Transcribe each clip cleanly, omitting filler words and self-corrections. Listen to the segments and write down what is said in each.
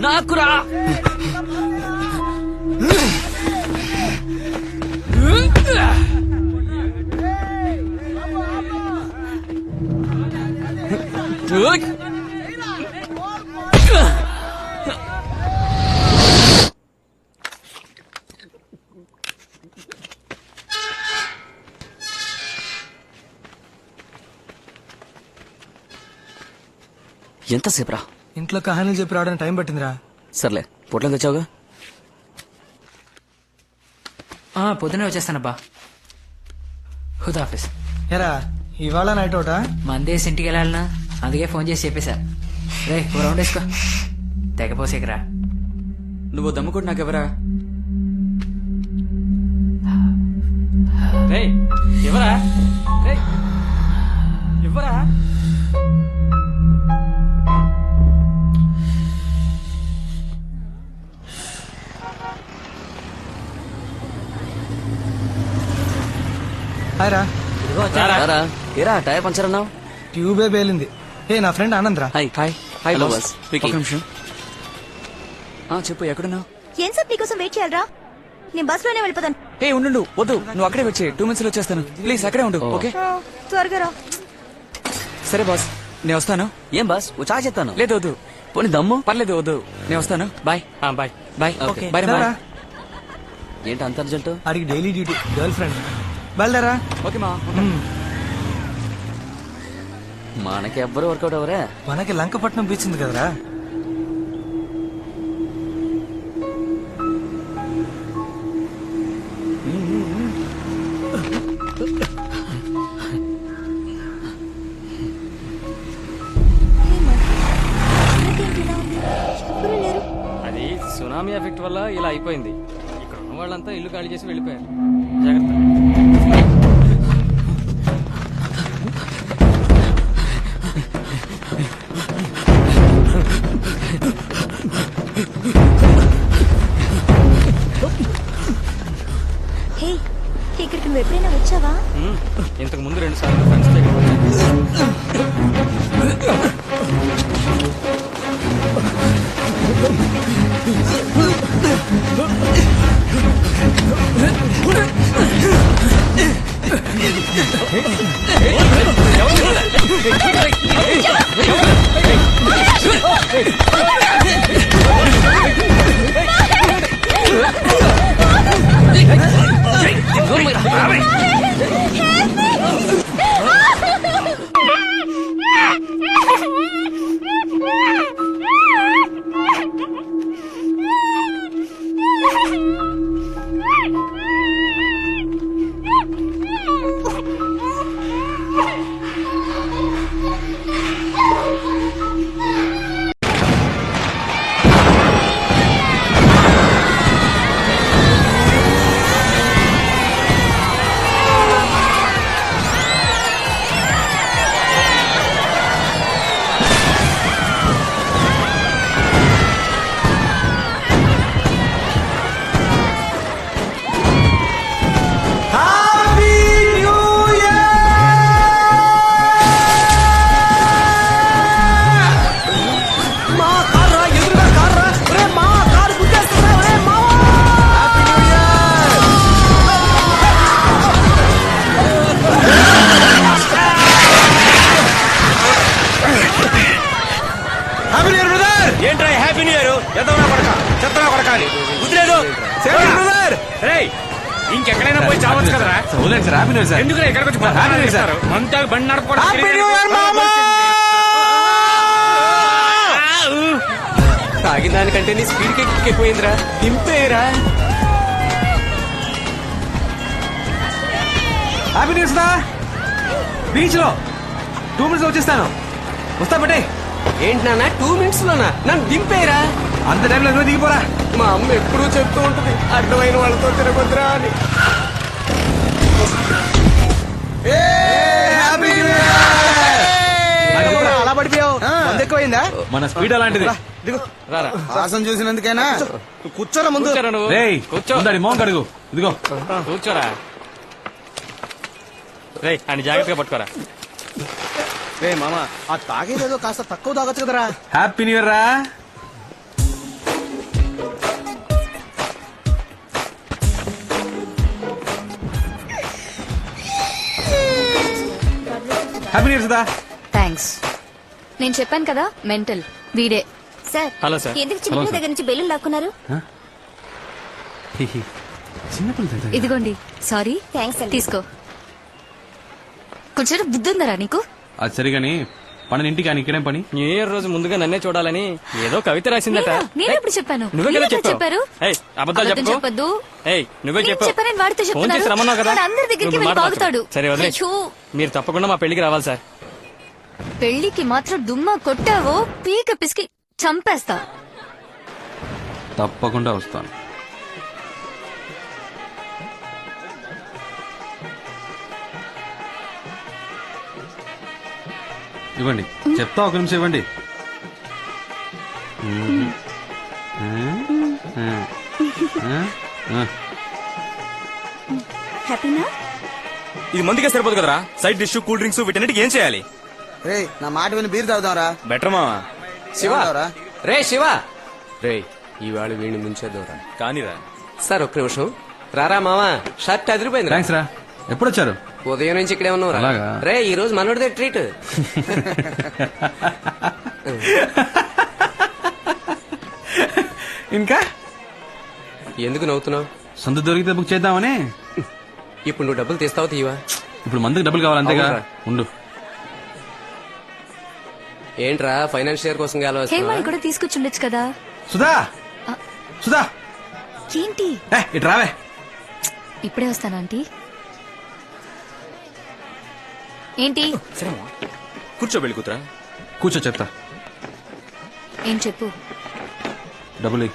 నాకురా. ఎంతసేపురా? ఇంట్లో కహానీలు చెప్పి రావడానికి టైం పట్టిందిరా. సర్లే, పొట్లం తెచ్చావుగా. పొద్దునే వచ్చేస్తానబ్బా. హుదాఫీస్. ఎరా ఇవాళ నైట్ అవుటా? మందేసి ఇంటికి వెళ్ళాలనా, అందుకే ఫోన్ చేసి చెప్పేశా. రే ఓ రౌండ్ వేసుకో, తెగపోసేకరా. నువ్వు దమ్ముకుంటు నాకెవరా? ఎవరా? ఎవరా? హాయ్ రా. ఏరా టైర్ పంచర్ అన్నావు? ట్యూబే పేలింది. ఏ నా ఫ్రెండ్ ఆనంద్ రా. Hi hi hi. ఒక నిమిషం. చెప్పు, ఎక్కడున్నావు? ఏం సార్ నీకోసం వెయిట్ చేయాలరా? నేను బస్ లోనే వెళ్ళిపోతాను. ఏ ఉండు, వద్దు, నువ్వు అక్కడే వచ్చే. 2 minutes లో వచ్చేస్తాను. ప్లీజ్ అక్కడే ఉండు. ఓకే త్వరగా రా. సరే బాస్, నేను వస్తాను. ఏం బాస్, ఓ చాయ్ చెప్తాను. లేదు వద్దు, పోనీ దమ్ము. పర్లేదు వద్దు, నేను వస్తాను. Bye bye bye. Okay. Bye రా. ఏంటి అంత అర్జెంట్? అడిగి డైలీ డ్యూటీ, గర్ల్ ఫ్రెండ్. బయలుదేరా. ఓకే మా. మనకి ఎవ్వరు వర్కౌట్ అవరే. మనకి లంకపట్నం బీచ్ ఉంది కదరా. అది సునామీ ఎఫెక్ట్ వల్ల ఇలా అయిపోయింది. ఇక్కడ ఉన్న వాళ్ళంతా ఇల్లు ఖాళీ చేసి వెళ్ళిపోయారు. జాగ్రత్త. హే, ఇక్కడికి నువ్వు ఎప్పుడైనా వచ్చావా? ఇంతకు ముందు 2 సార్లు ఫ్రెండ్స్ ఏంట్రా హ్యాపీ న్యూ ఇయర్? ఎదవనా కొడక, చెత్తనా కొడకాలి కుదిరేదు. ఇంకెక్కడైనా పోయి చావచ్చు కదరా. ఎందుకు ఎక్కడికి వచ్చి మంతా బండి నడపడం? తాగిన దానికంటే నీ స్పీడ్ ఎక్కువైందిరా. దింపేరా. హ్యాపీ న్యూస్ రా. బీచ్ లో 2 minutes వచ్చేస్తాను. వస్తా బట్టే. ఏంటి నాన్న 2 minutes లోనా? నన్ను దింపేరా. అంత టైంలో నువ్వు దిగిపోరా. మా అమ్మ ఎప్పుడూ చెప్తూ ఉంటుంది అడ్డమైన వాళ్ళతో తిరగొద్దురా అని. అలా పడిపోయావు, ఎక్కువైందా? మన స్పీడ్ అలాంటిది. వాసన చూసినందుకైనా కూర్చోరా ముందు. కూర్చో, మోహన్ కడుగు. ఇదిగో కూర్చోరా. రేయ్ అని జాగ్రత్తగా పట్టుకోరా. రే మామ, ఆ తాగేదేదో కాస్త తక్కువ తాగొచ్చు కదరా. హ్యాపీ న్యూ ఇయర్ రా. Happy new year Sudha. Thanks. నేను చెప్పాను కదా మెంటల్ వీడే. Sir hello sir. ఎందుకు చిన్న దగ్గర నుంచి బెలూన్ లాక్కున్నారు? చిన్నపిల్ల దగ్గర. ఇదిగోండి. సారీ. థ్యాంక్స్. తీసుకో. కొంచెం బుద్ధి ఉందరా నీకు? అది సరిగాని పని ఇంటికి ఆయన ఇక్కడేం పని? న్యూ ఇయర్ రోజు ముందుగా నన్నే చూడాలని ఏదో కవిత రాసిందట. నేను ఎప్పుడు చెప్పాను? నువ్వే కదా మీరే చెప్పారు. ఏయ్, అబద్ధాలు అబద్ధం చెప్పకు. చెప్పొద్దు. ఏయ్, నువ్వే నేను చెప్పు. చెప్పానని వాడితో ఫోన్ చెప్తున్నారు. చేసి రమ్మన్నావు కదా. వాడు అందరి దగ్గరికి నువ్వు వెళ్ళి మాట బాగుతాడు. మార్చకు. సరే వదిలే. అయ్యో, మీరు తప్పకుండా మా పెళ్లికి రావాలి సార్. పెళ్లికి మాత్రం దుమ్మ కొట్టావో పీక పిసికి చంపేస్తా. తప్పకుండా వస్తాను. ఇవ్వండి, చెప్తా, ఒక నిమిషం ఇవ్వండి. హ్యాపీనా? ఇది మందుకే సరిపోదు కదరా, సైడ్ డిష్ కూల్ డ్రింక్స్ వీటన్నిటికి ఏం చేయాలి? రే నా మాట విని బీర్ తాగుదాంరా. బెటర్ మావా. శివ రే శివ, రే ఇవాళ వీడిని ముంచేద్దాంరా. కానీరా. సార్ ఒక్క నిమిషం రారా మావా, షర్ట్ అదిరిపోయింది. థ్యాంక్స్ రా. ఎప్పుడు వచ్చారు? ఉదయం నుంచి ఇక్కడే ఉన్నావురా. అలాగా? రే ఈ రోజు మనోడిదే ట్రీట్. ఇంకా ఎందుకు నవ్వుతున్నావు? సొంత దొరికితే బుక్ చేద్దామని. ఇప్పుడు నువ్వు డబ్బులు తీస్తావు తీవా? ఇప్పుడు మందుకు డబ్బులు కావాలి అంతేగా. అవునురా. ఉండు. ఏంట్రా ఫైనాన్షియర్ కోసం హేమాని కూడా తీసుకొచ్చుండొచ్చు కదా. సుధా, సుధా, ఏంటి? ఇటు రావే. ఇప్పుడే వస్తాను ఆంటీ. ఏంటి? సరే మావా, కూర్చో వెళ్ళి కూతురా. కూర్చో, చెప్తా. ఏం చెప్పు. డబ్బులు ఇయ్యి.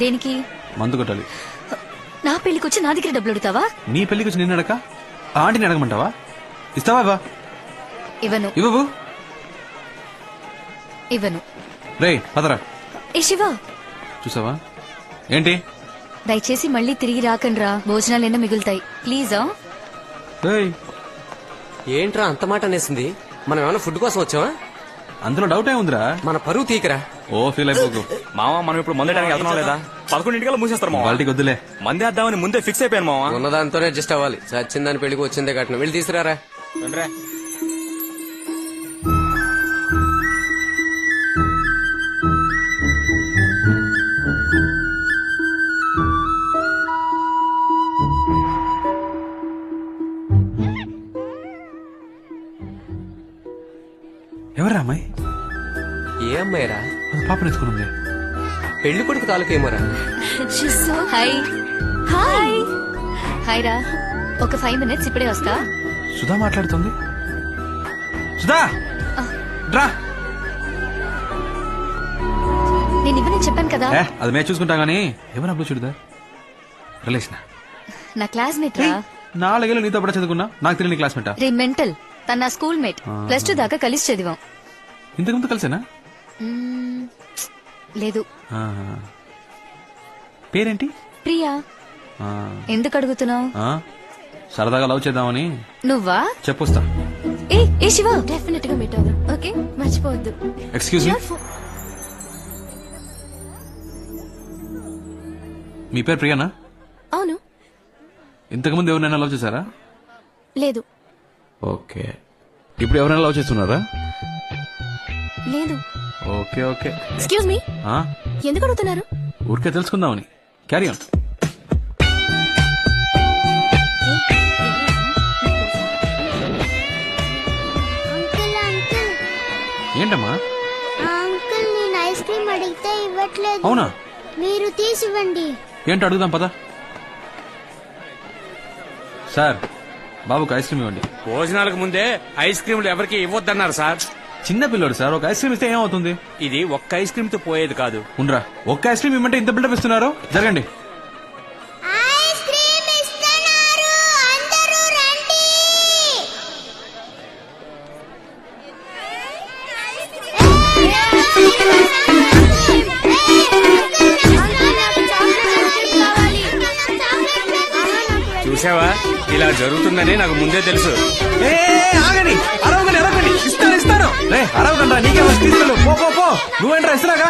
దేనికి? మందు కొట్టాలి. నా పెళ్లికి వచ్చి నా దగ్గర డబ్బులు అడుగుతావా? నీ పెళ్లికి వచ్చి నిన్ను అడక ఆ ఆంటీని అడగమంటావా? ఇస్తావా? ఇవ్వా? ఇవ్వను. ఇవ్వవు. ఇవ్వను. రే పదరా. ఏ శివ, చూసావా ఏంటి? దయచేసి మళ్ళీ తిరిగి రాకండ్రా, భోజనాలైనా మిగులుతాయి ప్లీజ్. రేయ్, ఏంట్రా అంత మాట అనేసింది? మనం ఏమైనా ఫుడ్ కోసం వచ్చావా? అందులో డౌట్ ఏముందిరా? మన పరువు తీకరా. ఓ ఫీల్ అయిపోకు. మావా, మనం ఇప్పుడు మందేయడానికి వెళ్తున్నాం లేదా? 11 మూసేస్తారు మావా. వాళ్ళకి వద్దులే. మందే వేద్దామని ముందే ఫిక్స్ అయిపోయాను మావా. ఉన్నదాంతోనే అడ్జస్ట్ అవ్వాలి. చచ్చిందని పెళ్లికి వచ్చిందే కట్నం. వెళ్ళి తీసుకురారా. రండ్రా. ఎవరా అమ్మాయి? ఏ అమ్మాయిరా? అది పాప నేర్చుకున్నాంలే. పెళ్లి కొడుకు తాలూకు ఏమోరా? హాయ్. హాయ్. హాయ్ రా. ఒక 5 minutes ఇప్పుడే వస్తా. సుధా మాట్లాడుతుంది. సుధా రా. నేను ఇవ్వని చెప్పాను కదా. అది మేము చూసుకుంటాం గానీ ఎవరు అప్పుడు చూడదా? రిలేషన్ నా క్లాస్మేట్ రా. 4 ఏళ్ళు నీతో కూడా చదువుకున్నా, నాకు తెలియని క్లాస్మేటా? రే మెంటల్, తన నా స్కూల్ మేట్. +2 దాకా కలిసి చదివాం. ఇంతకు ముందు కలిసేనా? లేదు. పేరేంటి? ప్రియా. ఆ, ఎందుకు అడుగుతున్నావు? ఆ, సరదాగా లవ్ చేద్దామని. నువ్వా? చెప్పొస్తా. ఏ శివ, డెఫినెట్ గా మీట్ అవుదాం. ఓకే, మర్చిపోవద్దు. ఎక్స్క్యూజ్ మీ, మీ పేరు ప్రియానా? అవును. ఇంతకు ముందు ఎవరినైనా లవ్ చేశారా? లేదు. ఓకే. ఇప్పుడు ఎవరైనా లవ్ చేస్తున్నారా? లేదు. Okay okay. ఎక్స్క్యూజ్ మీ, ఆ, ఎందుకు అడుగుతున్నారు? ఊరికే తెలుసుకుందామని. Carry on. ఏంటమ్మా? అంకుల్ నేను ఐస్ క్రీమ్ అడిగితే ఇవ్వట్లేదు. అవునా? మీరు తీసివ్వండి. ఏంటో అడుగుదాం పదా. సార్, బాబుకి ఐస్ క్రీమ్ ఇవ్వండి. భోజనాలకు ముందే ఐస్ క్రీమ్లు ఎవరికి ఇవ్వద్దన్నారు సార్. చిన్న పిల్లోడు సార్, ఒక ఐస్ క్రీమ్ ఇస్తే ఏమవుతుంది? ఇది ఒక్క ఐస్ క్రీమ్ తో పోయేది కాదు. ఉండరా, ఒక్క ఐస్ క్రీమ్ ఇవ్వమంటే ఇంత బిల్డప్ ఇస్తున్నారు. జరగండి. ఐస్ క్రీమ్ ఇస్తున్నారు, అందరూ రండి. చూసావా, ఇలా జరుగుతుందని నాకు ముందే తెలుసు. ఆగండి, అరవగండి, అరవగండి. ఇస్తాను ఇస్తాను. రే అరవగండి, నీకే వచ్చి తీసుకెళ్ళు. పో పో పో. నువ్వేంట్రా ఇస్తున్నాగా?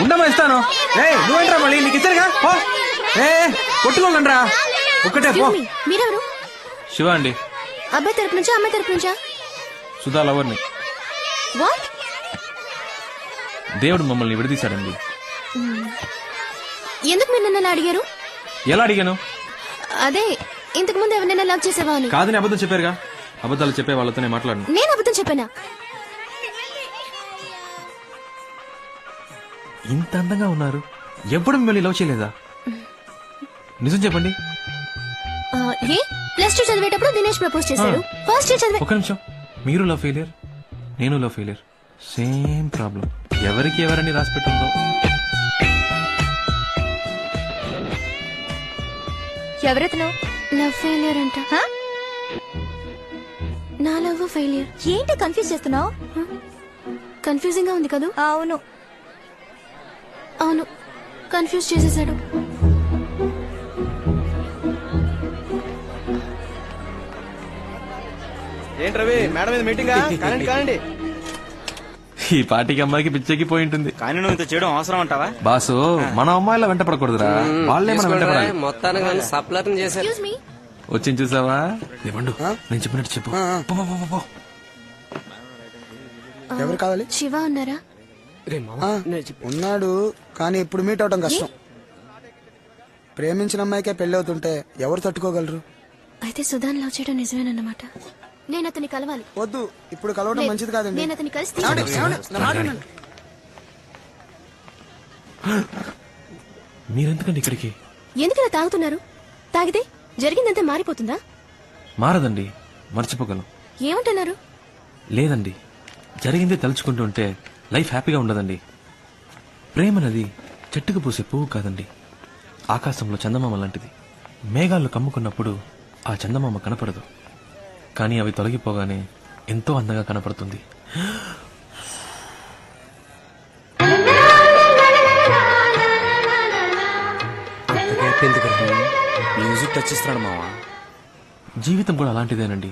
ఉండమా ఇస్తాను. నువ్వేంట్రా మళ్ళీ నీకు ఇచ్చారుగా. పో. కొట్టుకోగలరా ఒక్కటే పో. మీరెవరు? శివ అండి, అబ్బాయి తరపు నుంచా అమ్మాయి తరపు నుంచా? సుధా లవర్ని. వాట్? దేవుడు మమ్మల్ని విడదీశాడండి. ఎందుకు మీరు నన్ను అలా అడిగారు? ఎలా అడిగాను? అదే ఇంతకు ముందు ఎవరినైనా లవ్ చేసావా అని. కాదని అబద్ధం చెప్పారుగా. అబద్ధాలు చెప్పే వాళ్ళతోనే మాట్లాడను. నేను అబద్ధం చెప్పానా? ఇంత అందంగా ఉన్నారు, ఎప్పుడు మిమ్మల్ని లవ్ చేయలేదా? నిజం చెప్పండి. ఏ ప్లస్ 2 చదివేటప్పుడు దినేష్ ప్రపోజ్ చేశాడు. ఫస్ట్ ఇయర్ చదివే. ఒక నిమిషం, మీరు లవ్ ఫెయిలియర్, నేను లవ్ ఫెయిలియర్, సేమ్ ప్రాబ్లం. ఎవరికి ఎవరని రాసి పెట్టుందో. ఎవరెతను? లవ్ ఫెయిలియర్ అంట. నా లవ్ ఫెయిలియర్. ఏంటి కన్ఫ్యూజ్ చేస్తున్నావు? కన్ఫ్యూజింగ్ గా ఉంది కదా? అవును అవును, కన్ఫ్యూజ్ చేసేసాడు. ఏంటి రవి, మేడం మీద మీటింగ్ కానండి. ఈ పార్టీకి అమ్మాయికి పిచ్చెక్కి పోయి ఉంటుంది. కానీ నువ్వు ఇంత చేయడం అవసరం అంటావా? బాసు, మన అమ్మాయిల వెంట పడకూడదురా, వాళ్ళే మనం వెంట పడాలి. మొత్తానికి సప్లర్ చేశారు. Excuse me. వచ్చింది చూసావా? ఇవ్వండు, నేను చెప్పినట్టు చెప్పు. పో, పో, పో, పో. ఎవరు కావాలి? శివ ఉన్నారా? ఉన్నాడు, కానీ ఇప్పుడు మీట్ అవడం కష్టం. ప్రేమించిన అమ్మాయికే పెళ్లి అవుతుంటే ఎవరు తట్టుకోగలరు? అయితే సుధాన్ లవ్ చేయడం నిజమేనన్నమాట. నేను అతన్ని కలవాలి. వద్దు, ఇప్పుడు కలవడం మంచిది కాదండి. నేను అతన్ని కలిసి నా మాట వినండి. మీరెందుకండి ఇక్కడికి? ఎందుకలా తాగుతున్నారు? తాగితే జరిగిందంతా మారిపోతుందా? మారదండి, మర్చిపోగలం. ఏమంటున్నారు? లేదండి, జరిగిందే తలుచుకుంటుంటే లైఫ్ హ్యాపీగా ఉండదండి. ప్రేమనది చెట్టుకు పూసే పువ్వు కాదండి, ఆకాశంలో చందమామ లాంటిది. మేఘాలు కమ్ముకున్నప్పుడు ఆ చందమామ కనపడదు, కానీ అవి తొలగిపోగానే ఎంతో అందంగా కనపడుతుంది. మ్యూజిక్ టచ్ ఇస్తున్నాడు మావా. జీవితం కూడా అలాంటిదేనండి.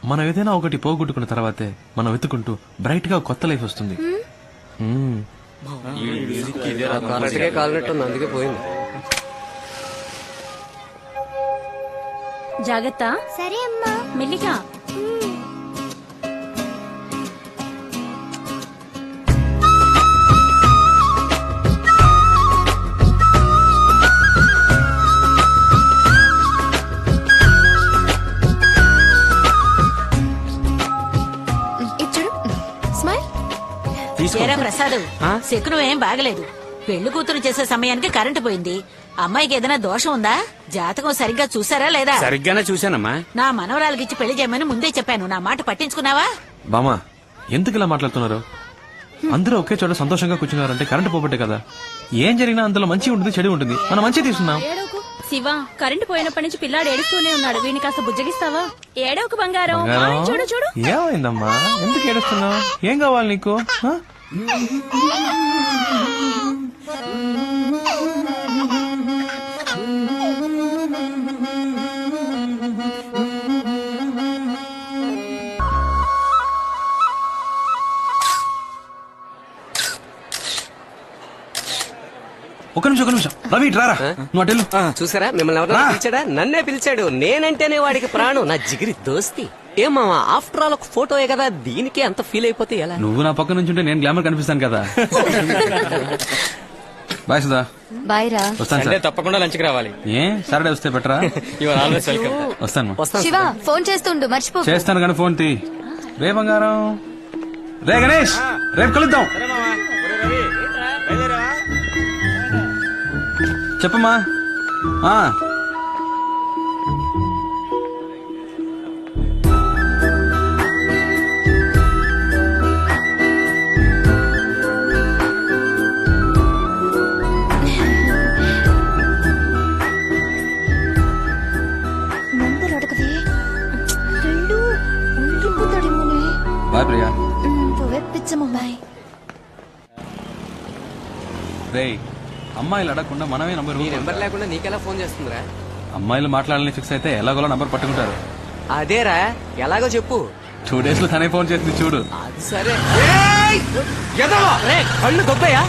మనం ఏదైనా ఒకటి పోగొట్టుకున్న తర్వాతే మనం వెతుకుంటూ బ్రైట్ గా కొత్త లైఫ్ వస్తుంది. కరెక్ట్ గా కాలినట్టుంది, అందుకే పోయింది. జాగ్రత్త. సరే అమ్మా. మెల్లిగా. ఏరా ప్రసాద్, శకునం ఏం బాగలేదు. పెళ్లి కూతురు చేసే సమయానికి కరెంటు పోయింది. అమ్మాయికి ఏదైనా దోషం ఉందా? జాతకం సరిగ్గా చూసారా లేదా? సరిగ్గానే చూశానమ్మా. నా మనవరాలకి ఇచ్చి పెళ్లి చేయమని ముందే చెప్పాను. నా మాట పట్టించుకున్నావా? బామా, ఎందుకు ఇలా మాట్లాడుతున్నారు? అందరూ ఒకే చోట సంతోషంగా కూర్చున్నారంటే కరెంటు పోబట్టే కదా. ఏం జరిగినా అందులో మంచి ఉంటుంది, చెడు ఉంటుంది. మనం మంచి తీసుకున్నాం. శివ, కరెంటు పోయినప్పటి నుంచి పిల్లాడు ఏడుస్తూనే ఉన్నాడు. వీడిని కాస్త బుజ్జగిస్తావా? ఏడవకు బంగారం. చూడు చూడు. ఏమైందమ్మా, ఎందుకు ఏడుస్తున్నావు? ఏం కావాలి నీకు? ఒక నిమిషం రవి, రారా. నువ్వు అటెళ్ళు. చూసారా, మిమ్మల్ని ఎవరైనా పిలిచాడా? నన్నే పిలిచాడు. నేనంటేనే వాడికి ప్రాణం, నా జిగిరి దోస్తి. ఏమా, ఆఫ్టర్ ఆల్ ఒక ఫోటోయే కదా, దీనికి అంత ఫీల్ అయిపోతే ఎలా? నువ్వు నా పక్క నుంచి ఉంటే నేను గ్లామర్ కనిపిస్తాను కదా. బాయ్ సుధా. బాయ్ రా. వస్తాను సార్. తప్పకుండా లంచ్కి రావాలి. ఏ సాటర్డే వస్తే బెటరా? వస్తాను. శివ, ఫోన్ చేస్తుండు, మర్చిపో. చేస్తాను కానీ ఫోన్ తీ. రే బంగారం, రే గణేష్, రేపు కలుద్దాం. చెప్పమ్మా. నంబర్ అడగవే. రెండు ఉండిపోతాడేమోనే. బాయ్ ప్రియా. పిచ్చమ్మ బాయ్. రే, అమ్మాయిలు అడగకుండా మనమే నంబర్. నీ నెంబర్ లేకుండా నీకెలా ఫోన్ చేస్తుందిరా? అమ్మాయిలు మాట్లాడాలని ఫిక్స్ అయితే ఎలాగోలా నంబర్ పట్టుకుంటారు. అదేరా, ఎలాగో చెప్పు. 2 days లో తనే ఫోన్ చేసింది చూడు. అది సరే. కళ్ళు గొప్పయా?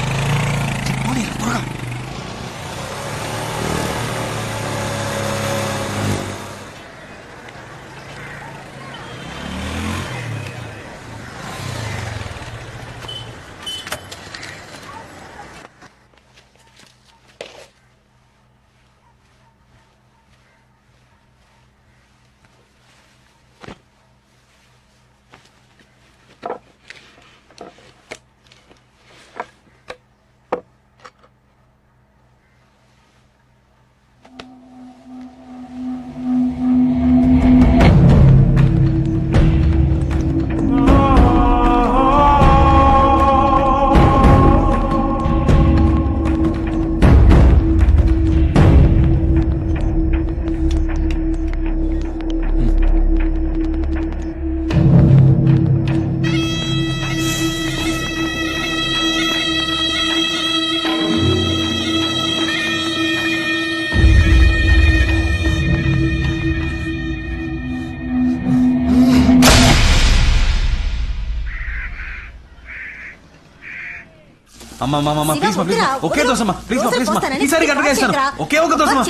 అమ్మా ప్లీజ్ మా ప్లీజ్ ఒకే దోశమ్మా ప్లీజ్ మా ప్లీజ్ మా ఈసారి కరెక్ట్గా ఇస్తాను ఒకే ఒక దోశమ్మా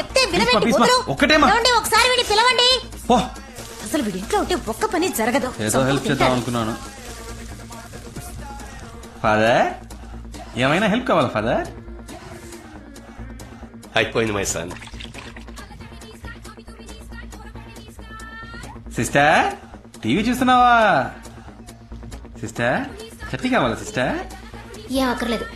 ప్లీజ్ మా ఒక్కటేమా ఒకసారి వీడిని పిలవండి. పో అసలు వీడి ఇంట్లో ఉంటే ఒక్క పని జరగదు. ఏదో హెల్ప్ చేద్దాం అనుకున్నాను. ఫాదర్ ఏమైనా హెల్ప్ కావాలా ఫాదర్? అయిపోయింది మై సన్. సిస్టర్ టీవీ చూస్తున్నావా? సిస్టర్ చట్నీ కావాలా సిస్టర్? ఏం అక్కర్లేదు.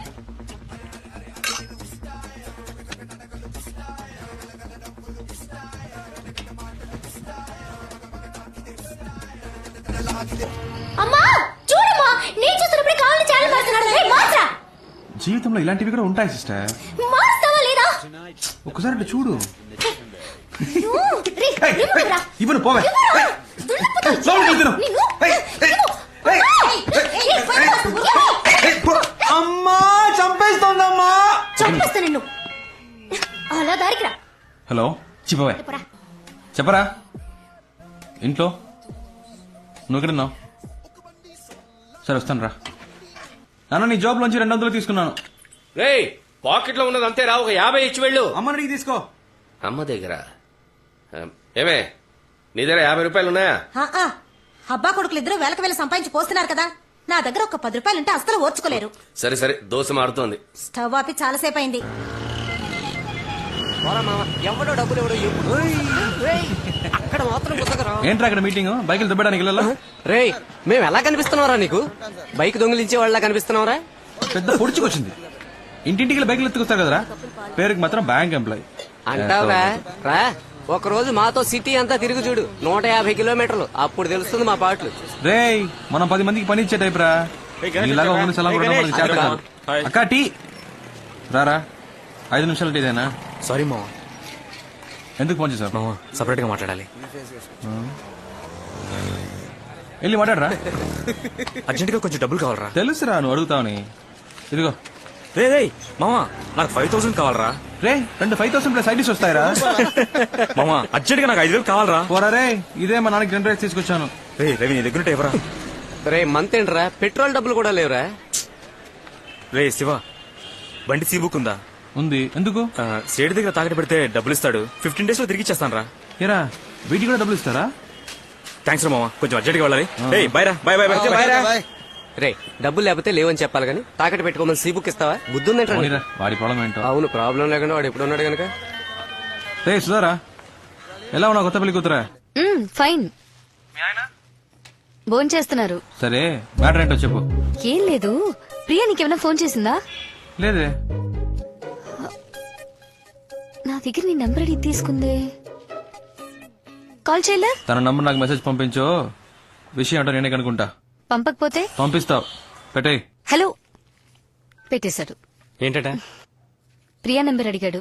అమ్మా చూడమ్మా, నేను చూస్తున్నప్పుడు కావాలని ఛానల్ మారుతున్నాడు. మార్చరా. జీవితంలో ఇలాంటివి కూడా ఉంటాయి సిస్టర్. మారుస్తావా లేదా? ఒక్కసారి అటు చూడు. ఇవ్వను పోవే. అమ్మా చంపేస్తోందమ్మా. చంపేస్తా నిన్ను. అలా దారికి రా. హలో చెప్పవే. చెప్పరా. ఇంట్లో నువ్వు ఎక్కడున్నావు? సరే వస్తాను రా. నాన్న నీ జాబ్ లోంచి 200 తీసుకున్నాను. రే పాకెట్ లో ఉన్నది అంతే రా, ఒక 50 ఇచ్చి వెళ్ళు. అమ్మ అడిగి తీసుకో. అమ్మ దగ్గర ఏమే నీ దగ్గర 50 రూపాయలు ఉన్నాయా? అబ్బా కొడుకులు ఇద్దరు వేలకు వేల సంపాదించి పోస్తున్నారు కదా, నా దగ్గర ఒక 10 రూపాయలు ఉంటే అస్సలు ఓర్చుకోలేరు. సరే సరే దోశ మారుతోంది. స్టవ్ ఆపి చాలాసేపు అయింది. ఎవడో డబ్బులు ఎవడో అక్కడ మాత్రం గుర్తకరా. ఏంట్రా అక్కడ మీటింగ్? బైకులు దుబ్బడానికి వెళ్ళాలా? రే మేము ఎలా కనిపిస్తున్నావురా నీకు? బైక్ దొంగిలించే వాళ్ళ కనిపిస్తున్నావురా? పెద్ద పొడుచుకొచ్చింది. ఇంటింటికి బైకులు ఎత్తుకొస్తారు కదరా, పేరుకి మాత్రం బ్యాంక్ ఎంప్లాయ్ అంటావురా. రా ఒక రోజు మాతో సిటీ అంతా తిరిగి చూడు, 150 కిలోమీటర్లు, అప్పుడు తెలుస్తుంది మా పాటలు. రే మనం 10 మందికి పని ఇచ్చే టైప్ రా. ఇలాగా ఒకరిని సలాం కొట్టడం మనకి చేత కాదు. అక్క టీ రారా. 5 నిమిషాలు టీదేనా? సారీ మామ. ఎందుకు ఫోన్ చేశారు? మామ సపరేట్ గా మాట్లాడాలి. వెళ్ళి మాట్లాడరా. అర్జెంట్ గా కొంచెం డబ్బులు కావాలరా. తెలుసురా నువ్వు అడుగుతావని. ఇదిగో. రే రే మామ నాకు 5000 కావాలరా. రే 5,000 ప్లస్ ఐడీస్ వస్తాయరా. మామ అర్జెంట్ గా నాకు 5000 కావాలరా. పోరా రే, ఇదే మా నాన్నకి 10 రైస్ తీసుకొచ్చాను. రే రవి నీ దగ్గర ఎవరా? రే మంత్ ఏంట్రా, పెట్రోల్ డబ్బులు కూడా లేవురా. రే శివ బండి సీ బుక్ ఉందా? ఉంది. ఎందుకు? సేటు దగ్గర తాకట్టు పెడితే డబ్బులు ఇస్తాడు. 15 days లో తిరిగి ఇచ్చేస్తాను రా. ఏరా వీటికి కూడా డబ్బులు ఇస్తారా? థ్యాంక్స్ రా మామ, కొంచెం అర్జెంట్ గా వెళ్ళాలి. బై రా. By by by. రే డబ్బులు లేకపోతే లేవని చెప్పాలి కానీ తాకట్టు పెట్టుకోమని సీ బుక్ ఇస్తావా? బుద్ధుందంటే పోనీరా, వాడి ప్రాబ్లం ఏంటో. అవును ప్రాబ్లం లేకుండా వాడు ఎప్పుడు ఉన్నాడు కనుక. రే సుధారా ఎలా ఉన్నావు కొత్త పెళ్లి కూతురా? ఫైన్. ఫోన్ చేస్తున్నారు. సరే మ్యాటర్ ఏంటో చెప్పు. ఏం లేదు, ప్రియా నీకేమైనా ఫోన్ చేసిందా? లేదే. నా దగ్గర నీ నంబర్ అడిగి తీసుకుందే. కాల్ చేయలే? తన నంబర్ నాకు మెసేజ్ పంపించో, విషయం ఏంటో నేనే కనుకుంటా. పంపకపోతే పంపిస్తావు. పెట్టేయ్. హలో పెట్టేశాడు. ఏంటట? ప్రియా నంబర్ అడిగాడు.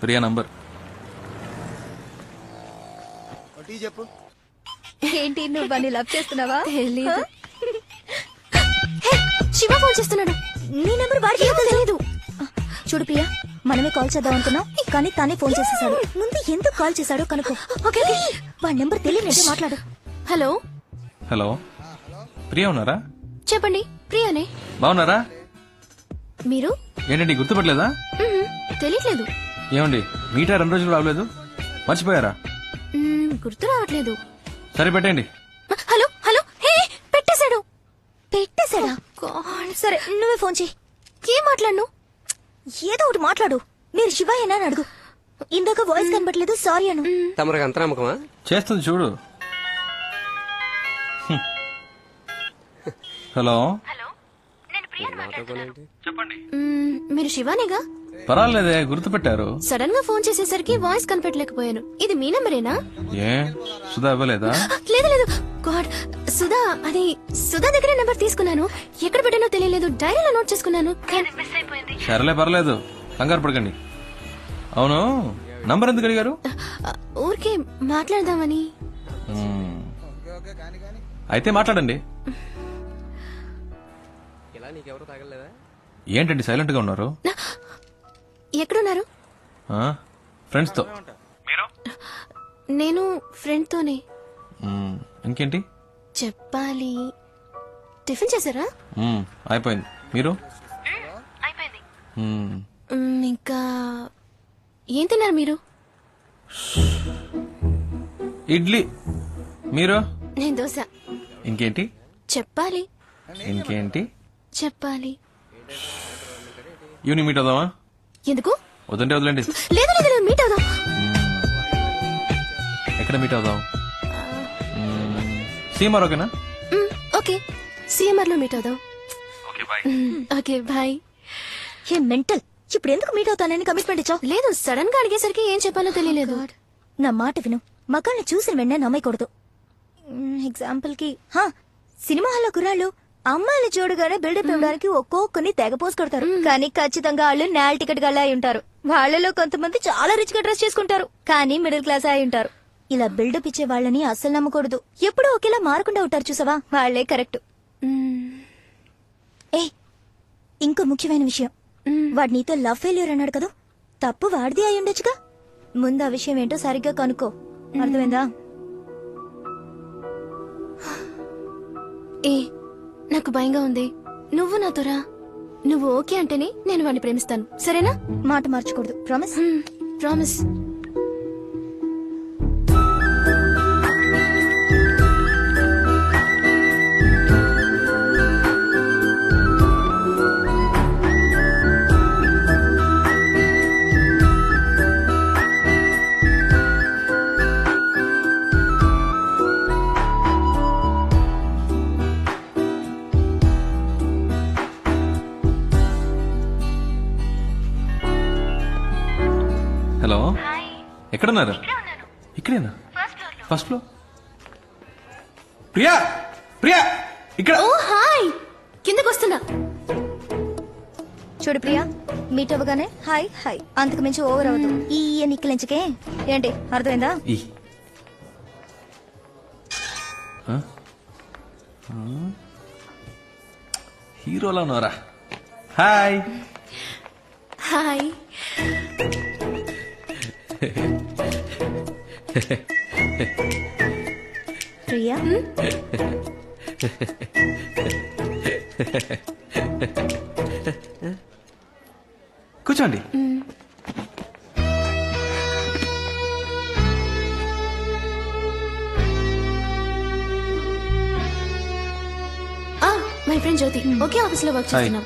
ప్రియా నంబర్ టీ చెప్పు. ఏంటి నువ్వు బాగా లవ్ చేస్తున్నావా? తెలీదు. శివ ఫోన్ చేస్తున్నాడు. నీ నెంబర్ వాడికి తెలీదు. చూడు ప్రియా, మనమే కాల్ చేద్దాం అనుకున్నాం కానీ తానే ఫోన్ చేసేసాడు. ముందు ఎందుకు కాల్ చేశాడో కనుక్కో. ఓకే వాడి నెంబర్ తెలియనట్టే మాట్లాడు. హలో హలో ప్రియా ఉన్నారా? చెప్పండి, ప్రియానే. బాగున్నారా? మీరు? ఏంటండి గుర్తుపట్టలేదా? తెలియట్లేదు. ఏమండి మీటా 2 రోజులు రావలేదు, మర్చిపోయారా? గుర్తు రావట్లేదు. సరే పెట్టండి. హలో హలో హే పెట్టేశాడు. పెట్టేశాడా? సరే నువ్వే ఫోన్ చేయి. ఏం మాట్లాడు? ఏదో ఒకటి మాట్లాడు. మీరు శివయ్యనా అని అడుగు. ఇందాక వాయిస్ కనబట్లేదు, సారీ అను. తమరికి అంత నమ్మకమా? చేస్తుంది చూడు. హలో మీరు శివానేగా? పర్వాలేదే గుర్తుపెట్టారు. సడన్ గా ఫోన్ చేసేసరికి వాయిస్ కనిపెట్టలేకపోయాను. ఇది మీ నెంబరేనా? ఏ సుధా ఇవ్వలేదా? లేదు లేదు. గాడ్, సుధా అది సుధా దగ్గర నెంబర్ తీసుకున్నాను. ఎక్కడ పెట్టానో తెలియలేదు, డైరీలో నోట్ చేసుకున్నాను. సరేలే పర్లేదు, కంగారు పడకండి. అవును నంబర్ ఎందుకు అడిగారు? ఊరికే మాట్లాడదామని. అయితే మాట్లాడండి. ఇలా నీకెవరు తగలలేదా? ఏంటండి సైలెంట్ గా ఉన్నారు? ఎక్కడున్నారు? ఫ్రెండ్స్ తో. నేను ఫ్రెండ్ తోనే. ఇంకేంటి? చెప్పాలి. టిఫిన్ చేశారా? అయిపోయింది. మీరు? మ్మ్. ఇంకా ఏం తిన్నారు మీరు? ఇడ్లీ. మీరు? నేను దోశ. ఇంకేంటి? చెప్పాలి. ఇంకేంటి? చెప్పాలి. ఈవినింగ్ మీట్ అవుదామా? ఎందుకు? వద్దంటే వదిలేండి. లేదు లేదు లేదు, మీట్ అవుదాం. ఎక్కడ మీట్ అవుదాం? సీమార్ ఓకేనా? ఓకే, సిఎంఆర్ లో మీట్ అవుదాం. Okay bye. ఏ మెంటల్, ఇప్పుడు ఎందుకు మీట్ అవుతానని కమిట్మెంట్ ఇచ్చావు? లేదు, సడన్ గా అడిగేసరికి ఏం చెప్పాలో తెలియలేదు. నా మాట విను, మగాళ్ళని చూసిన వెంటనే నమ్మకూడదు. ఎగ్జాంపుల్ కి సినిమా హాల్లో కుర్రాళ్ళు అమ్మాయిలు చూడగానే బిల్డప్ ఇవ్వడానికి ఒక్కొక్కరిని తెగ పోసి కొడతారు. కానీ ఖచ్చితంగా వాళ్ళు నేల టికెట్ గల్లా అయి ఉంటారు. వాళ్ళలో కొంతమంది చాలా రిచ్ గా డ్రెస్ చేసుకుంటారు, కానీ మిడిల్ క్లాస్ అయి ఉంటారు. ఇలా బిల్డప్ ఇచ్చే వాళ్ళని అస్సలు నమ్మకూడదు. ఎప్పుడూ ఒకేలా మారకుండా ఉంటారు చూసావా, వాళ్లే కరెక్ట్. ఏ ఇంకో ముఖ్యమైన విషయం, వాడు నీతో లవ్ ఫెయిల్యూర్ అన్నాడు కదా, తప్పు వాడిది అయి ఉండొచ్చుగా. ముందు ఆ విషయం ఏంటో సరిగ్గా కనుక్కో, అర్థమైందా? ఏ నాకు భయంగా ఉంది, నువ్వు నాతో రా. నువ్వు ఓకే అంటేనే నేను వాడిని ప్రేమిస్తాను, సరేనా? మాట మార్చకూడదు, ప్రామిస్? ప్రామిస్. హలో, ఎక్కడున్నారు? ఇక్కడేనా? First floor. ప్రియా, ప్రియా ఇక్కడ. ఓ హాయ్, కిందకు వస్తున్నా. చూడు ప్రియా, మీట్ అవ్వగానే హాయ్ హాయ్, అంతకు మించి ఓవర్ అవ్వదు. ఈ నిక్కలించకే ఏంటి, అర్థమైందా? హీరోలా నోరా. Hi hi. ప్రియా, కూర్చోండి. మై ఫ్రెండ్ జ్యోతి, ఒకే ఆఫీస్ లో వర్క్ చేస్తున్నాం.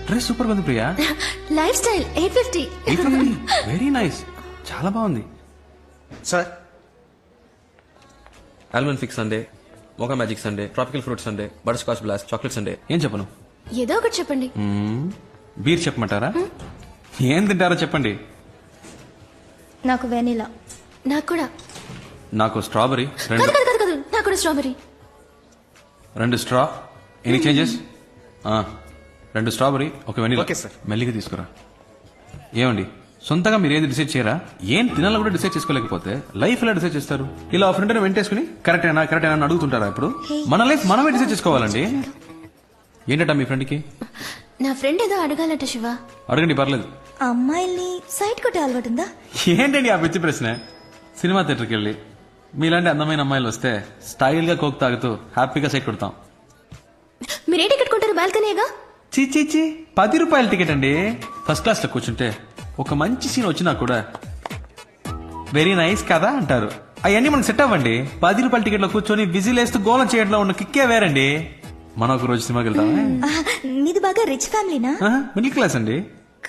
డ్రెస్ సూపర్ ఉంది Priya. Lifestyle 850. Very nice, చాలా బాగుంది. Sir, almond fix sundae, mocha magic sundae, tropical fruit sundae, butterscotch blast, chocolate sundae. ఏం చెప్పను? ఏదో ఒకటి చెప్పండి. బీర్ చెప్పమంటారా? ఏం తింటారో చెప్పండి. నాకు వెనిలా. నాకు కూడా. నాకు స్ట్రాబెరీ. కాదు కాదు కాదు కాదు, నాకు కూడా strawberry. 2 straw. Any changes? 2 strawberry, ఒక వెనిలా. Okay sir. మెల్లిగా తీసుకురా. ఏమండి, సొంతగా మీరు ఏది డిసైడ్ చేయరా? ఏం తినాలో కూడా డిసైడ్ చేసుకోలేకపోతే లైఫ్ ఎలా డిసైడ్ చేస్తారు? ఇలా ఫ్రెండ్ వెంటేసుకుని కరెక్ట్ అయినా అని అడుగుతుంటారా? ఇప్పుడు మన లైఫ్ మనమే డిసైడ్ చేసుకోవాలండి. ఏంటట మీ ఫ్రెండ్ కి? నా ఫ్రెండ్ ఏదో అడగాలట శివ. అడగండి, పర్లేదు. అమ్మాయిల్ని సైట్ కొట్టే అలవాటు ఉందా? ఏంటండి ఆ పిచ్చి ప్రశ్న? సినిమా థియేటర్కి వెళ్ళి మీలాంటి అందమైన అమ్మాయిలు వస్తే స్టైల్ గా కోక్ తాగుతూ హ్యాపీగా సైట్ కొడతాం. మీరే టికెట్ కొంటారు? బాల్కనీగా? చీ 10 రూపాయల టికెట్ అండి. ఫస్ట్ క్లాస్ లో కూర్చుంటే ఒక మంచి సీన్ వచ్చినా కూడా వెరీ నైస్ కదా అంటారు. అవన్నీ మనకు సెట్ అవ్వండి. 10 రూపాయల టికెట్ లో కూర్చొని విజిల్ వేస్తూ గోళం చేయడంలో ఉన్న కిక్కే వేరండి. మనం ఒక రోజు సినిమాకి వెళ్తామే. మీది బాగా రిచ్ ఫ్యామిలీనా? మిడిల్ క్లాస్ అండి.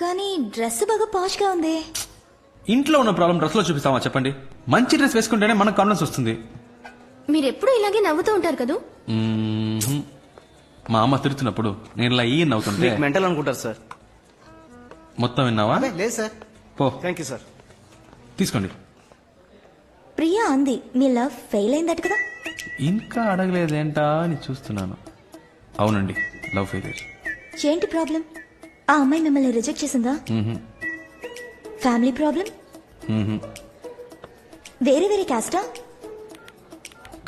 కానీ డ్రెస్ బాగా పాష్ గా ఉంది. ఇంట్లో ఉన్న ప్రాబ్లం డ్రెస్ లో చూపిస్తామా చెప్పండి? మంచి డ్రెస్ వేసుకుంటేనే మనకు కాన్ఫిడెన్స్ వస్తుంది. మీరు ఎప్పుడు ఇలాగే నవ్వుతూ ఉంటారు కదా? మా అమ్మ తిడుతున్నప్పుడు నేను ఇలా ఈ నవ్వుతుంటే మెంటల్ అనుకుంటారు సార్. మొత్తం విన్నావా? లేదు సార్. పో. Thank you sir. తీసుకోండి. ప్రియా అంది మీ లవ్ ఫెయిల్ అయిందట కదా? ఇంకా అడగలేదేంటా అని చూస్తున్నాను. అవునండి, లవ్ ఫెయిలియర్. ఏంటి ప్రాబ్లం? ఆ అమ్మాయి మిమ్మల్ని రిజెక్ట్ చేసిందా? Family problem? వేరే కాస్టా?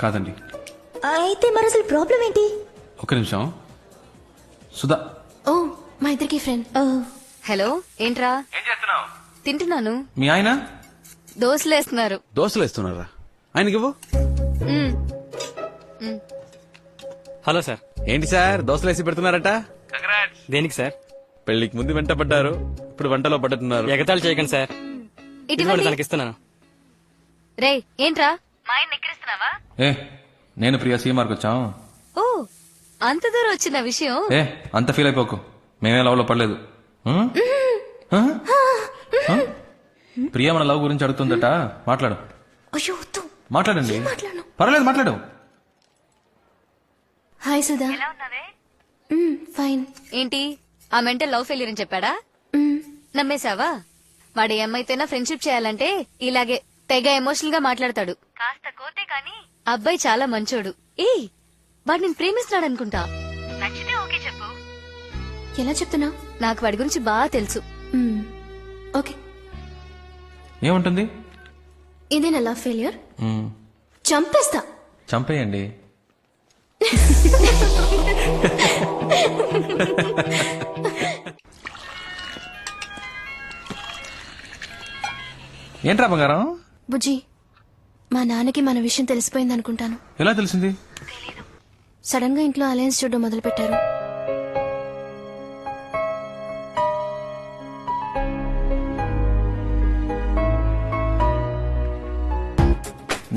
కాదండి. అయితే మరి అసలు ప్రాబ్లం ఏంటి? ఒక నిమిషం. సుధా. ఓ, మా ఇద్దరికి ఫ్రెండ్. హలో, ఏంట్రా? తింటున్నాను. మీ ఆయన దోశలు వేస్తున్నారు. దోశలు వేస్తున్నారా? ఆయనకి ఇవ్వు. Hello sir. ఏంటి సార్ దోశలు వేసి పెడుతున్నారట? దేనికి సార్? పెళ్లికి ముందు వెంట పడ్డారు, ఇప్పుడు వంటలో పడ్డట్టున్నారు. ఎగతాళి చేయకండి సార్. ఇదిగోండి తనకి ఇస్తున్నాను. రే ఏంట్రా ఏ నేను ప్రియా సీమార్కి వచ్చాం. ఓ అంత దూరం వచ్చిన విషయం ఏ అంత ఫీల్ అయిపోకు, మేమే లవ్ లో పడలేదు. ప్రియా మన లవ్ గురించి అడుగుతుందట, మాట్లాడు. అయ్యో వద్దు. మాట్లాడండి. మాట్లాడను. పర్లేదు మాట్లాడు. హాయ్ సుధా. ఫైన్. ఏంటి ఆ మెంటల్ లవ్ ఫెయిలియర్ అని చెప్పాడా? నమ్మేశావా? వాడు ఏమైతేనా ఫ్రెండ్షిప్ చేయాలంటే ఇలాగే తెగ ఎమోషనల్ గా మాట్లాడతాడు. కాస్త కోతే కాని అబ్బాయి చాలా మంచోడు. వాడు నేను ప్రేమిస్తున్నాడు అనుకుంటా. నచ్చితే ఓకే చెప్పు. ఎలా చెప్తున్నా? నాకు వాడి గురించి బాగా తెలుసు. ఓకే. ఏముంటుంది? ఇదేనా లవ్ ఫెయిలియర్? చంపేస్తా. చంపేయండి. ఏంట్రా బంగారం? బుజ్జి, మా నాన్నకి మన విషయం తెలిసిపోయింది అనుకుంటాను. ఎలా తెలిసింది? సడన్ గా ఇంట్లో అలయన్స్ చూడడం మొదలు పెట్టారు.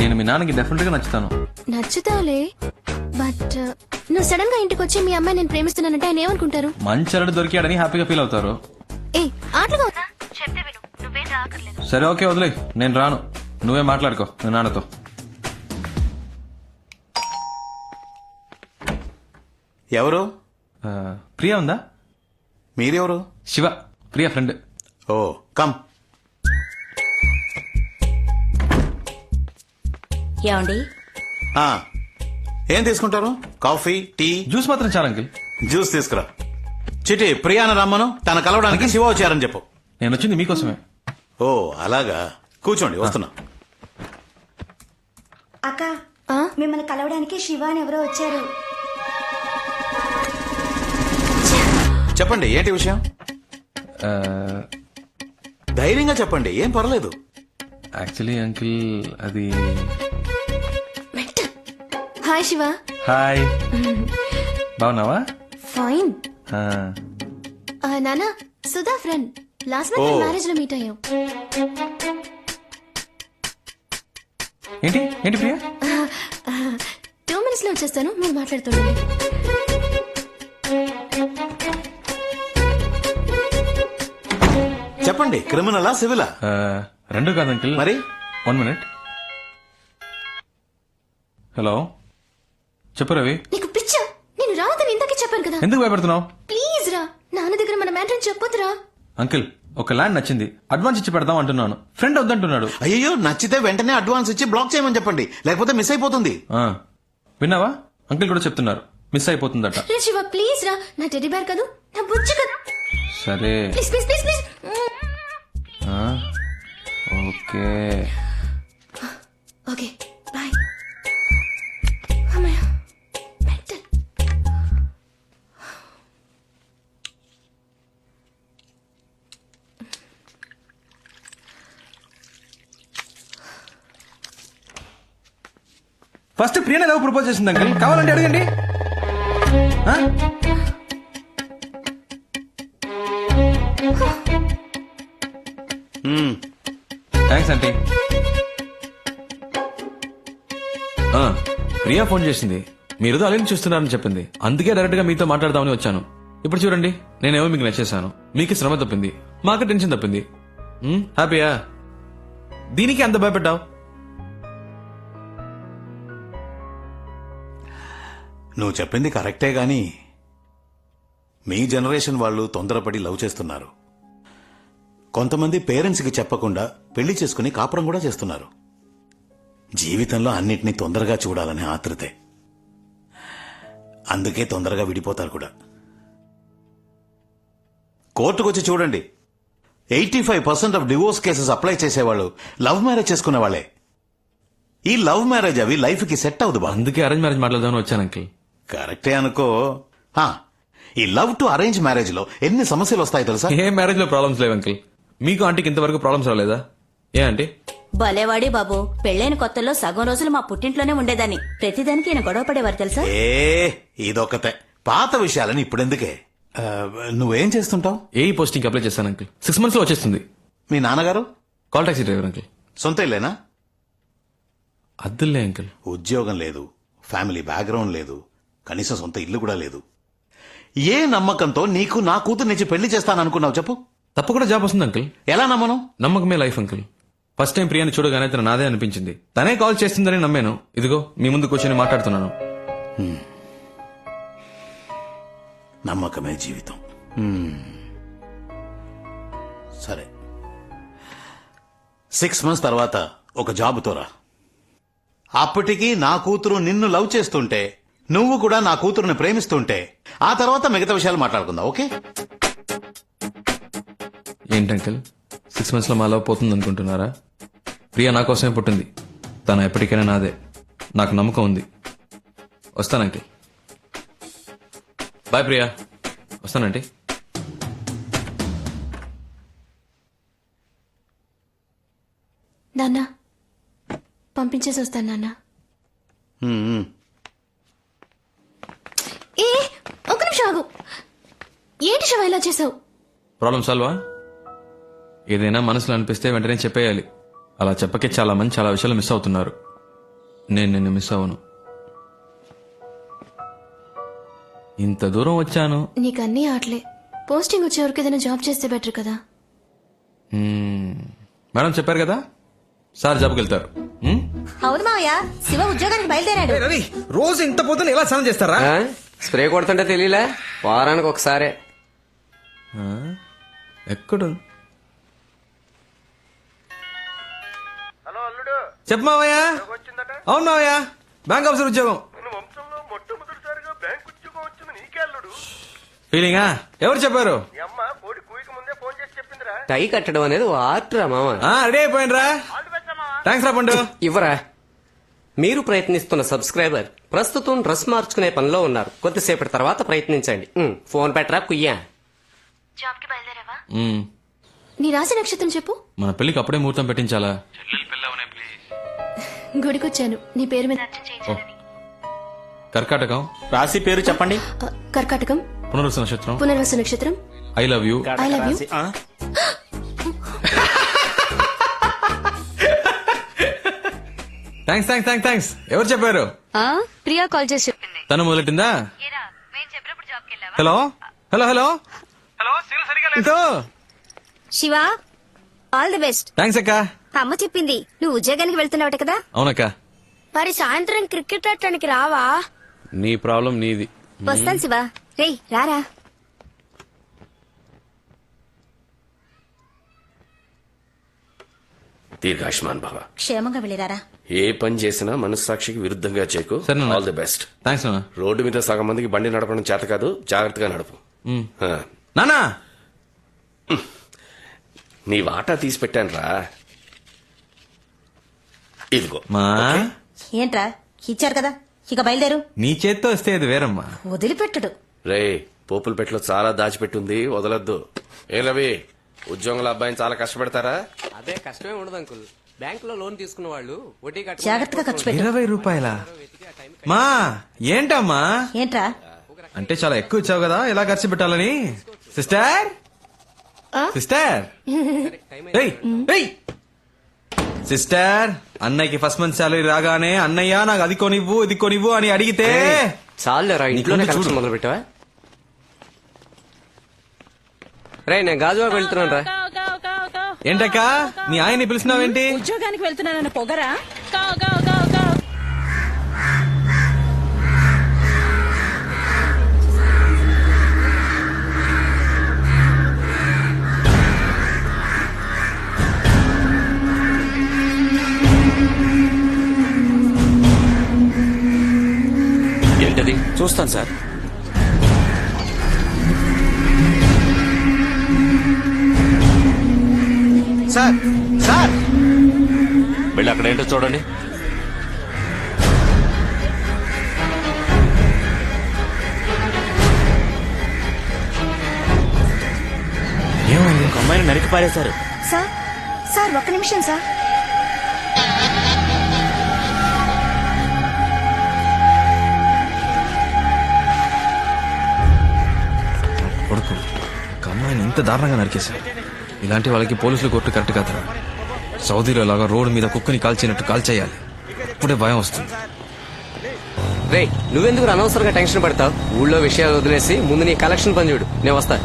నేను మీ నాన్నకి డెఫినెట్ గా నచ్చుతాను. నచ్చుతావులే, బట్ నువ్వు సడన్ గా ఇంటికి వచ్చి మీ అమ్మాయి నేను ప్రేమిస్తున్నానంటే ఆయన ఏమనుకుంటారు? మంచి అల్లుడు దొరికాడని హ్యాపీగా ఫీల్ అవుతారు. ఆటలుగా ఉందా? సరే ఓకే వదిలే, నేను రాను. నువ్వే మాట్లాడుకో మీ నాన్నతో. ఎవరు? ప్రియా ఉందా? మీరెవరు? Shiva, Priya friend. Oh come. ఏమండి? ఆ, ఏం తీసుకుంటారు? Coffee, tea? జ్యూస్ మాత్రం చాలు అంకిల్. జ్యూస్ తీసుకురా. చిటి ప్రియాన రమ్మను, తన కలవడానికి శివ వచ్చారని చెప్పు. నేను వచ్చింది మీకోసమే. ఓ అలాగా, కూర్చోండి వస్తున్నా. అక్క మిమ్మల్ని కలవడానికి శివ అని ఎవరో వచ్చారు. చెప్పండి ఏంటి విషయం? ధైర్యంగా చెప్పండి, ఏం పర్లేదు. యాక్చువల్లీ అంకిల్ అది. హాయ్ శివ. హాయ్, బాగున్నావా? ఫైన్. ఆ, నానా, Sudha friend. Last month marriage లో మీట్ అయ్యాం. ఏంటి ఏంటి ప్రియా? 2 minutes లో వచ్చేస్తాను, మీరు మాట్లాడుతుండండి. చెప్పండి, క్రిమినలా సివిలా? రెండు కాదు అంకిల్. మరి 1 minute. హలో, చెప్పు రవి. నీకు పిచ్చా? నేను రావద్దని ఇందాకే చెప్పాను కదా. ఎందుకు భయపడుతున్నావు? ప్లీజ్ రా, నాన్న దగ్గర మన మ్యాటర్ చెప్పొద్దురా. అంకిల్, ఒక ల్యాండ్ నచ్చింది, అడ్వాన్స్ ఇచ్చి పెడదాం అంటున్నాను. ఫ్రెండ్ వద్దంటున్నాడు. అయ్యో, నచ్చితే వెంటనే అడ్వాన్స్ ఇచ్చి బ్లాక్ చేయమని చెప్పండి, లేకపోతే మిస్ అయిపోతుంది. విన్నావా? అంకిల్ కూడా చెప్తున్నారు, మిస్ అయిపోతుందట. రే శివ, ప్లీజ్ రా, నా టెడ్డీ బేర్ కాదు, నా బుజ్జి కదా. సరే please please please please. Okay okay bye. అమ్మయ్య, మెంటల్. ఫస్ట్ ప్రియనే లవ్ ప్రపోజ్ చేసింది అంకిల్, కావాలంటే అడగండి. Thanks aunty. ప్రియా ఫోన్ చేసింది, మీరు అలెన్ చూస్తున్నారని చెప్పింది. అందుకే డైరెక్ట్ గా మీతో మాట్లాడదామని వచ్చాను. ఇప్పుడు చూడండి, నేనేమో మీకు నచ్చేసాను, మీకు శ్రమ తప్పింది, మాకు టెన్షన్ తప్పింది. హ్యాపీయా? దీనికి అంత భయపడ్డావు? నువ్వు చెప్పింది కరెక్టే గాని మీ జనరేషన్ వాళ్ళు తొందరపడి లవ్ చేస్తున్నారు. కొంతమంది పేరెంట్స్ కి చెప్పకుండా పెళ్లి చేసుకుని కాపురం కూడా చేస్తున్నారు. జీవితంలో అన్నిటినీ తొందరగా చూడాలనే ఆతృతే, అందుకే తొందరగా విడిపోతారు కూడా. కోర్టుకొచ్చి చూడండి, 85% ఆఫ్ డివోర్స్ కేసెస్ అప్లై చేసేవాళ్ళు లవ్ మ్యారేజ్ చేసుకునే వాళ్ళే. ఈ లవ్ మ్యారేజ్ అవి లైఫ్ కి సెట్ అవ్వదు బా. అందుకే అరేంజ్ మ్యారేజ్ మాట్లాడదామని వచ్చాను అంకిల్. కరెక్టే అనుకో. ఈ లవ్ టు అరేంజ్ మ్యారేజ్ లో ఎన్ని సమస్యలు వస్తాయి తెలుసా? ఏ మ్యారేజ్ లో ప్రాబ్లమ్స్ లేవు అంకిల్. మీకు ఆంటీకి ఇంతవరకు ప్రాబ్లమ్స్ రాలేదా? ఏ ఆంటీ భలేవాడి బాబు, పెళ్ళైన కొత్తలో సగం రోజులు మా పుట్టింట్లోనే ఉండేదాన్ని. ప్రతిదానికి ఈయన గొడవ పడేవారు తెలుసా? ఇదొకతే పాత విషయాలని ఇప్పుడెందుకే. నువ్వేం చేస్తుంటావు? ఏ పోస్టింగ్ అప్లై చేశాను అంకుల్. 6 months లో వచ్చేస్తుంది. మీ నాన్నగారు? Call taxi driver uncle. సొంత ఇల్లేనా? అద్దులే అంకుల్. ఉద్యోగం లేదు, ఫ్యామిలీ బ్యాక్గ్రౌండ్ లేదు, కనీసం సొంత ఇల్లు కూడా లేదు. ఏ నమ్మకంతో నీకు నా కూతురు నుంచి పెళ్లి చేస్తాననుకున్నావు చెప్పు? తప్పకుండా జాబ్ వస్తుంది అంకుల్. ఎలా నమ్మను? నమ్మకమే లైఫ్ అంకుల్. ఫస్ట్ టైం ప్రియాని చూడగానే తన నాదే అనిపించింది. తనే కాల్ చేస్తుందని నమ్మాను. ఇదిగో మీ ముందు కూర్చొని మాట్లాడుతున్నాను. నమ్మకమే జీవితం. సరే, 6 months తర్వాత ఒక జాబుతో రా. అప్పటికి నా కూతురు నిన్ను లవ్ చేస్తుంటే, నువ్వు కూడా నా కూతురుని ప్రేమిస్తుంటే, ఆ తర్వాత మిగతా విషయాలు మాట్లాడుకుందాం. ఓకే? ఏంటి అంకుల్ 6 months లో మా లవ్ పోతుంది అనుకుంటున్నారా? ప్రియా నా కోసమే పుట్టింది. తను ఎప్పటికైనా నాదే. నాకు నమ్మకం ఉంది. వస్తాను అంకుల్. బాయ్ ప్రియా. వస్తానంటే. నాన్న పంపించేసి వస్తాను నాన్న. ఏ ఒక నిమిషం ఆగు. ఏంటి శివ ఇలా చేసావు? ప్రాబ్లం సాల్వా? ఏదైనా మనసులో అనిపిస్తే వెంటనే చెప్పేయాలి. అలా చెప్పకే చాలా మంది చాలా విషయాలు మిస్ అవుతున్నారు. నేను నిన్ను మిస్ అవ్వను. ఇంత దూరం వచ్చాను. నీకు అన్నీ ఆటలే. పోస్టింగ్ వచ్చే వరకు ఏదైనా జాబ్ చేస్తే బెటర్ కదా. మేడం చెప్పారు కదా, సార్ జాబ్కి వెళ్తారు. అవును మావయ్య, శివ ఉద్యోగానికి బయలుదేరాడు. రవి రోజు ఇంత పొద్దున ఎలా స్నానం చేస్తారా? స్ప్రే కొడుతుంటే తెలియలే, వారానికి ఒకసారే. ఎక్కడు? చెప్పు మావయ్య. అవును మావయ్య, బ్యాంక్ ఆఫీసర్ ఉద్యోగం. ఫీలింగా? ఎవరు చెప్పారు? టై కట్టడం అనేది ఆర్ట్ రా మామ. రెడీ అయిపోయినరా? థ్యాంక్స్ రా పండు. ఇవ్వరా. మీరు ప్రయత్నిస్తున్న సబ్స్క్రైబర్ ప్రస్తుతం డ్రెస్ మార్చుకునే పనిలో ఉన్నారు. కొద్దిసేపటి తర్వాత ప్రయత్నించండి. ఫోన్ పెట్టరా కుయ్యా. నీ రాశి నక్షత్రం చెప్పు. మన పెళ్లికి అప్పుడే ముహూర్తం పెట్టించాలా? గుడికొచ్చాను నీ పేరు మీద. కర్కాటకం. రాశి పేరు చెప్పండి. కర్కాటకం. పునర్వసు నక్షత్రం. పునర్వసు నక్షత్రం. I love you. I love you. Thanks thanks thanks thanks. ఎవరు చెప్పారు? ప్రియా కాల్ చేసి చెప్పింది. తను మొదలెట్టిందా? Hello hello hello hello. Shiva all the best. Thanks అక్క. అమ్మ చెప్పింది నువ్వు ఉద్యోగానికి వెళ్తున్నావట కదా. అవునక్క. మరి సాయంత్రం క్రికెట్ ఆడటానికి రావా? నీ ప్రాబ్లం నీది. వస్తాను శివ. రేయ్ రారా. దీర్ఘాయుష్మాన్ భవ. క్షేమంగా వెళ్ళిరారా. ఏ పని చేసినా మనస్సాక్షికి విరుద్ధంగా చేయకు. All the best. థ్యాంక్స్ నాన్న. రోడ్డు మీద సగం మందికి బండి నడపడం చేత కాదు, జాగ్రత్తగా నడుపు. నానా నీ వాటా తీసి పెట్టాను రా. ఇదిగో. మా ఏంట్రా ఇచ్చారు కదా, ఇక బయలుదేరు. నీ చేత్తో వస్తే అది వేరమ్మా. వదిలిపెట్టడు. రే పోపుల పెట్లో చాలా దాచిపెట్టుంది, వదలొద్దు. ఏ రవి, ఉద్యోగుల అబ్బాయిని చాలా కష్టపెడతారా? అదే కష్టమే ఉండదు అంకుల్. బ్యాంక్ లో లోన్ తీసుకున్న వాళ్ళు వడ్డీ జాగ్రత్తగా ఖర్చు పెట్టు. 20 రూపాయల మా ఏంటమ్మా? ఏంట్రా అంటే చాలా ఎక్కువ ఇచ్చావు కదా, ఎలా ఖర్చు పెట్టాలని. సిస్టర్ సిస్టర్ సిస్టర్, అన్నయ్యకి ఫస్ట్ మంత్ సాలరీ రాగానే అన్నయ్య నాకు అది కొనివ్వు ఇది కొనివ్వు అని అడిగితే చాలేరా, ఇంట్లోనే చూడు. కలెక్షన్ మొదలు పెట్టావా? రే నేను గాజువాకు వెళ్తున్నాను రా. ఏంటక్క నీ ఆయన్ని పిలిచినావేంటి? ఉద్యోగానికి వెళ్తున్నానన్న పొగరా? ఏంటది? చూస్తాను సార్. సార్ సార్ వెళ్ళి అక్కడ ఏంటో చూడండి. ఏమైంది? ఒక అమ్మాయిని నరికి పారేశారు. సార్ సార్ ఒక్క నిమిషం సార్. ఆయన ఇంత దారుణంగా నరికేశారు. ఇలాంటి వాళ్ళకి పోలీసులు కోర్టు కరెక్ట్ కాదురా. సౌదీలో లాగా రోడ్డు మీద కుక్కని కాల్చినట్టు కాల్చేయాలి. ఇప్పుడే భయం వస్తుంది. రే నువ్వెందుకు అనవసరంగా టెన్షన్ పడతావు? ఊళ్ళో విషయాలు వదిలేసి ముందు నీ కలెక్షన్ పని చూడు, నేను వస్తా.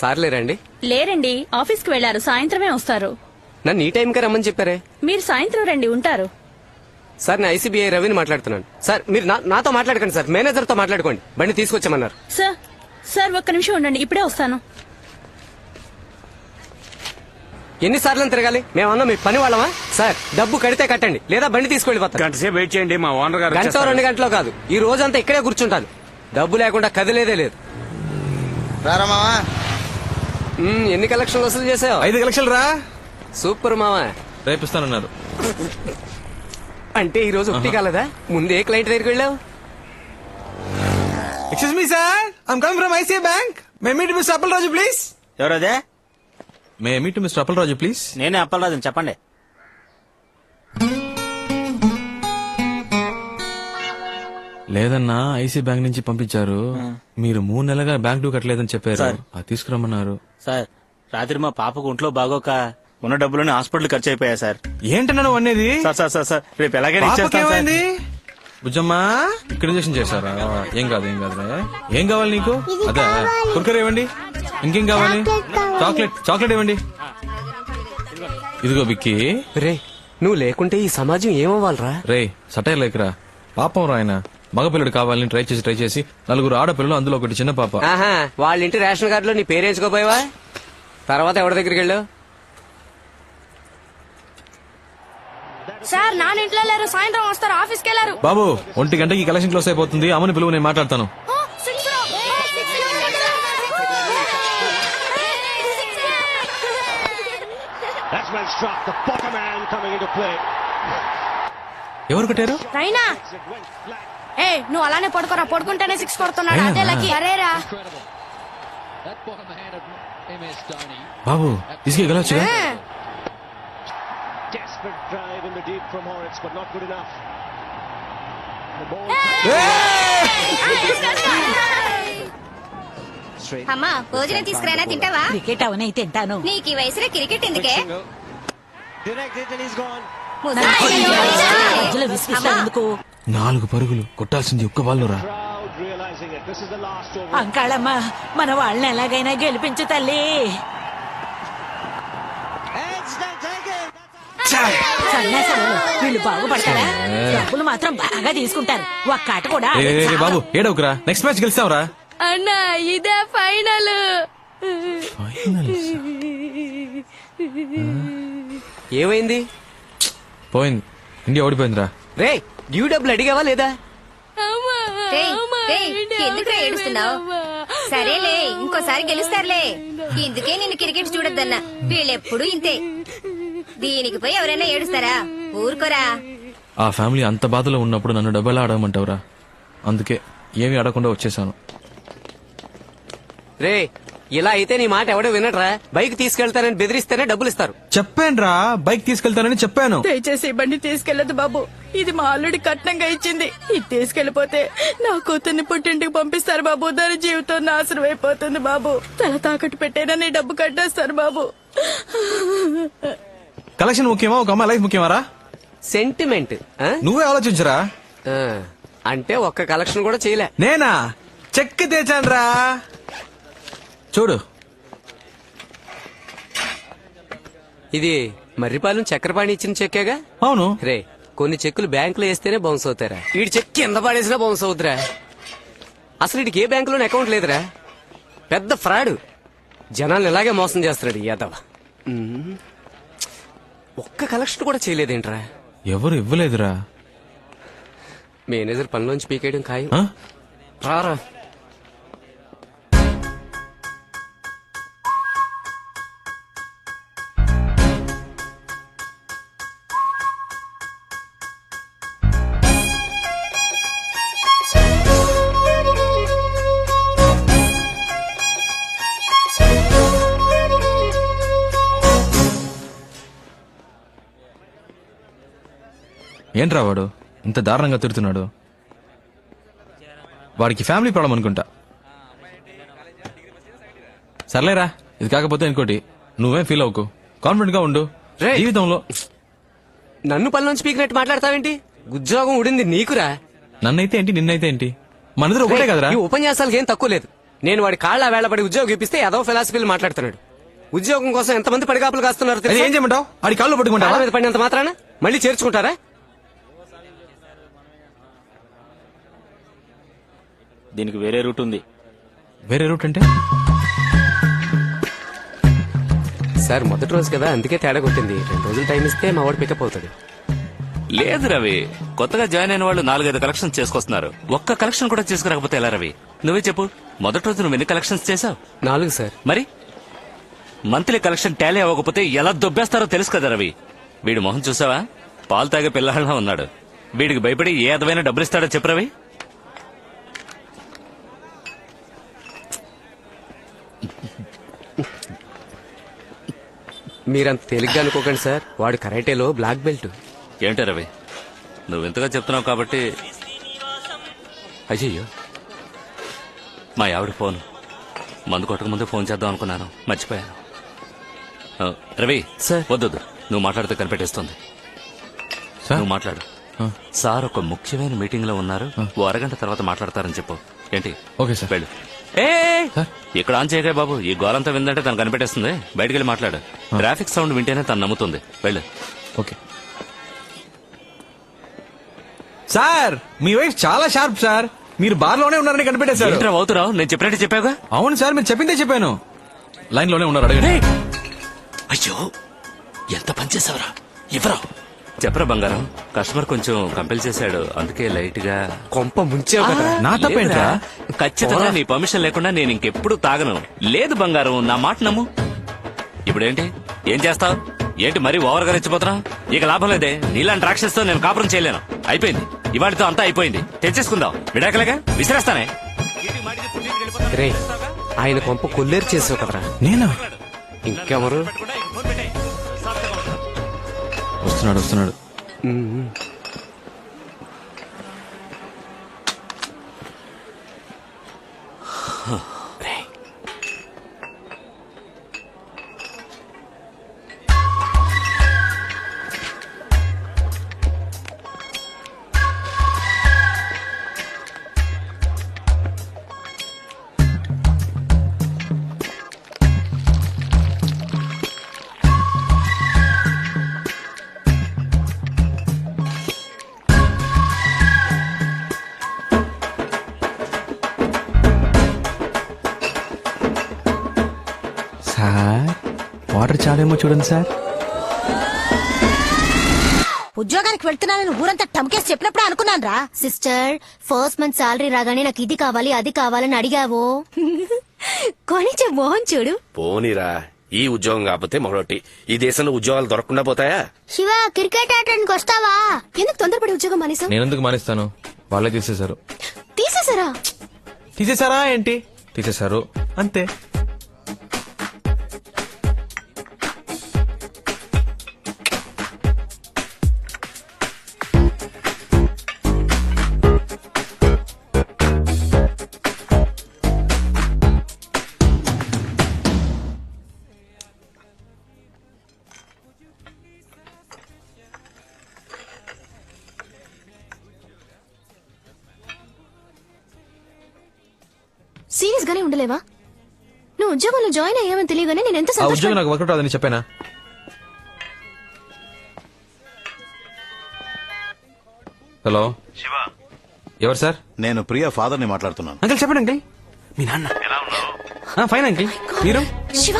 సార్లే రండి. లేరండి, ఆఫీస్కి వెళ్లారు, సాయంత్రమే వస్తారు. నన్ను ఈ టైంకే రమ్మని చెప్పారే. మీరు సాయంత్రం రండి, ఉంటారు. సార్ నేను ఐసీబీఐ రవిని మాట్లాడుతున్నాను. సార్ మీరు నాతో మాట్లాడకండి సార్, మేనేజర్ తో మాట్లాడుకోండి. బండి తీసుకొచ్చామన్నారు. సార్ సార్ ఒక్క నిమిషం ఉండండి, ఇప్పుడే వస్తాను. ఎన్నిసార్లు తిరగాలి? మేమన్నా మీ పని వాళ్ళమా? సార్ డబ్బు కడితే కట్టండి, లేదా బండి తీసుకెళ్ళిపోతాం. గంట సేపు వెయిట్ చేయండి, మా ఓనర్ గారు గంట వచ్చేస్తారు. 2 గంటలో కాదు, ఈ రోజంతా ఇక్కడే కూర్చుంటాను. డబ్బు లేకుండా కదిలేదే లేదు. ఎన్ని కలెక్షన్లు వసూలు చేసావు? 5 లక్షలు రా. సూపర్ మావా. రేపిస్తానన్నారు. అంటే ఈ రోజు ఒకటి కాలేదా? ముందే క్లయింట్ దగ్గరికి వెళ్ళావు. Excuse me sir, I'm coming from ICI bank. May meet mister Appalaraju please. ఎవరదే? May meet mister Appalaraju please. నేనే అప్పలరాజు, చెప్పండి. లేదన్నా, ఐసీ బ్యాంక్ నుంచి పంపించారు. మీరు 3 నెలలుగా బ్యాంక్ డ్యూ కట్టలేదని చెప్పారు. అది తీసుకురమ్మన్నారు. సార్ రాత్రి మా పాపకు ఒంట్లో బాగోక ఉన్న డబ్బులని హాస్పిటల్ ఖర్చు అయిపోయా సార్. ఏంటన్నా నువ్వు అనేది? సార్ రేపు ఎలాగైనా ఇచ్చేస్తాను సార్. పాపకేమైంది? బుజ్జమ్మా ఇక్కడ ఇంజక్షన్ చేశారా? ఏం కాదు ఏం కావాలి నీకు? అదే కుర్కర్ ఇవ్వండి. ఇంకేం కావాలి? చాక్లెట్ ఇవ్వండి. ఇదిగో బిక్కి. రే నువ్వు లేకుంటే ఈ సమాజం ఏమవ్వాలరా? రే సటైర్ లేకరా, పాపం రాయన. మగపిల్లడు కావాలని ట్రై చేసి 4 ఆడపిల్లలు, అందులో ఒకటి చిన్న పాప. ఆహా, వాళ్ళ ఇంటి రేషన్ కార్డులో నీ పేరేంచుకోపోయావా? తర్వాత ఎవరి దగ్గరికి వెళ్ళావు? సార్ నాన్న ఇంట్లో లేరు, సాయంత్రం వస్తారు, ఆఫీస్కి వెళ్ళారు. బాబు 1 గంటకి కలెక్షన్ క్లోజ్ అయిపోతుంది. అమ్మని పిలువు, నేను మాట్లాడతాను. ఎవరు కొట్టారు? రైనా ఏ నువ్వు అలానే పడుకోరా, పడుకుంటేనే 6 కొడుతున్నాడు. అదే లకి. అరేరా బాబు తీసుకే గెలవచ్చుగా. అమ్మా భోజనం తీసుకురానా, తింటావా? క్రికెట్ అవునే తింటాను. నీకు ఈ వయసులో క్రికెట్ ఎందుకే? మధ్యలో విసిగిస్తావు ఎందుకు? 4 పరుగులు కొట్టాల్సింది ఒక్క బాల్లో రా. అంకాళమ్మ, మన వాళ్ళని ఎలాగైనా గెలిపించు తల్లి. సన్యాసాలు వీళ్ళు బాగుపడతారా? డబ్బులు మాత్రం బాగా తీసుకుంటారు. ఒక్క ఆట కూడా బాబు ఏడవకురా, నెక్స్ట్ మ్యాచ్ గెలిస్తావురా. అన్నా ఇదే ఫైనల్. ఏమైంది? పోయింది, ఇండియా ఓడిపోయిందిరా. రే డ్యూ డబ్బులు అడిగావా లేదా? ఎందుకు ఏడుస్తున్నావు? సరేలే, ఇంకోసారి గెలుస్తారులే. ఇందుకే నిన్ను క్రికెట్ చూడొద్దన్నా. వీళ్ళెప్పుడు ఇంతే. దీనికి పోయి ఎవరైనా ఏడుస్తారా? ఊరుకోరా. ఆ ఫ్యామిలీ అంత బాధలో ఉన్నప్పుడు నన్ను డబ్బులు ఆడమంటావురా? అందుకే ఏమీ ఆడకుండా వచ్చేసాను. రే ఇలా అయితే నీ మాట ఎవడో వినట్రా. బైక్ తీసుకెళ్తానని బెదిరిస్తేనే డబ్బులు ఇస్తారు. చెప్పానురా, బైక్ తీసుకెళ్తానని చెప్పాను. దయచేసి బండి తీసుకెళ్లదు బాబు, ఇది మా అల్లుడి కట్నంగా ఇచ్చింది. ఇది తీసుకెళ్లిపోతే నా కూతుర్ని పుట్టింటికి పంపిస్తారు బాబు. దాని జీవితం నాశనం అయిపోతుంది బాబు. తల తాకట్టు పెట్టైనా నీ డబ్బు కట్టేస్తారు బాబు. కలెక్షన్ ముఖ్యమా, ఒక అమ్మాయి లైఫ్ ముఖ్యమారా? సెంటిమెంట్ నువ్వే ఆలోచించరా. అంటే ఒక్క కలెక్షన్ కూడా చేయలే. నేనా చెక్ తెచ్చానురా, చూడు. ఇది మర్రిపాలెం చక్రపాణి ఇచ్చిన చెక్కేగా? అవును. రే కొన్ని చెక్కులు బ్యాంకులో వేస్తేనే బౌన్స్ అవుతారా? వీడి చెక్ కింద పడేసినా బౌన్స్ అవుతురా. అసలు వీడికి ఏ బ్యాంకులోనే అకౌంట్ లేదురా. పెద్ద ఫ్రాడ్. జనాలు ఇలాగే మోసం చేస్తున్నాడు ఈ యాదవ. ఒక్క కలెక్షన్ కూడా చేయలేదేంట్రా? ఎవరు ఇవ్వలేదురా. మేనేజర్ పనిలోంచి పీకేయడం ఖాయం. ఆ? రారా. ఏంట్రా వాడు ఇంత దారుణంగా తిడుతున్నాడు? వాడికి ఫ్యామిలీ ప్రాబ్లం అనుకుంటా. సర్లేరా, ఇది కాకపోతే ఇంకోటి. నువ్వేం ఫీల్ అవ్వకు, కాన్ఫిడెంట్ గా ఉండు. రేయ్. జీవితంలో నన్ను పనిలోంచి పీకినట్టు మాట్లాడతావేంటి? ఉద్యోగం ఉడింది నీకురా. నన్నైతే ఏంటి, నిన్నైతే ఏంటి, మనిద్దరు ఒకటే కదరా. ఈ ఉపన్యాసాలకు ఏం తక్కువ లేదు. నేను వాడి కాళ్ళ వేళపడి ఉద్యోగం ఇప్పిస్తే ఏదో ఫిలాసఫీలు మాట్లాడుతున్నాడు. ఉద్యోగం కోసం ఎంతమంది పడిగాపులు కాస్తున్నారు అది తెలుసా? ఏం చేయమంటావు? ఆడి కాళ్ళు పట్టుకుంటా. కాళ్ళ మీద పడినంత మాత్రాన మళ్ళీ చేర్చుకుంటారా? దీనికి వేరే రూట్ ఉంది. వేరే రూట్ అంటే? సార్ మొదటి రోజు కదా, అందుకే తేడా కొట్టింది. 2 రోజులు టైం ఇస్తే మా వాడు పికప్ అవుతాడు. లేదు రవి, కొత్తగా జాయిన్ అయిన వాళ్ళు 4-5 కలెక్షన్స్ చేసుకొస్తున్నారు. ఒక్క కలెక్షన్ కూడా చేసుకురాకపోతే ఎలా రవి? నువ్వే చెప్పు, మొదటి రోజు నువ్వు ఎన్ని కలెక్షన్స్ చేసావు? 4 సార్. మరి మంత్లీ కలెక్షన్ టాలీ అవ్వకపోతే ఎలా దొబ్బేస్తారో తెలుసు కదా రవి. వీడి మొహం చూసావా? పాలు తాగే పిల్లహళ్ళ ఉన్నాడు. వీడికి భయపడి ఏ అదమైన డబ్బులు ఇస్తాడో చెప్పు రవి. మీరంత తేలిగ్గా అనుకోకండి సార్, వాడు కరాటేలో బ్లాక్ బెల్ట్. ఏంటి రవి, నువ్వు ఇంతగా చెప్తున్నావు కాబట్టి. అయ్యయ్యో, మా ఆవిడ ఫోన్. మందు కొట్టక ముందు ఫోన్ చేద్దాం అనుకున్నాను, మర్చిపోయాను. రవి సార్. వద్దు, నువ్వు మాట్లాడితే కనిపెట్టేస్తుంది. నువ్వు మాట్లాడు. సార్ ఒక ముఖ్యమైన మీటింగ్ లో ఉన్నారు, ఓ అరగంట తర్వాత మాట్లాడతారని చెప్పు. ఏంటి? Okay sir. వెళ్ళు. ఏ ఇక్కడ ఆన్ చేయగా బాబు, ఈ గోలంతా విందంటే తను కనిపెట్టేస్తుంది. బయటికి వెళ్ళి మాట్లాడు. ట్రాఫిక్ సౌండ్ వింటేనే తను నమ్ముతుంది. వెళ్ళు. ఓకే సార్, మీ వైఫ్ చాలా షార్ప్ సార్. మీరు బార్ లోనే ఉన్నారని కనిపెట్టేశారు. ఏంట్రా అవుతురావు? నేను చెప్పినట్టు చెప్పావుగా. అవును సార్, మీరు చెప్పిందే చెప్పాను. లైన్ లోనే ఉన్నారు, అడగండి. అయ్యో, ఎంత పనిచేసావురా? ఇవ్వరా చెప్పరా బంగారం. కస్టమర్ కొంచెం కంపెల్ చేశాడు, అందుకే లైట్ గా. కొంప ముంచావు కదా. నా తప్పేంట్రా? ఖచ్చితంగా నీ పర్మిషన్ లేకుండా నేను ఇంకెప్పుడు తాగను. లేదు బంగారం, నా మాట నమ్ము. ఇప్పుడేంటి, ఏం చేస్తావు? ఏంటి మరీ ఓవర్ గా రెచ్చిపోతున్నా? ఇక లాభం లేదే, నీలాంటి రాక్షసుతో నేను కాపురం చేయలేను. అయిపోయింది, ఇవాళతో అంతా అయిపోయింది. తెచ్చేసుకుందాం, విడాకలేగా విసిరేస్తానే. రే, ఆయన కొంప కొల్లేరు చేసావు కదరా. నేనా? ఇంకెవరు? వస్తున్నాడు. సార్, వాటర్ చాలేమో చూడండి సార్. ఉద్యోగానికి వెళ్తున్నానని ఊరంతా టమ్కేసి చెప్పినప్పుడే అనుకున్నాను రా. సిస్టర్, ఫస్ట్ మంత్ సాలరీ రాగానే నాకు ఇది కావాలి అది కావాలని అడిగావు. కొనిచ్చే మోహన్ చూడు. పోనీరా, ఈ ఉద్యోగం కాకపోతే మరొకటి. ఈ దేశంలో ఉద్యోగాలు దొరకకుండా పోతాయా? శివ, క్రికెట్ ఆడడానికి వస్తావా? ఎందుకు తొందరపడి ఉద్యోగం మానేసా? నేను ఎందుకు మానేస్తాను? వాళ్ళే తీసేశారు. తీసేసారా? తీసేశారా ఏంటి? తీసేశారు అంతే. సీరియస్ గానే ఉండలేవా? నువ్వు ఉద్యోగంలో జాయిన్ అయ్యావని తెలియగానే నేను ఎంత ఆ ఉద్యోగం నాకు వర్కౌట్ అవ్వదని చెప్పానా? హలో శివ, ఎవరు సార్? నేను ప్రియా ఫాదర్ ని మాట్లాడుతున్నాను. అంకిల్ చెప్పండి అంకిల్. మీ నాన్న? Fine uncle. మీరు? శివ,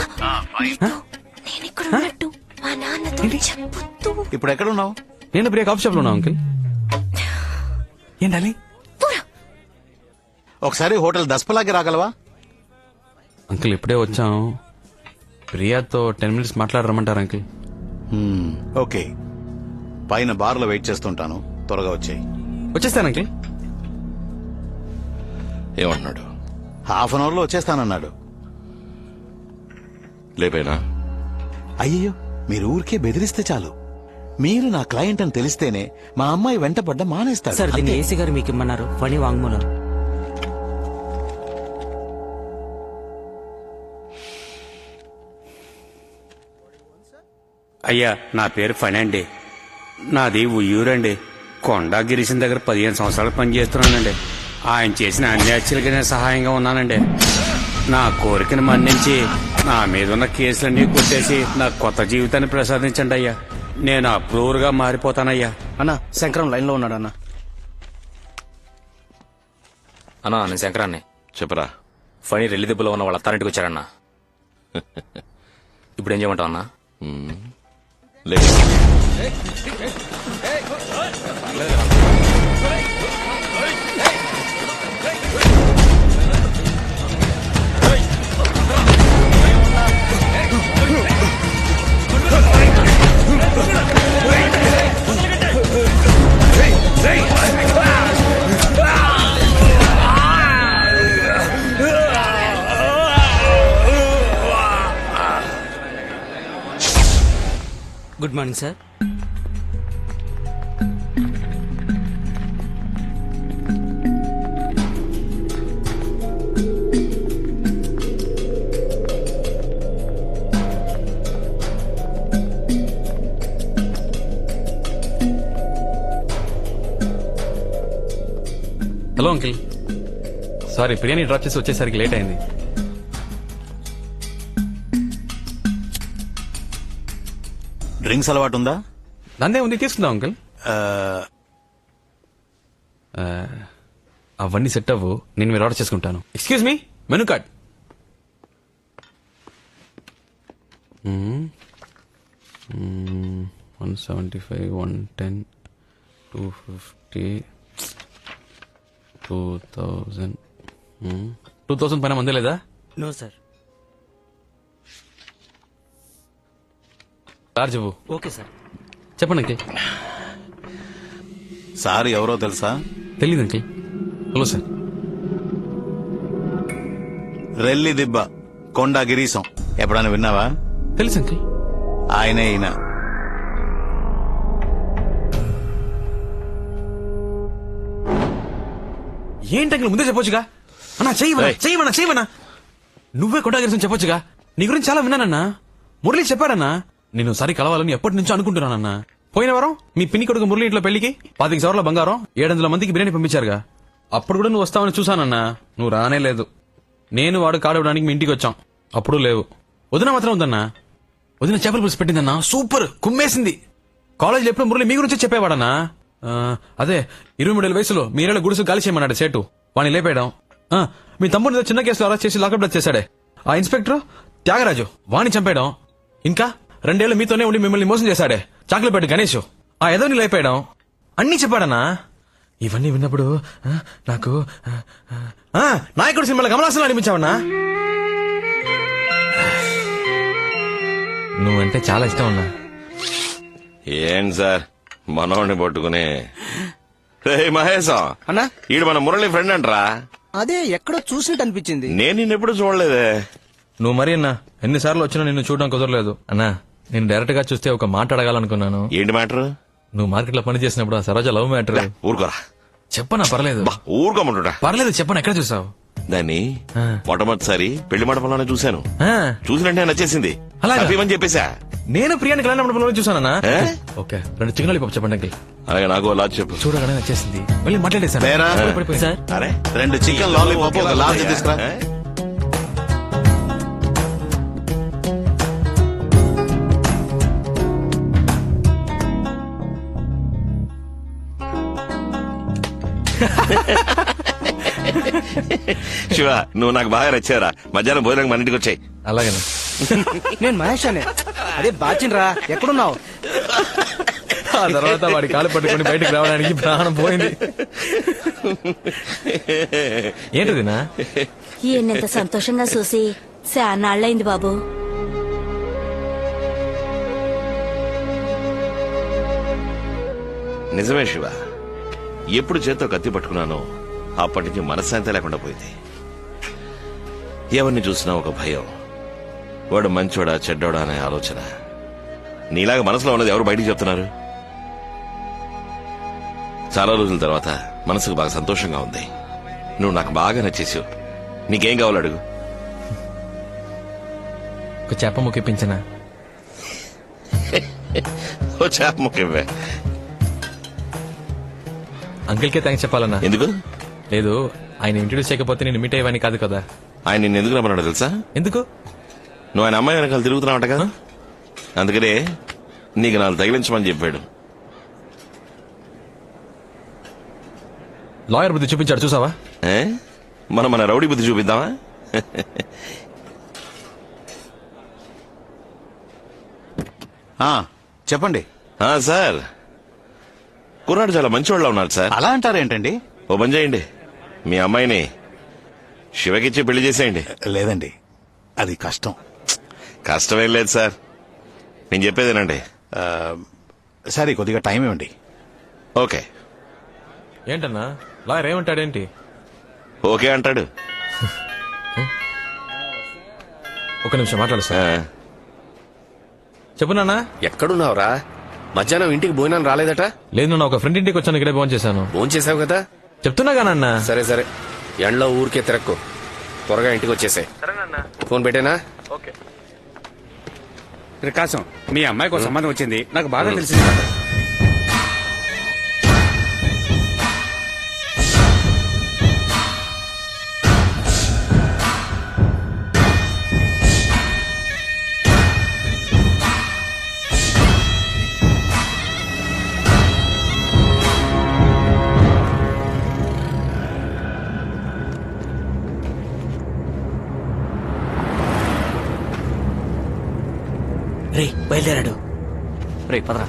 నేను ఇక్కడ ఉన్నట్టు మా నాన్నతో చెప్పొద్దు. ఇప్పుడు ఎక్కడ ఉన్నావు? నేను ప్రియా కాఫీ షాప్ లో ఉన్నా అంకిల్. ఏంటాలి? ఒకసారి హోటల్ దస్పలాకి రాగలవా? అంకిల్ ఇప్పుడే వచ్చాం. ప్రియాతో 10 minutes మాట్లాడరమ్మంటారు అంకిల్. ఓకే, పైన బార్ లో వెయిట్ చేస్తుంటాను, త్వరగా వచ్చేయి. వచ్చేస్తాను అంకిల్. ఏమంటున్నాడు? హాఫ్ అన్ అవర్ లో వచ్చేస్తానన్నాడు. లేపేనా? అయ్యో, మీరు ఊరికే బెదిరిస్తే చాలు. మీరు నా క్లయింట్ అని తెలిస్తేనే మా అమ్మాయి వెంటపడ్డ మానేస్తాడు. సార్, దీన్ని అంతే. ఏసీ గారు మీకు ఇమ్మన్నారు. ఫణి వాంగ్మూలం. అయ్యా నా పేరు ఫణి అండి. నాది ఉయ్యూరండి. కొండా గిరీశం దగ్గర 15 సంవత్సరాలు పనిచేస్తున్నానండి. ఆయన చేసిన అన్ని హత్యలకి నేను సహాయంగా ఉన్నానండి. నా కోరికను మన్నించి నా మీద ఉన్న కేసులన్నీ కొట్టేసి నాకు కొత్త జీవితాన్ని ప్రసాదించండి అయ్యా. నేను అప్రూవర్గా మారిపోతానయ్యా. అన్నా శంకరం లైన్ లో ఉన్నాడు అన్న. అన్నా నేను శంకరాన్ని. చెప్పరా. ఫణి రెల్లి దెబ్బలో ఉన్న వాళ్ళ అత్తారింటికి వచ్చారన్నా. ఇప్పుడు ఏం చేయమంటావు అన్నా? లేదు. Good morning sir. Hello uncle, sorry biryani drop చేసి వచ్చేసరికి లేట్ అయింది. డ్రింక్స్ అలవాటు ఉందా? దందే ఉంది, తీసుకుందాం అంకిల్. అవన్నీ సెట్ అవ్వు, నేను మీరు ఆర్డర్ చేసుకుంటాను. Excuse me, menu card. 175, 110, 250, 2000. 2000 పైన మందే లేదా? No sir. చార్జ్ ఇవ్వు. Okay sir. చెప్పండి అంకిల్. సార్ ఎవరో తెలుసా? తెలీదు అంకిల్. Hello sir. రెల్లి దిబ్బ కొండా గిరీశం ఎప్పుడైనా విన్నావా? తెలుసు అంకిల్. ఆయనే ఈయన. ఏంటి అంకిల్ ముందే చెప్పొచ్చుగా? అన్నా చెయ్యమన్నా. నువ్వే కొట్టాగిరిసం చెప్పొచ్చుగా. నీ గురించి చాలా విన్నానన్నా. మురళి చెప్పాడన్నా. నేను సరి కలవాలని ఎప్పటి నుంచో అనుకుంటున్నానన్నా. పోయిన వారం మీ పిన్ని కొడుకు మురళి ఇంట్లో పెళ్లికి 25 సవర్ల బంగారం 700 మందికి బిర్యానీ పంపించారుగా. అప్పుడు కూడా నువ్వు వస్తావని చూసానన్నా. నువ్వు రానే లేదు. నేను వాడు కాడవడానికి మీ ఇంటికి వచ్చాం, అప్పుడు లేవు. వదిన మాత్రం ఉందన్నా. వదిన చేపల పులుసు పెట్టిందన్నా, సూపర్ కుమ్మేసింది. కాలేజీలో ఎప్పుడు మురళి మీ గురించి చెప్పేవాడన్నా. అదే 23 వయసులో మీరేళ్ళ గుడుసు గాలి చేయమన్నాడు సేటు. వాణ్ణి లేపేయడం. మీ తమ్ముడు చిన్న కేసులో అరెస్ట్ చేసి లాకప్ డెత్ చేశాడే ఆ ఇన్స్పెక్టర్ త్యాగరాజు, వాణ్ణి చంపేయడం. ఇంకా 2 ఏళ్లు మీతోనే ఉండి మిమ్మల్ని మోసం చేశాడే చాక్లెట్ గణేష్, ఆ ఎదోని లేపేయడం. అన్నీ చెప్పాడన్నా. ఇవన్నీ విన్నప్పుడు నాకు నాయకుడు సినిమాలో కమలాసనం అనిపించావన్నా. నువ్వంటే చాలా ఇష్టం అన్నా. ఏంటి సార్ మనోడిని పట్టుకుని. మహేశం అన్నా, ఈడు మన మురళి ఫ్రెండ్ అంటరా? అదే ఎక్కడో చూసినట్టు అనిపించింది. నేను నిన్నెప్పుడు చూడలేదే. నువ్వు మరి అన్నా ఎన్నిసార్లు వచ్చినా నిన్ను చూడడం కుదరలేదు అన్నా. నేను డైరెక్ట్ గా చూస్తే ఒక మాట అడగాలనుకున్నాను. ఏంటి మ్యాటర్? నువ్వు మార్కెట్ లో పని చేసినప్పుడు ఆ సరోజ లవ్ మ్యాటర్. ఊరుకోరా. చెప్పనా? పర్లేదు. ఊరుకోమంటుడా? పర్లేదు చెప్పను. ఎక్కడ చూసావు దాన్ని? మొట్టమొదటిసారి పెళ్లి మండపంలోనే చూశాను. చూసినట్టే నచ్చేసింది. అలాగా? అని చెప్పేశా. నేను ప్రియాని కళ్యాణ మండపంలో చూసానన్నా. ఓకే, 2 చికెన్ లాలీపాప్ చెప్పండి అంకిల్. అలాగే నాకు లాజ్ చెప్పు. చూడగానే నచ్చేసింది. మళ్ళీ మాట్లాడేసాను. పడిపోయింది. సార్, అరే 2 చికెన్ లాలీపాప్ ఒక లార్జ్ తీసుకురా. శివ, నువ్వు నాకు బాగా నచ్చారా. మధ్యాహ్నం భోజనం మన ఇంటికి వచ్చాయి. అలాగేనా? నేను మహేష్ అనే. అదే బాచిన్రా, ఎక్కడున్నావు? ఆ తర్వాత వాడి కాలు పట్టుకుని బయటకు రావడానికి ప్రాణం పోయింది. ఏంటిదినా? ఈయనంత సంతోషంగా చూసి శానాళ్ళైంది బాబు. నిజమే శివ, ఎప్పుడు చేత్తో కత్తి పట్టుకున్నానో అప్పటి నుంచి మనశ్శాంతి లేకుండా పోయింది. ఎవరిని చూసినా ఒక భయం. వాడు మంచోడా చెడ్డోడా అనే ఆలోచన. నీలాగా మనసులో ఉన్నది ఎవరు బయటికి చెప్తున్నారు? చాలా రోజుల తర్వాత మనసుకు బాగా సంతోషంగా ఉంది. నువ్వు నాకు బాగా నచ్చేసావు. నీకేం కావాలో అడుగు. ఒక చేప ముక్కిపించనా? ఓ చేప ముక్క ఇవ్వే. అంకిల్కే థ్యాంక్స్ చెప్పాలన్నా. ఎందుకు? లేదు, ఆయన ఇంట్రడ్యూస్ చేయకపోతే నేను మీట్ అయ్యేవాని కాదు కదా. ఆయన నిన్ను ఎందుకు రమ్మన్నాడు తెలుసా? ఎందుకు? నువ్వు ఆయన అమ్మాయి వెనకాల తిరుగుతున్నావు కదా, అందుకనే నీకు నాలుగు తగిలించమని చెప్పాడు. లాయర్ బుద్ధి చూపించాడు చూసావా? ఏ? మనం మన రౌడీ బుద్ధి చూపిద్దామా? చెప్పండి. సార్, కుర్రాడు చాలా మంచివాళ్ళ ఉన్నారు సార్. అలా అంటారేంటండి? ఓ పని చేయండి, మీ అమ్మాయిని శివకిచ్చి పెళ్లి చేసేయండి. లేదండి, అది కష్టం. కష్టమేం లేదు సార్, నేను చెప్పేదేనండి. సరే, కొద్దిగా టైం ఇవ్వండి. ఓకే. ఏంటన్నా లాయర్ ఏమంటాడేంటి? ఓకే అంటాడు. ఒక నిమిషం మాట్లాడు సార్. చెప్పు నాన్న. ఎక్కడున్నావురా? మధ్యాహ్నం ఇంటికి భోజనం రాలేదట? లేదు నాన్న, ఒక ఫ్రెండ్ ఇంటికి వచ్చాను, ఇక్కడే ఫోన్ చేశాను. ఫోన్ చేసావు కదా? చెప్తున్నాగా నాన్న. సరే సరే, ఎండలో ఊరికే తిరక్కు, త్వరగా ఇంటికి వచ్చేసాయి. ఫోన్ పెట్టేనా? ఓకే. ప్రకాశం, మీ అమ్మాయికి ఒక సంబంధం వచ్చింది, నాకు బాగా తెలిసింది. రే బయలుదేరాడు. రే పదరా.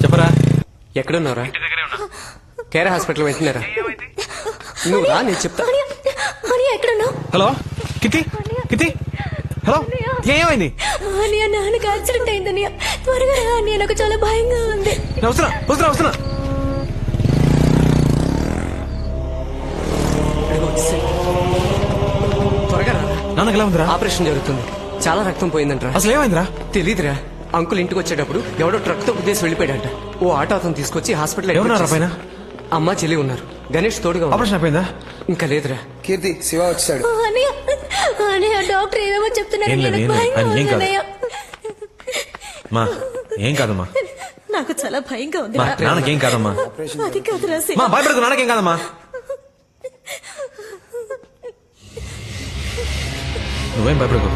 చెప్పరా. ఎక్కడున్నారా? కేర్ హాస్పిటల్ వెళ్తున్నారా? నువ్వు రా, నేను చెప్తా. ఎక్కడున్నావు? హలో కితి, కితి, హలో, ఏమైంది? నాన్నకి యాక్సిడెంట్ అయిందని త్వరగా రా. నాకు చాలా భయంగా ఉంది. వస్తున్నా వస్తున్నా వస్తున్నా. త్వరగా రా. నాన్నకి ఎలా ఉందిరా? ఆపరేషన్ జరుగుతుంది, చాలా రక్తం పోయిందంటరా. అసలు ఏమైందిరా? తెలీదురా. అంకుల్ ఇంటికి వచ్చేటప్పుడు ఎవడో ట్రక్ తో ఉద్దేశం వెళ్ళిపోయాడంట. ఓ ఆటో అతను తీసుకొచ్చి హాస్పిటల్. ఎవరున్నారా పైన? అమ్మ చెల్లి ఉన్నారు. గణేష్ తోడుగా ఉన్నారు. ఆపరేషన్ అయిపోయిందా? ఇంకా లేదురా. కీర్తి, శివ వచ్చాడు. డాక్టర్ ఏమేమో చెప్తున్నారు. ఏం లేదు, నాకు ఏం లేదు. భయంగా అది ఏం ఉంది కాదు. అన్నయ్య. మా ఏం కాదమ్మా. నాకు చాలా భయంగా ఉంది. మా నాన్నకేం కాదమ్మా. అది కాదురా శివ. మా భయపడకు, నాన్నకేం కాదమ్మా. నువ్వేం భయపడకు.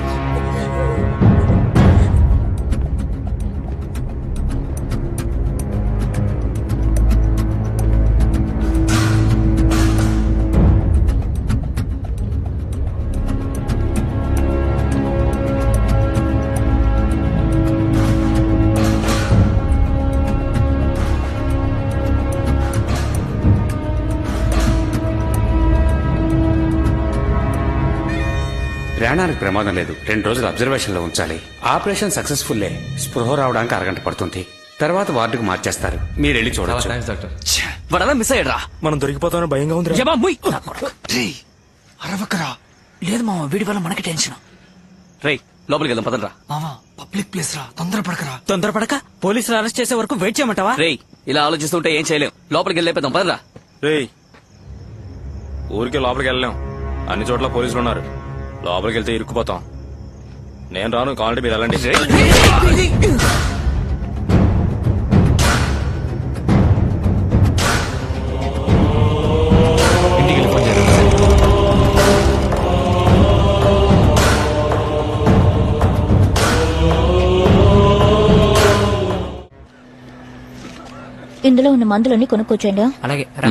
ప్రాణానికి ప్రమాదం లేదు, 2 రోజులు అబ్జర్వేషన్ లో ఉంచాలి. ఆపరేషన్ సక్సెస్ఫుల్లే. స్పృహ రావడానికి అరగంట పడుతుంది. తర్వాత వార్డుకు మార్చేస్తారు, మీరు వెళ్ళి చూడవచ్చు. Thanks doctor. వాడలా మిస్ అయ్యాడ్రా. మనం దొరికిపోతామని భయంగా ఉంది. అరవకరా. లేదు మామ, వీడి వల్ల మనకి టెన్షన్. రేయ్ లోపలికి వెళ్దాం పదండ్రా. మామా పబ్లిక్ ప్లేస్ రా, తొందరపడకరా. తొందరపడక పోలీసులు అరెస్ట్ చేసే వరకు వెయిట్ చేయమంటావా? రేయ్ ఇలా ఆలోచిస్తుంటే ఏం చేయలేం. లోపలికి వెళ్ళేద్దాం పదండ్రా. రేయ్, ఊరికే లోపలికి వెళ్ళలేం, అన్ని చోట్ల పోలీసులు ఉన్నారు. లోపలికి వెళ్తే ఇరుక్కుపోతాం. నేను రాను, కావాలంటే మీరు వెళ్ళండి. ఇంటికి వెళ్ళి ఫోన్ చేయాలి. ఇందులో ఉన్న మందులన్నీ కొనుక్కొచ్చేయండి. అలాగే రా.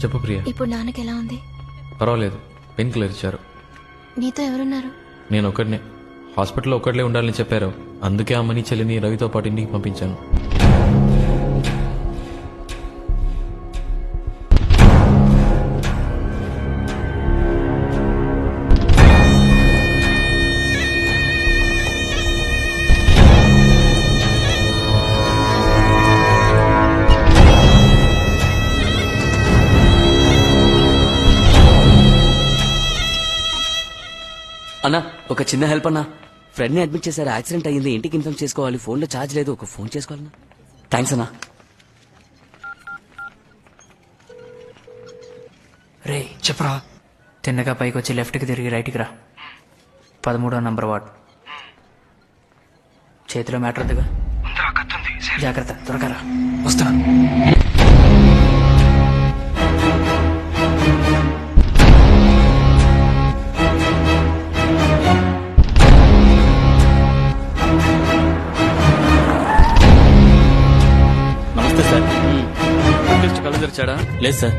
చెప్పు ప్రియా. ఇప్పుడు నాన్నకి ఎలా ఉంది? పర్వాలేదు, పెయిన్ కిల్లర్ ఇచ్చారు. నీతో ఎవరున్నారు? నేను ఒక్కడినే. హాస్పిటల్లో ఒక్కడలే ఉండాలని చెప్పారు. అందుకే అమ్మని చెల్లిని రవితో పాటు ఇంటికి పంపించాను. అన్నా ఒక చిన్న హెల్ప్ అన్నా. ఫ్రెండ్ ని అడ్మిట్ చేశారు, యాక్సిడెంట్ అయ్యింది, ఇంటికి ఇన్ఫార్మ్ చేసుకోవాలి. ఫోన్ లో ఛార్జ్ లేదు, ఒక ఫోన్ చేసుకోవాలన్నా. థ్యాంక్స్ అన్నా. రే చెప్పరా. తిన్నగా పైకి వచ్చి లెఫ్ట్కి తిరిగి రైట్కి రా. 13వ నంబర్ వార్డ్. చేతిలో మ్యాటర్ ఉందిగా, జాగ్రత్త, త్వరగా రా. వస్తున్నా. నమస్తే సార్. కళ్ళు తెరిచాడా? లేదు సార్.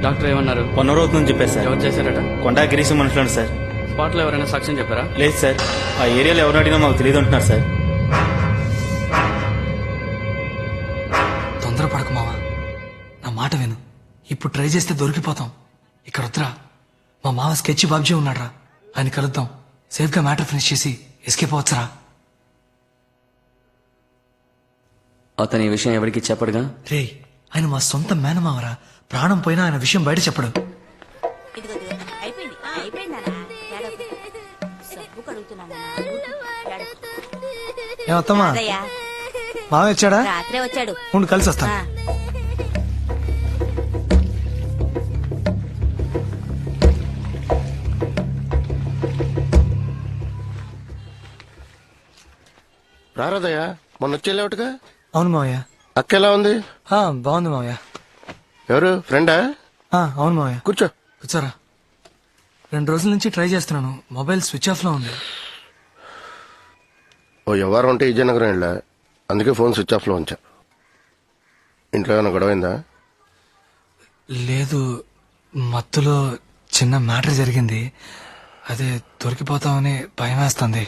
డాక్టర్ ఏమన్నారు? 1 రోజు నుంచి చెప్పారు సార్. ఎవరు చేశారట? కొండా గిరీశ్ మనుషులను సార్. స్పాట్ లో ఎవరైనా సాక్ష్యం చెప్పారా? లేదు సార్, ఆ ఏరియాలో ఎవరు అడిగినా మాకు తెలియదు అంటున్నారు సార్. తొందరపడకు మావా, నా మాట విను. ఇప్పుడు ట్రై చేస్తే దొరికిపోతాం. ఇక్కడ వద్దురా. మా మావ స్కెచ్ బాబ్జీ ఉన్నాడ్రా, ఆయన కలుద్దాం. సేఫ్ గా మ్యాటర్ ఫినిష్ చేసి ఎస్కేప్ అవచ్చురా. అతని ఈ విషయం ఎవరికి చెప్పడుగా? రే, ఆయన మా సొంత మేనమావరా. ప్రాణం పోయినా ఆయన విషయం బయట చెప్పడు. ఏమత్తమ్మా, మావ వచ్చాడా? రాత్రే వచ్చాడు. ఉండు కలిసి వస్తాను. రారాదయ్యా, మొన్న వచ్చేలేవుగా. అవును మావయ్య. అక్క ఎలా ఉంది? బాగుంది మావయ్య. ఎవరు ఫ్రెండా? అవును మావయ్య. కూర్చో. కూర్చోరా. 2 రోజుల నుంచి ట్రై చేస్తున్నాను, మొబైల్ స్విచ్ ఆఫ్ లో ఉంది. ఓ ఎవరు ఉంటే విజయనగరం వెళ్ళా, అందుకే ఫోన్ స్విచ్ ఆఫ్ లో ఉంచా. ఇంట్లో ఏమైనా గొడవైందా? లేదు, మత్తులో చిన్న మ్యాటర్ జరిగింది. అదే దొరికిపోతామని భయం వేస్తుంది.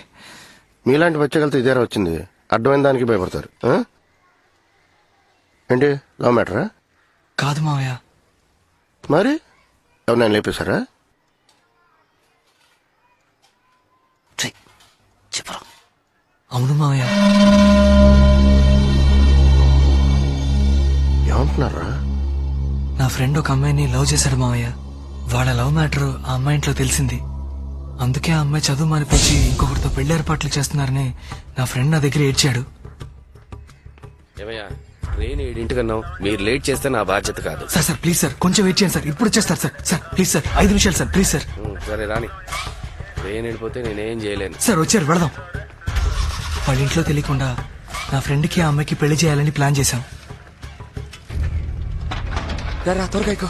మీలాంటి బచ్చగలతో ఇదేరా వచ్చింది. అడ్డమైన దానికి భయపడతారు. ఏంటి, లవ్ మ్యాటరా? కాదు మావయ్య. మరి ఎవరినైనా లేపేశారా? చెప్పరా. అవును మావయ్య. ఏమంటున్నారా? నా ఫ్రెండ్ ఒక అమ్మాయిని లవ్ చేశాడు మావయ్య. వాళ్ళ లవ్ మ్యాటర్ ఆ అమ్మాయి ఇంట్లో తెలిసింది. అందుకే ఆ అమ్మాయి చదువు మానిపించి ఇంకొకరితో పెళ్లి ఏర్పాట్లు చేస్తున్నారని నా ఫ్రెండ్ నా దగ్గర ఏడ్చాడు. ఏమయ్యా, ట్రైన్ 7 మీరు లేట్ చేస్తే నా బాధ్యత కాదు. సార్ ప్లీజ్ సార్, కొంచెం వెయిట్ చేయండి సార్, ఇప్పుడు వచ్చేస్తారు సార్. సార్ ప్లీజ్ సార్, 5 నిమిషాలు సార్, ప్లీజ్ సార్. సరే రాని. ట్రైన్ వెళ్ళిపోతే నేనేం చేయలేను. సార్ వచ్చారు, వెళదాం. వాళ్ళ ఇంట్లో తెలియకుండా నా ఫ్రెండ్కి ఆ అమ్మాయికి పెళ్లి చేయాలని ప్లాన్ చేశాం. త్వరగా ఎక్కువ.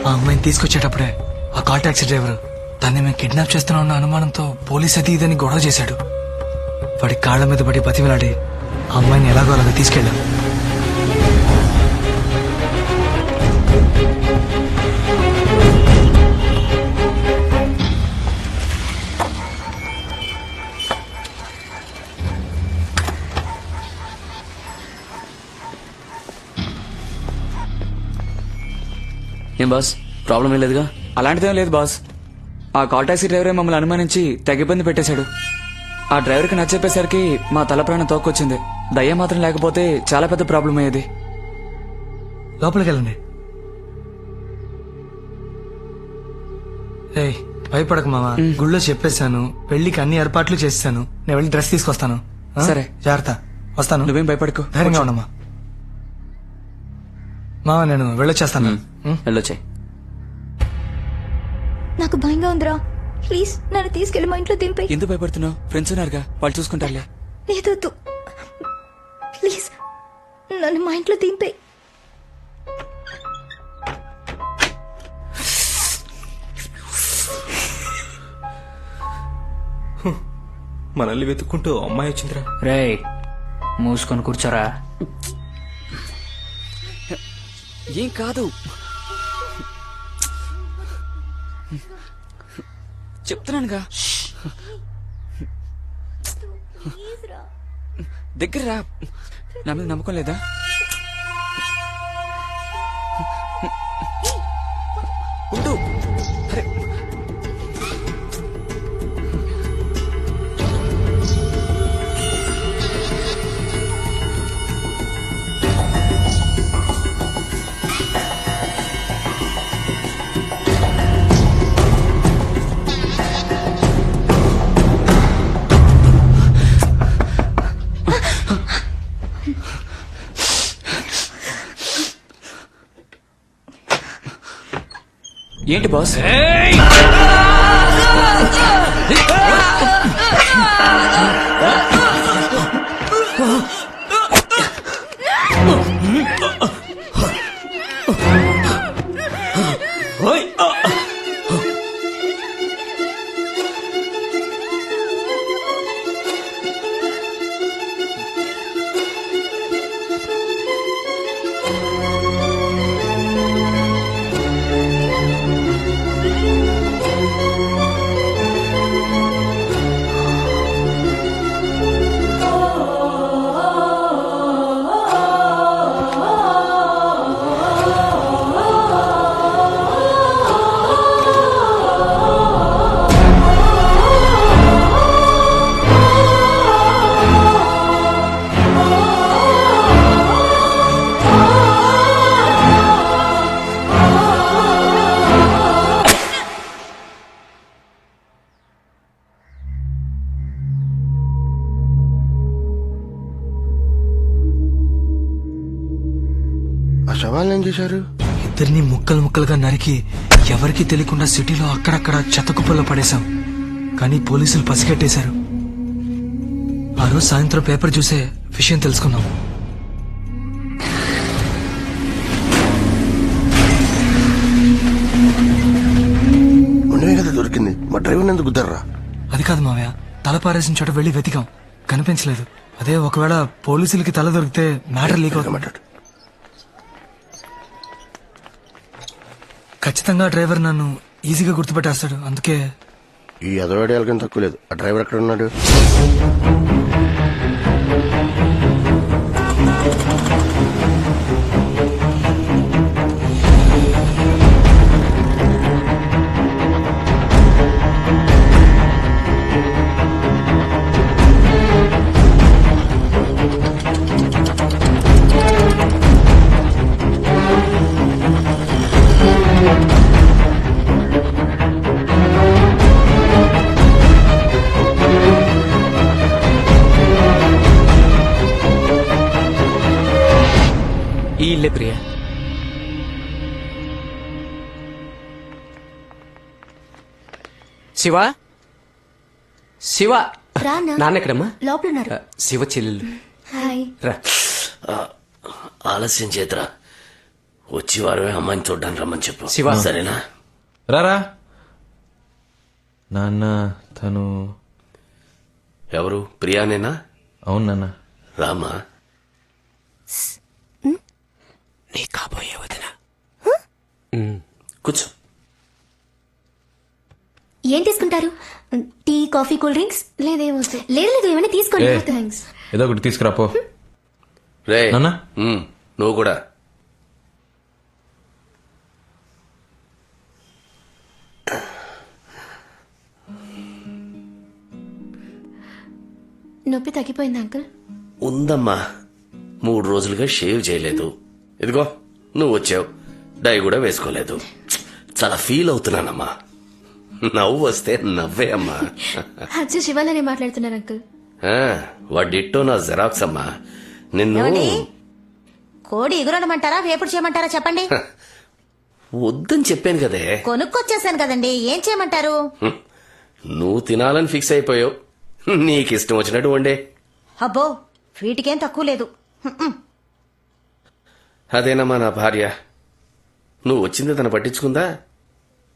ఆ అమ్మాయిని తీసుకొచ్చేటప్పుడే ఆ కాల్ టాక్సీ డ్రైవర్ తన్ని మేము కిడ్నాప్ చేస్తున్నా ఉన్న అనుమానంతో పోలీస్ అది ఇదని గొడవ చేశాడు. వాడి కాళ్ల మీద పడి బతిమిలాడి ఆ అమ్మాయిని ఎలాగో అలాగా తీసుకెళ్ళాం. ఏం బాస్, ప్రాబ్లం ఏం లేదుగా? అలాంటిదేం లేదు బాస్. ఆ కాల్ టాక్సీ డ్రైవరే మమ్మల్ని అనుమానించి తెగ ఇబ్బంది పెట్టేశాడు. ఆ డ్రైవర్కి నచ్చేపేసరికి మా తల ప్రాణం తోక్కొచ్చింది. దయ్యం మాత్రం లేకపోతే చాలా పెద్ద ప్రాబ్లం అయ్యేది. లోపలికి వెళ్ళండి. ఏయ్, భయపడకు మామ, గుళ్ళో చెప్పేశాను, పెళ్లికి అన్ని ఏర్పాట్లు చేశాను. నేను వెళ్ళి డ్రెస్ తీసుకొస్తాను. సరే, జాగ్రత్త. వస్తాను. నువ్వేం భయపడకు, ధైర్యంగా ఉండమ్మా. మామ నేను వెళ్ళొచ్చేస్తాను. వెళ్ళొచ్చాయి. నాకు భయంగా ఉందిరా. ప్లీజ్ నన్ను తీసుకెళ్లి మా ఇంట్లో దింపే. ఎందుకు భయపడుతున్నావు? ఫ్రెండ్స్ ఉన్నారుగా, వాళ్ళు చూసుకుంటారులే. లేదొద్దు, ప్లీజ్ నన్ను మా ఇంట్లో దింపే. మనల్ని వెతుక్కుంటూ అమ్మాయి వచ్చిందిరా. రే మూసుకొని కూర్చోరా. ఏం కాదు, చెప్తున్నానుగా. దగ్గర రా. నా మీద నమ్మకం లేదా? ఉండు. అరే ఏంటి బాస్? శవాలను ఏం చేశారు? ఇద్దరిని ముక్కలు ముక్కలుగా నరికి ఎవరికీ తెలియకుండా సిటీలో అక్కడక్కడ చెత్తకుప్పల్లో పడేశాం. కానీ పోలీసులు పసిగట్టేశారు. ఆ రోజు సాయంత్రం పేపర్ చూసే విషయం తెలుసుకున్నాం. ఉండవే కదా దొరికింది. మా డ్రైవర్ ఎందుకు గుద్దర్రా? అది కాదు మావయ్య, తల పారేసిన చోట వెళ్లి వెతికాం, కనిపించలేదు. అదే ఒకవేళ పోలీసులకి తల దొరికితే మ్యాటర్ లీక్ అవుతుంది. ఖచ్చితంగా డ్రైవర్ నన్ను ఈజీగా గుర్తుపెట్టేస్తాడు. అందుకే ఈ అదవాడేళ్ళకని తక్కువ లేదు. ఆ డ్రైవర్ ఎక్కడ ఉన్నాడు? ఈ ఇల్లే ప్రియా. శివ, శివ. రానా? నాన్న ఎక్కడమ్మా? లోపల ఉన్నారు. శివ చెల్లెలు. హాయ్. రా. ఆలస్యం చేతరా. వచ్చి వారమే అమ్మాయిని చూడ్డానికి రమ్మని చెప్పు. శివ. సరేనా? రారా. నాన్న తను ఎవరు? ప్రియానేనా? అవును నాన్న. రామా. నీ కాబోయే వదిన. కూర్చో. ఏం తీసుకుంటారు? Tea, coffee, cool drinks? లేదేమో. లేదు లేదు, ఏమైనా తీసుకోండి. ఏ, థ్యాంక్స్. ఏదో ఒకటి తీసుకురాపో. రే నాన్న? నువ్వు కూడా. నొప్పి తగ్గిపోయింది అంకుల్? ఉందమ్మా, 3 రోజులుగా షేవ్ చేయలేదు. ఇదిగో నువ్వు వచ్చావు, డై కూడా వేసుకోలేదు. చాలా ఫీల్ అవుతున్నానమ్మా. నవ్వు వస్తే నవ్వే అమ్మా. అచ్చా, శివాలనే మాట్లాడుతున్నారు అంకుల్. వాడిట్టో నా జెరాక్స్ అమ్మా. నిన్ను కోడి ఎగురడమంటారా, వేపుడు చేయమంటారా చెప్పండి. వద్దని చెప్పాను కదే. కొనుక్కొచ్చేసాను కదండి, ఏం చేయమంటారు? నువ్వు తినాలని ఫిక్స్ అయిపోయావు. నీకిష్టం వచ్చినట్టు వండే. అబ్బో వీటికేం తక్కువ లేదు. అదేనమ్మా నా భార్య. నువ్వు వచ్చింది తన పట్టించుకుందా?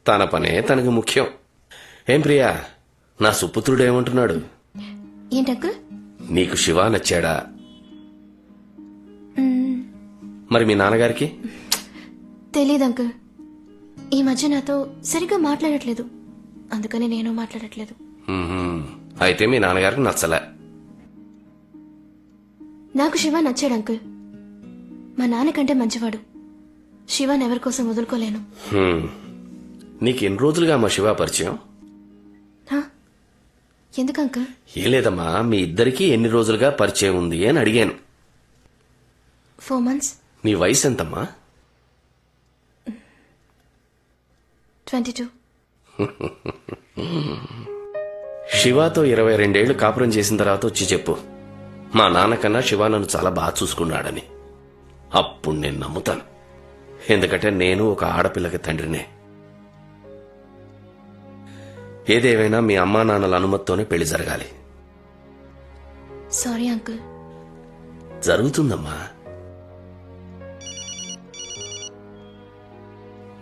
తన పనే తనకు ముఖ్యం. ఏం ప్రియా, నా సుపుత్రుడు ఏమంటున్నాడు? ఏంటంకుల్? నీకు శివ నచ్చాడా? మరి మీ నాన్నగారికి? తెలీదు అంకుల్. ఈ మధ్య నాతో సరిగ్గా మాట్లాడట్లేదు, అందుకని నేను మాట్లాడట్లేదు. అయితే మీ నాన్నగారికి నచ్చలే. నాకు శివ నచ్చాడు అంకుల్. మా నాన్నకంటే మంచివాడు. శివాన్ ఎవరి కోసం వదులుకోలేను. నీకెన్ని రోజులుగా మా శివ పరిచయం? ఎందుకు అంకుల్? ఏం లేదమ్మా, మీ ఇద్దరికి ఎన్ని రోజులుగా పరిచయం ఉంది అని అడిగాను. 4 months. నీ వయసు ఎంతమ్మా? 22. శివాతో 22 ఏళ్లు కాపురం చేసిన తర్వాత వచ్చి చెప్పు, మా నాన్నకన్నా శివ నన్ను చాలా బాగా చూసుకున్నాడని. అప్పుడు నేను నమ్ముతాను. ఎందుకంటే నేను ఒక ఆడపిల్లకి తండ్రినే. ఏదేమైనా మీ అమ్మా నాన్నల అనుమతితోనే పెళ్లి జరగాలి. Sorry uncle. జరుగుతుందమ్మా.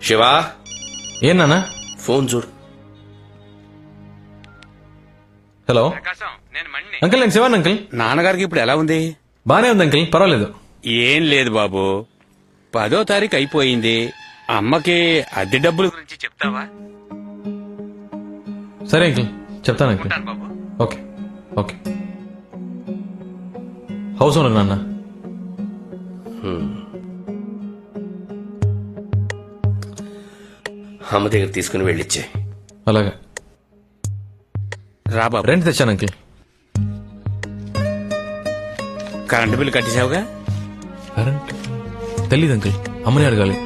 శివా, ఏం నాన్న? ఫోన్ చూడు. హలో అంకుల్, నేను శివాన్ అంకుల్. నాన్నగారికి ఇప్పుడు ఎలా ఉంది? బానే ఉంది అంకుల్, పర్వాలేదు. ఏం లేదు బాబు, 10వ తారీఖు అయిపోయింది. అమ్మకి అద్దె డబ్బుల గురించి చెప్తావా? సరే అంకుల్, చెప్తాను uncle. Okay okay. House owner నాన్న. అమ్మ దగ్గర తీసుకుని వెళ్ళిచ్చే. అలాగా. రా బాబు. రెంట్ తెచ్చాను అంకుల్. కరెంటు బిల్లు కట్టేశావుగా? కరెంట్ తెలీదు అంకుల్, అమ్మని అడగాలి.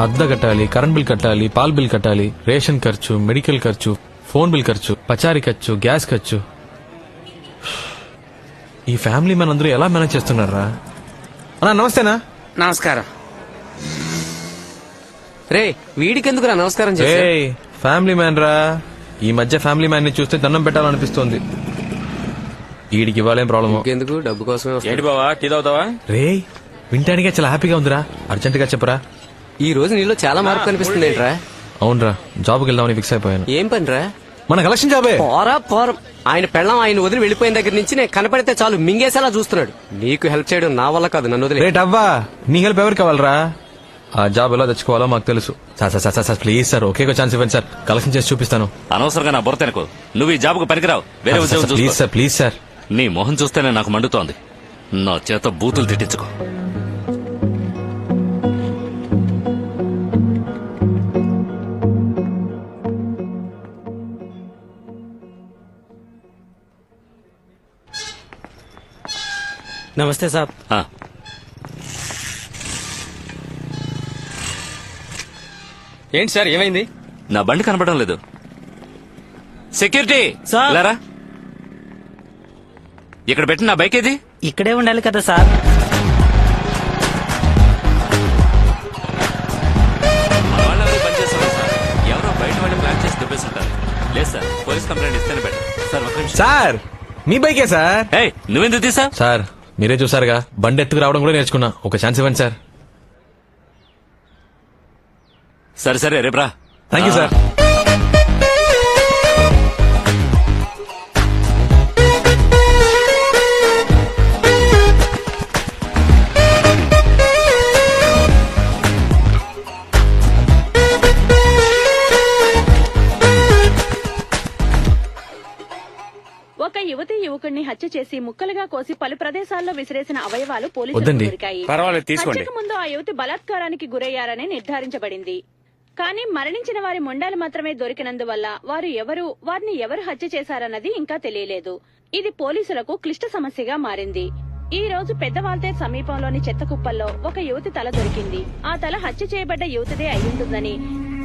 అద్దె కట్టాలి, కరెంట్ బిల్ కట్టాలి, పాల్ బిల్ కట్టాలి, రేషన్ ఖర్చు, మెడికల్ ఖర్చు, ఫోన్ బిల్ ఖర్చు, పచారీ ఖర్చు, గ్యాస్ ఖర్చు. ఈ ఫ్యామిలీ మన అందరూ ఎలా మేనేజ్ చేస్తున్నారా? అన్నా నమస్తేనా. నమస్కారం. రే, వీడికెందుకురా నమస్కారం చేశా? ఫ్యామిలీ మ్యాన్ రా. ఈ మధ్య ఫ్యామిలీ మ్యాన్ ని చూస్తే దండం పెట్టాలనిపిస్తోంది. వీడికి ఇవ్వాలేం ప్రాబ్లమ్? ఎందుకు, డబ్బు కోసమే. ఏంటి బావా, టీ తాగుతావా? రే, వింటానికే చాలా హ్యాపీగా ఉందిరా. అర్జెంట్ గా చెప్పరా. ఈ రోజు నీలో చాలా మార్పు కనిపిస్తుంది ఏంట్రా? అవునరా, జాబ్కి వెళ్దామని ఫిక్స్ అయిపోయాను. ఏం పనిరా? మన కలెక్షన్ జాబే. పోరం. ఆయన పెళ్ళం ఆయన వదిలి వెళ్ళిపోయిన దగ్గర నుంచి నేను కనపడితే చాలు మింగేసేలా చూస్తున్నాడు. నీకు హెల్ప్ చేయడం నా వల్ల కాదు, నన్ను వదిలే. రేట్ అవ్వా, నీ హెల్ప్ ఎవరికి కావాలరా? ఆ జాబ్ ఎలా తెచ్చుకోవాలో మాకు తెలుసు. Sir please sir, okay chance ఇవ్వండి సార్, కలెక్షన్ చేసి చూపిస్తాను. అనవసరంగా నా బుర్ర తినకు. నువ్వు ఈ జాబ్కు పనికిరావు. వేరే ఉద్యోగం ప్లీజ్ సార్, ప్లీజ్ సార్. నీ మొహం చూస్తేనే నాకు మండుతోంది. నా చేత బూతులు తిట్టించుకో. నమస్తే సాబ్. ఏంటి సార్, ఏమైంది? నా బండి కనపడడం లేదు. Security sir. లేరా, ఇక్కడ పెట్టి నా బైక్ ఏది? ఇక్కడే ఉండాలి కదా సార్. మన వాళ్ళెవరూ పనిచేస్తారు సార్. ఎవరో బయట వాళ్ళు ప్లాన్ చేసి దుబ్బేస్తుంటారు. లేదు సార్, పోలీస్ కంప్లైంట్ ఇస్తేనే బెటర్. సార్ ఒక నిమిషం. సార్, మీ బైకే సార్. నువ్వెందుకు తీసా? సార్ మీరే చూసారుగా, బండి ఎత్తుకు రావడం కూడా నేర్చుకున్నా. ఒక ఛాన్స్ ఇవ్వండి సార్. సరే రేపు రా. Thank you sir. ఒక యువతి యువకుడిని హత్య చేసి ముక్కలుగా కోసి పలు ప్రదేశాల్లో విసిరేసిన అవయవాలు వద్దండి. పోలీసులకు దొరికాయి. పర్వాలేదు, తీసుకోండి. హత్యకు ముందు ఆ యువతి బలాత్కారానికి గురయ్యారని నిర్ధారించబడింది. కానీ మరణించిన వారి మొండాలు మాత్రమే దొరికినందువల్ల వారిని ఎవరు హత్య చేశారన్నది ఇంకా తెలియలేదు. ఇది పోలీసులకు క్లిష్ట సమస్యగా మారింది. ఈ రోజు పెద్దవాల్తేర్ సమీపంలోని చెత్త కుప్పల్లో ఒక యువతి తల దొరికింది. ఆ తల హత్య చేయబడ్డ యువతిదే అయ్యుంటుందని,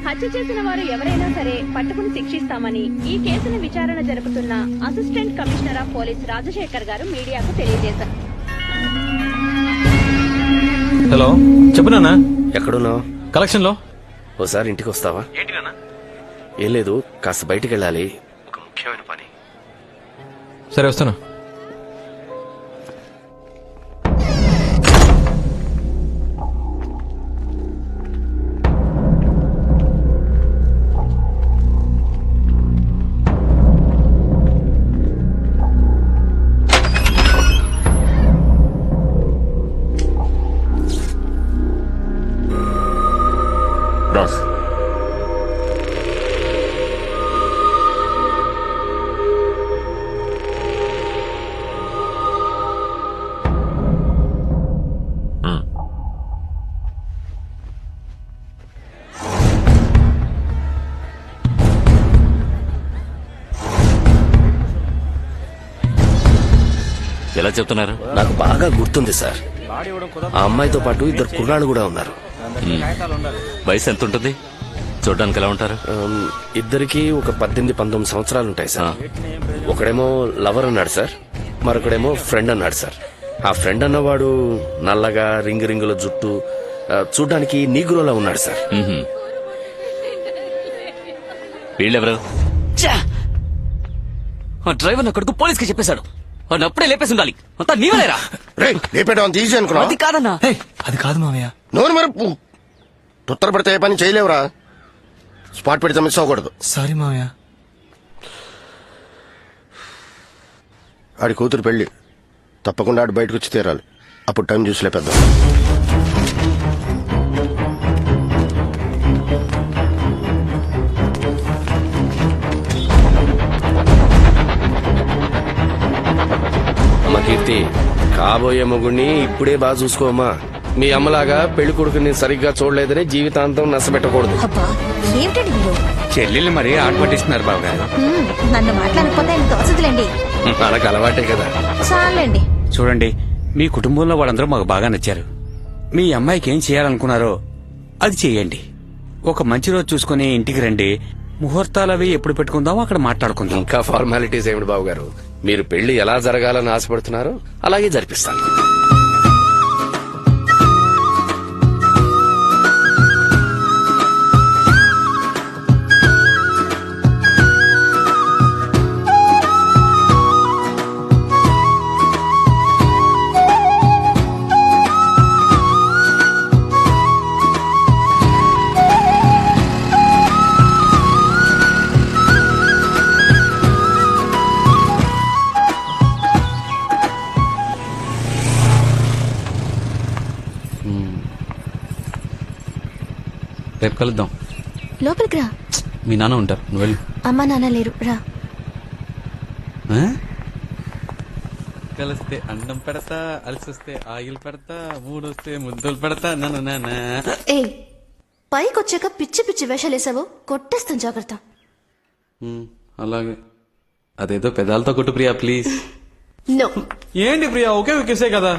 హత్య చేసిన వారు ఎవరైనా సరే పట్టుకుని శిక్షిస్తామని ఈ కేసును విచారణ జరుపుతున్న assistant commissioner of police Rajasekhar గారు మీడియాకు తెలియజేశారు. హలో చెప్పు నాన్న. ఎక్కడున్నావు? కలెక్షన్ లో. ఓసారి ఇంటికి వస్తావా? ఏం లేదు, కాస్త బయటికి వెళ్ళాలి, ఒక ముఖ్యమైన పని. సరే వస్తాను. రాస్, ఎలా చెప్తున్నారు? నాకు బాగా గుర్తుంది సార్. ఆ అమ్మాయితో పాటు ఇద్దరు కుర్రాళ్ళు కూడా ఉన్నారు. వయసు ఎంత ఉంటుంది? చూడడానికి ఎలా ఉంటారు? ఇద్దరికి ఒక 18-19 సంవత్సరాలు ఉంటాయి సార్. ఒకడేమో లవర్ అన్నాడు సార్, మరొకడేమో ఫ్రెండ్ అన్నాడు సార్. ఆ ఫ్రెండ్ అన్నవాడు నల్లగా రింగుల జుట్టు, చూడ్డానికి నీగ్రోలా ఉన్నాడు సార్. వీళ్ళెవరు? డ్రైవర్ నా కొడుకు పోలీస్ కి చెప్పేశాడు. వాడిని అప్పుడే లేపేసి ఉండాలి. అంతా నీవలేరా? తీసి అనుకున్నా. అది కాదన్నా. అది కాదు మావయ్య. నోరు మరపు తొత్తర పడితే ఏ పని చేయలేవురా. స్పాట్ పెడితే మిస్ అవ్వకూడదు. సారీ మావయ్య. ఆడి కూతురు పెళ్లి, తప్పకుండా ఆడు బయటకు వచ్చి తీరాలి. అప్పుడు టైం చూసి లేపేద్దాం. అమ్మ కీర్తి, కాబోయే మొగుడిని ఇప్పుడే బాగా చూసుకోమ్మా. మీ అమ్మలాగా పెళ్లి కొడుకుని సరిగ్గా చూడలేదని జీవితాంతం నష్టపెట్టకూడదు. అబ్బా ఏమిటండి మీరు? చెల్లెల్ని మరీ ఆట పట్టిస్తున్నారు బాబు గారు. నన్ను మాట్లాడకపోతే ఆయన తోచదులేండి. మనకు అలవాటే కదా. చాలండి. చూడండి, మీ కుటుంబంలో వాళ్ళందరూ మాకు బాగా నచ్చారు. మీ అమ్మాయికి ఏం చేయాలనుకున్నారో అది చేయండి. ఒక మంచి రోజు చూసుకుని ఇంటికి రండి. ముహూర్తాలు అవి ఎప్పుడు పెట్టుకుందామో అక్కడ మాట్లాడుకుందాం. ఇంకా ఫార్మాలిటీస్ ఏమిటి బాబు గారు? మీరు పెళ్లి ఎలా జరగాలని ఆశపడుతున్నారో అలాగే జరిపిస్తాను. రేపు కలుద్దాం. లోపలికి రా. మీ నాన్న ఉంటారు, నువ్వు వెళ్ళు. అమ్మా నాన్న లేరు, రా. కలిస్తే అండం పెడతా, అలసిస్తే ఆయిల్ పెడతా, మూడొస్తే ముద్దులు పెడతా. ఏ పైకి వచ్చాక పిచ్చి పిచ్చి వేషాలేసావో కొట్టేస్తాను, జాగ్రత్త. అలాగే. అదేదో పెదాలతో కొట్టు ప్రియా, ప్లీజ్. నో. ఏంటి ప్రియా, ఒకే వికేసే కదా.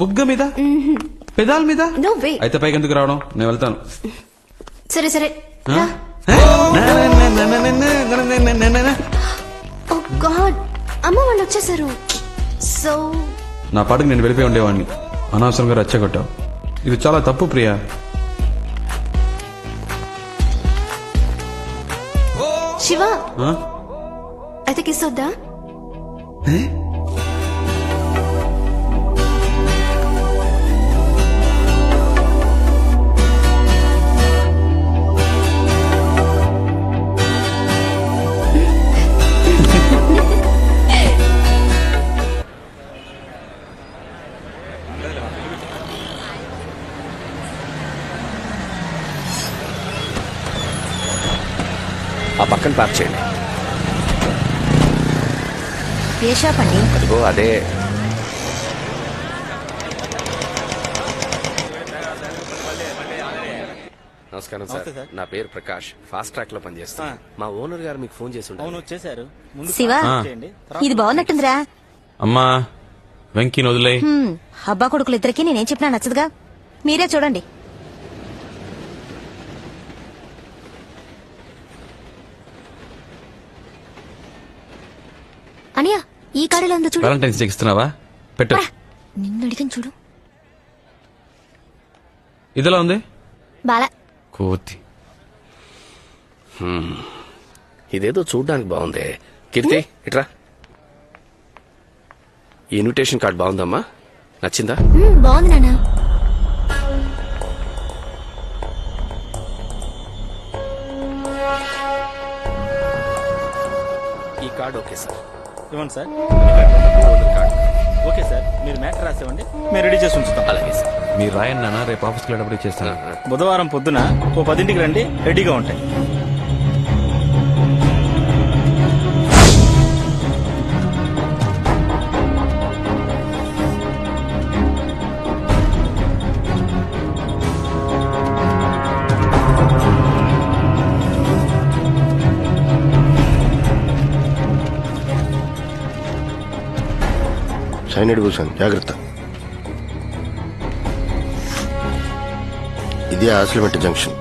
బుగ్గ మీద, పెదాల మీద. No way. అయితే పైకి ఎందుకు రావడం, నేను వెళ్తాను. సరే సరే రా. ఓ గాడ్, అమ్మ వాళ్ళు వచ్చేసారు. సో నా పాటకు నేను వెళ్ళిపోయి ఉండేవాడిని, అనవసరంగా రెచ్చగొట్టావు. ఇది చాలా తప్పు ప్రియా. శివ, అయితే కిస్ వద్దా? ఆ పక్కన పార్క్ చేయండి. ఏ షాప్ అండి? అదిగో అదే. నమస్కారం సార్. నా పేరు ప్రకాష్, ఫాస్ట్ ట్రాక్ లో పనిచేస్తాను. మా ఓనర్ గారు మీకు ఫోన్ చేసి ఉంటారు. శివ ఇది బాగున్నట్టుందిరా. అమ్మా వెంకీని వదిలే. అబ్బా కొడుకులు ఇద్దరికి నేనేం చెప్పినా నచ్చదుగా, మీరే చూడండి. అనియా ఈ కాడలో ఉందో చూడు. వాలంటైన్స్ డే ఇస్తున్నావా? పెట్టు. నిన్ను అడిగిన చూడు. ఇదిలా ఉంది బాలా కోతి. ఇదేదో చూడ్డానికి బాగుంది. కీర్తి ఇట్రా. ఈ ఇన్విటేషన్ కార్డ్ బాగుందమ్మా, నచ్చిందా? బాగుంది నాన్న. ఈ కార్డ్ ఓకే సార్. ఇవ్వండి సార్. ఓకే సార్, మీరు మ్యాటర్ రాసేవండి, మేము రెడీ చేసి ఉంచుతాం. అలాగే సార్. మీరు రాయండి నాన్న, రేపు ఆఫీస్కి వెళ్ళేటప్పుడు ఇచ్చేస్తాను. బుధవారం పొద్దున 10ంటికి రండి, రెడీగా ఉంటాయి. సైనిడ్ కూర్చోండి, జాగ్రత్త. ఇది ఆసిలిమెట్ జంక్షన్.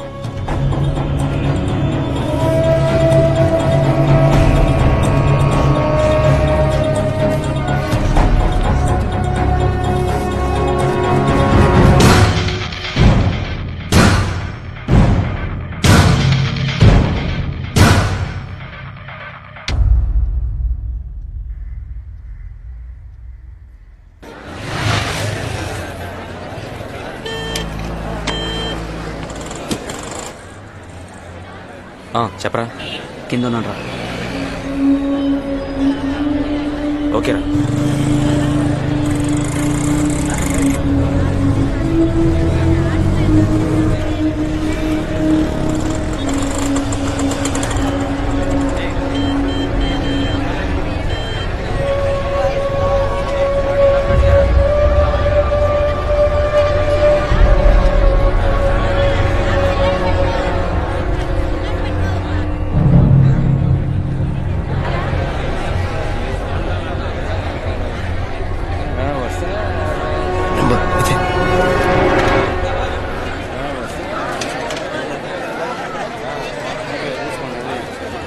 చెప్పరా. కింద ఉన్నాను రా. ఓకేరా.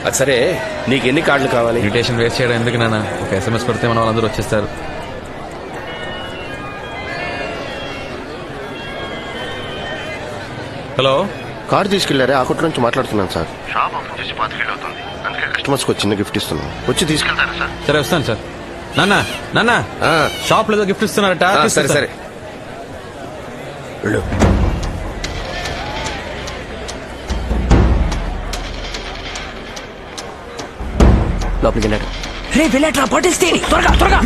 అది సరే, నీకు ఎన్ని కార్డులు కావాలి? ఇన్విటేషన్ వేస్ట్ చేయడం ఎందుకు నాన్న, ఒక SMS పెడితే మన వాళ్ళందరూ వచ్చేస్తారు. హలో, కార్ తీసుకెళ్లారే, ఆ కొట్ల నుంచి మాట్లాడుతున్నాను సార్. షాప్ ఓపెన్ చేసి 5 ఏళ్ళు అవుతుంది, అందుకే కస్టమర్స్ కి చిన్న గిఫ్ట్ ఇస్తున్నాను. వచ్చి తీసుకెళ్తారా సార్? సరే వస్తాను సార్. నాన్న నాన్న షాప్ లో గిఫ్ట్ ఇస్తున్నారట. సరే సరే వెళ్ళు. లోపలికి వెళ్ళాడు. రే వెళ్ళాట్రా, బాటిల్స్ తేని త్వరగా త్వరగా.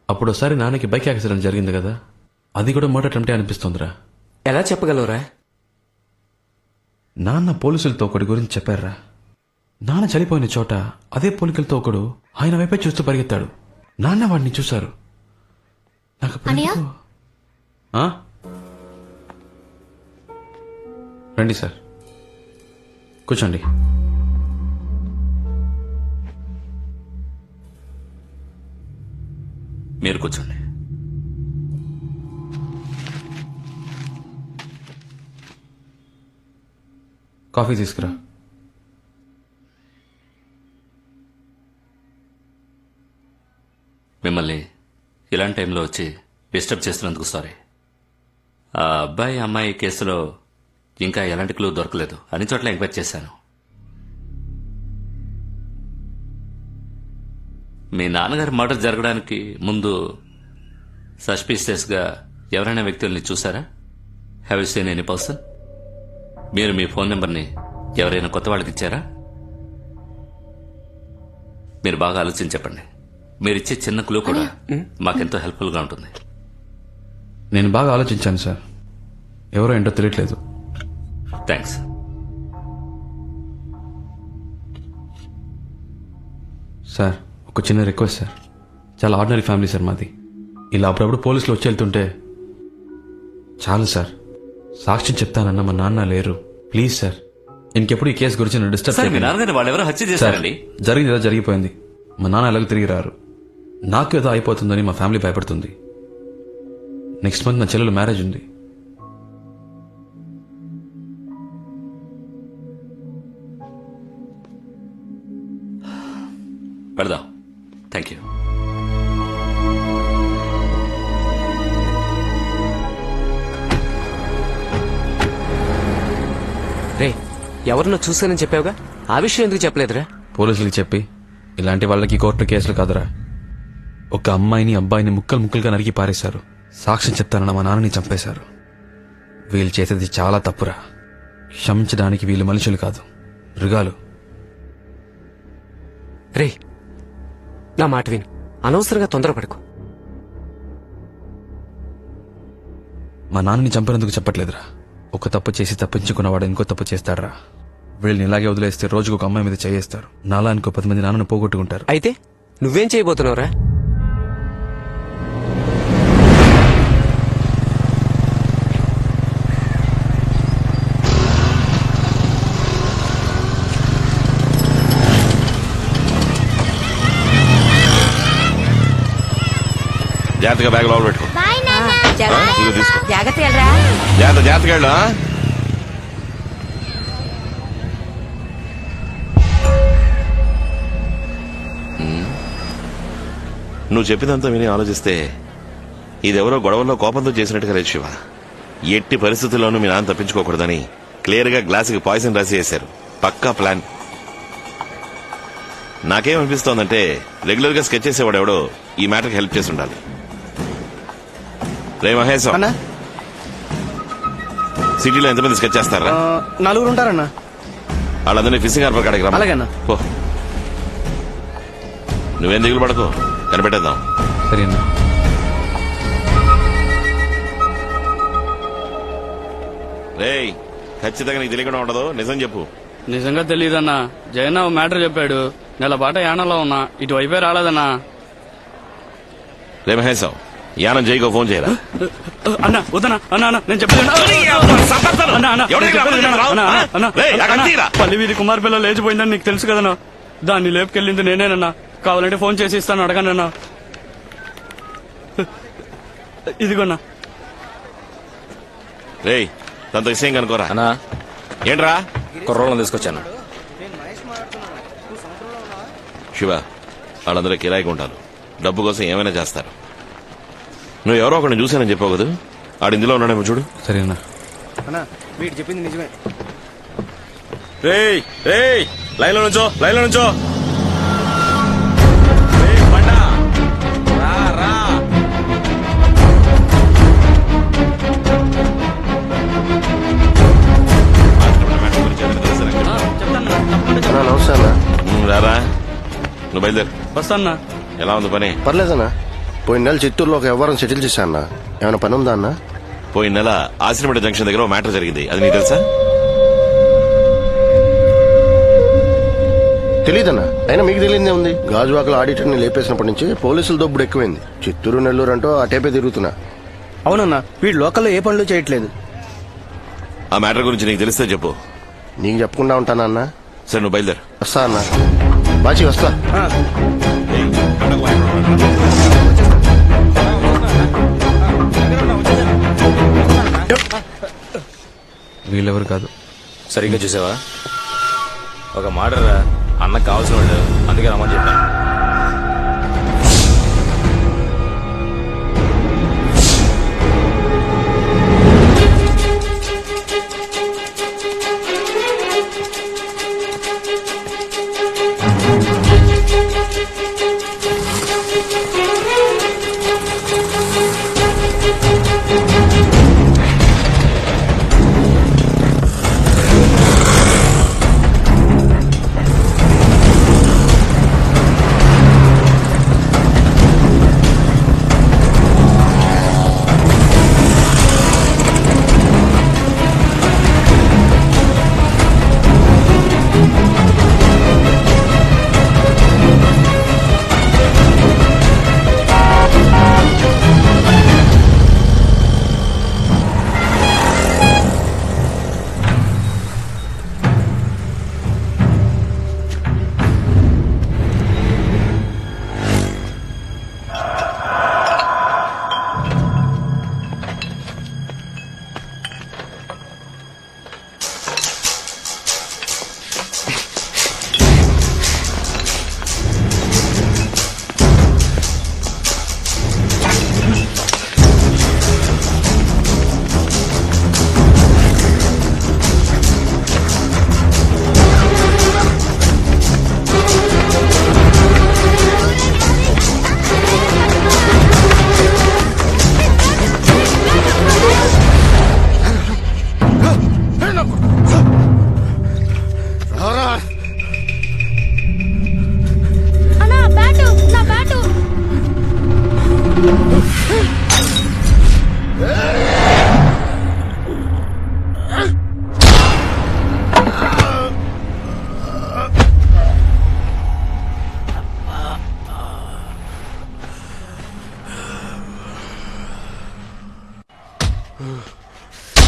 అప్పుడు ఒకసారి నాన్నకి బైక్ యాక్సిడెంట్ జరిగింది కదా, అది కూడా మర్డర్ అటెంప్టే అనిపిస్తోందిరా. ఎలా చెప్పగలవురా? నాన్న పోలీసులతో ఒకటి గురించి చెప్పారా. నాన్న చనిపోయిన చోట అదే పోలికలతో ఒకడు ఆయన వైపే చూస్తూ పరిగెత్తాడు. నాన్న వాడిని చూశారు. నాకు అప్పుడు అన్నయ్య? ఎందుకో- ఆ? రండి సార్, కూర్చోండి. మీరు కూర్చోండి. కాఫీ తీసుకురా. మిమ్మల్ని ఇలాంటి టైంలో వచ్చి డిస్టర్బ్ చేస్తున్నందుకు సారీ. ఆ అబ్బాయి అమ్మాయి కేసులో ఇంకా ఎలాంటి క్లూ దొరకలేదు. అన్ని చోట్ల ఎంక్వైరీ చేశాను. మీ నాన్నగారి మర్డర్ జరగడానికి ముందు సస్పీషియస్ గా ఎవరైనా వ్యక్తుల్ని చూసారా? Have you seen any person? మీరు మీ ఫోన్ నెంబర్ని ఎవరైనా కొత్త వాళ్ళకి ఇచ్చారా? మీరు బాగా ఆలోచించి చెప్పండి. మీరిచ్చే చిన్న క్లూ కూడా మాకెంతో హెల్ప్ఫుల్ గా ఉంటుంది. నేను బాగా ఆలోచించాను సార్, ఎవరో ఏంటో తెలియట్లేదు. థ్యాంక్స్. సార్, ఒక చిన్న రిక్వెస్ట్ సార్. చాలా ఆర్డినరీ ఫ్యామిలీ సార్ మాది. ఇలా అప్పుడప్పుడు పోలీసులు వచ్చి వెళ్తుంటే చాలు సార్. సాక్ష్యం చెప్తానన్న మా నాన్న లేరు. ప్లీజ్ సార్, ఇంకెప్పుడు ఈ కేసు గురించి డిస్టర్బ్ సార్, మీ నాన్నగారిని వాళ్ళు ఎవరో హత్య చేశారండి. జరిగింది ఏదో జరిగిపోయింది. మా నాన్న ఎలాగో తిరిగి రారు. నాకు ఏదో అయిపోతుందని మా ఫ్యామిలీ భయపడుతుంది. నెక్స్ట్ మంత్ నా చెల్లెలు మ్యారేజ్ ఉంది. పెడదాం. Thank you. రే, ఎవరినో చూశానని చెప్పావుగా, ఆ విషయం ఎందుకు చెప్పలేదురా? పోలీసులకు చెప్పి ఇలాంటి వాళ్ళకి కోర్టు కేసులు కాదురా. ఒక అమ్మాయిని అబ్బాయిని ముక్కలు ముక్కలుగా నరికి పారేశారు. సాక్ష్యం చెప్తానన్న మా నాన్నని చంపేశారు. వీళ్ళు చేసేది చాలా తప్పురా. క్షమించడానికి వీళ్ళు మనుషులు కాదు, మృగాలు. రే, నా మాట విను, అనవసరంగా తొందరపడకు. మా నాన్నని చంపినందుకు చెప్పట్లేదురా. ఒక తప్పు చేసి తప్పించుకున్నవాడు ఇంకో తప్పు చేస్తాడరా. వీళ్ళని ఇలాగే వదిలేస్తే రోజుకు ఒక అమ్మాయి మీద చేయేస్తారు. నాలా ఇంకో 10 మంది నాన్నను పోగొట్టుకుంటారు. అయితే నువ్వేం చేయబోతున్నావురా? జాగ్రత్తగా బ్యాగ్ లోపల పెట్టుకో. ఇదిగో తీసుకో. జాగ్రత్తగా వెళ్ళు. నువ్వు చెప్పినంతా విని ఆలోచిస్తే ఇదెవరో గొడవల్లో కోపంతో చేసినట్టుగా లేదు శివ. ఎట్టి పరిస్థితుల్లోనూ మీ నాన్న తప్పించుకోకూడదని క్లియర్ గా గ్లాసుకి పాయిజన్ రాసి వేశారు. పక్కా ప్లాన్. నాకేమనిపిస్తోందంటే రెగ్యులర్ గా స్కెచ్ చేసేవాడు ఎవడో ఈ మ్యాటర్కి హెల్ప్ చేసి ఉండాలి. రే మహేశ్, సిటీలో ఎంతమంది స్కెచ్ చేస్తారా? 4 ఉంటారన్నా. వాళ్ళందరినీ ఫిషింగ్ హార్బర్ కాడికి అలాగేనా? రా. నువ్వేం దిగులు పడకు, కనిపెట్టేద్దాం. సరేనా? రేయ్, ఖచ్చితంగా నీకు తెలియకుండా ఉండదు, నిజం చెప్పు. నిజంగా తెలియదన్నా. జగన్ మ్యాటర్ చెప్పాడు. నెల పాట యానంలో ఉన్నా, ఇటువైపే రాలేదన్నా. రే మహేశం, యానం జైకో ఫోన్ చేయరా. అన్నా వద్దనా, అన్నా అన్నా నేను చెప్పాను. పల్లి వీధి కుమార్ పిల్ల లేచిపోయిందని నీకు తెలుసు కదన్నా. దాన్ని లేపుకెళ్ళింది నేనేనన్నా. కావాలంటే ఫోన్ చేసి ఇస్తాను, అడగనన్నా. ఇదిగోన్నా. రేయ్, తనతో విషయం కనుకోరా. అన్నా ఏంట్రా? కుర్రోళ్ళని తీసుకొచ్చాను. శివ, వాళ్ళందరూ కిరాయికి ఉంటారు. డబ్బు కోసం ఏమైనా చేస్తారు. నువ్వు ఎవరో ఒకరిని చూశానని చెప్పావు కదా, ఆడు ఇందులో ఉన్నాడేమో చూడు. సరేనా? వీడు చెప్పింది నిజమే. రేయ్ రేయ్, లైన్లో నుంచో, లైన్లో నుంచో. నమస్తే అన్న. రారా, నువ్వు బయలుదేరు. వస్తానా? ఎలా ఉంది పని? పర్లేదన్నా. పోయిన నెల చిత్తూరులో ఒక వ్యవహారం సెటిల్ చేశా అన్న. ఏమైనా పని ఉందా అన్న? పోయిన నెల ఆశ్రమడ జంక్షన్ దగ్గర ఓ మ్యాటర్ జరిగింది, అది నీకు తెలుసా? తెలియదన్నా. అయినా మీకు తెలియదే ఉంది. గాజువాకల ఆడిటర్ని లేపేసినప్పటి నుంచి పోలీసుల దొబ్బుడు ఎక్కువైంది. చిత్తూరు నెల్లూరు అంటూ అటేపే తిరుగుతున్నా. అవునన్నా, వీడు లోకల్లో ఏ పనులు చేయట్లేదు. ఆ మ్యాటర్ గురించి నీకు తెలిస్తే చెప్పు. నీకు చెప్పకుండా ఉంటానా అన్న? సరే, నువ్వు బయలుదేరు. వస్తా అన్న. బాచి వస్తా. వీళ్ళెవరు కాదు. సరిగ్గా చూసావా? ఒక మాటరా, అన్నకు కావాల్సిన వాళ్ళు, అందుకే రమ్మని చెప్పాను.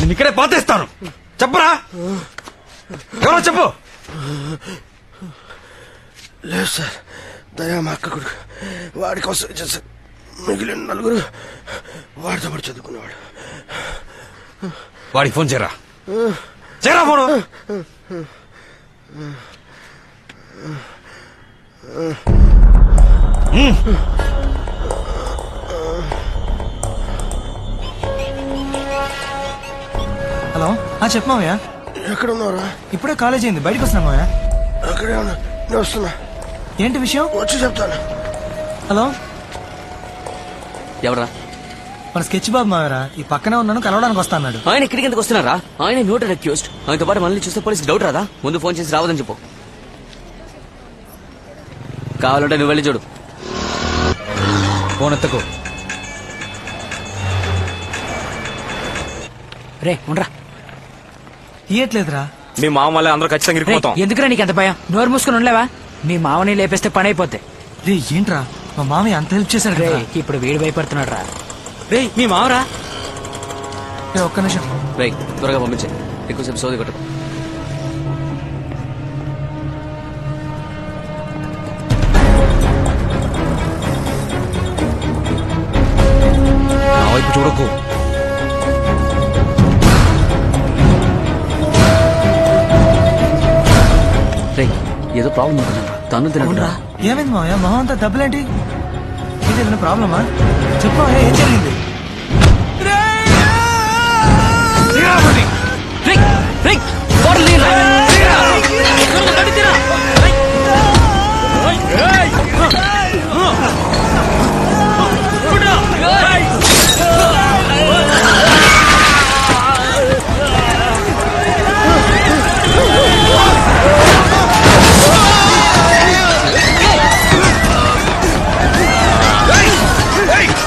నేను ఇక్కడే పాతేస్తాను. చెప్పరా, ఎవరో చెప్పు. లేదు సార్, దయా మా అక్క కొడుకు. వాడి కోసం చేశారు. మిగిలిన నలుగురు వాడితో పాటు చదువుకునేవాడు. వాడికి ఫోన్ చేయరా, చేయరా ఫోను. హలో, చెప్పు మావయ్య. ఎక్కడ ఉన్నారా? ఇప్పుడే కాలేజ్ అయింది, బయటకు వస్తున్నా మావయ్య. అక్కడే ఉన్నా, నేను వస్తున్నా. ఏంటి విషయం? వచ్చి చెప్తాను. హలో, ఎవరా? మన స్కెచ్ బాబు మావయ్యరా. ఈ పక్కనే ఉన్నాను, కలవడానికి వస్తా అన్నాడు. ఆయన ఇక్కడికి ఎందుకు వస్తున్నారా? ఆయన నోటెడ్ అక్యూజ్డ్. ఆయనతో పాటు మనల్ని చూస్తే పోలీసు డౌట్ రాదా? ముందు ఫోన్ చేసి రావద్దని చెప్పు. కావాలంటే నువ్వు వెళ్ళి చూడు. ఫోన్ ఎత్తకు. రే ఉండరా. తీయట్లేదురా. మీ మామ వల్ల అందరూ ఖచ్చితంగా ఇరుక్కుపోతాం. ఎందుకురా నీకు ఎంత భయం? నోరు మూసుకుని ఉండలేవా? మీ మామని లేపేస్తే పని అయిపోతే. రే ఏంట్రా, మా మామయ్య అంత హెల్ప్ చేశాడు కదా. ఇప్పుడు వీడు భయపడుతున్నాడు రా. రే మీ మామరా. ఒక్క నిమిషం. రే త్వరగా పంపించే, ఎక్కువసేపు సోది కొట్టకు. నా వైపు చూడకు. ఏదో ప్రాబ్లం ఉంటుందా? తను తినరా. ఏమైంది మావయ్య, మొహం అంతా దెబ్బలేంటి? ఏదైనా ప్రాబ్లమా? చెప్పు ఏం జరిగింది? Hey!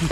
హలో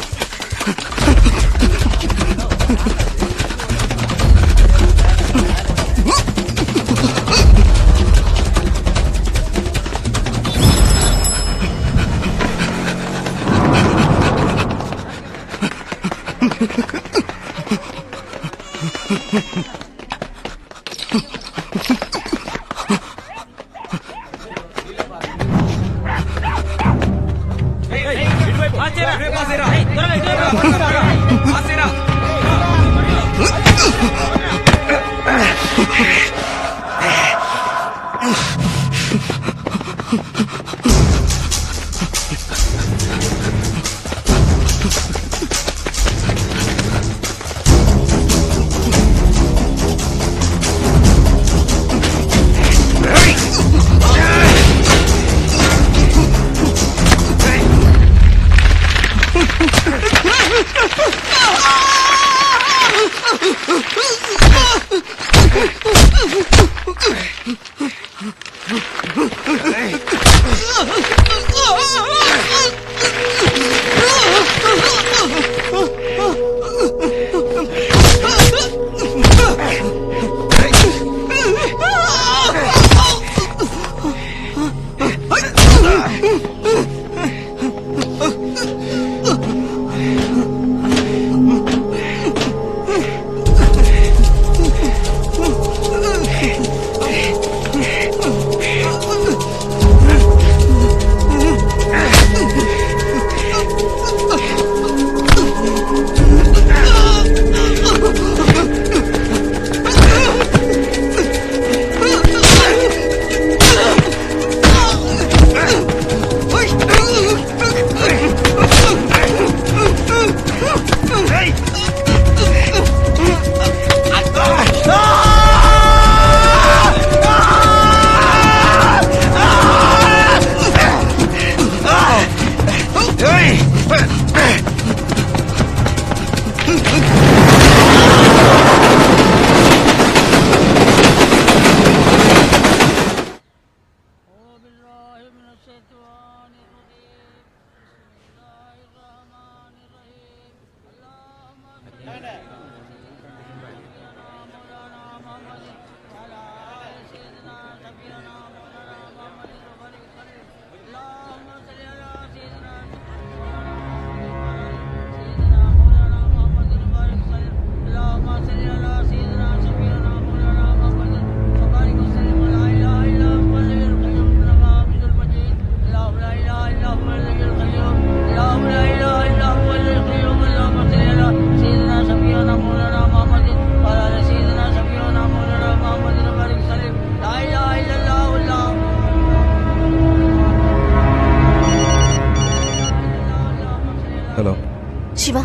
శివ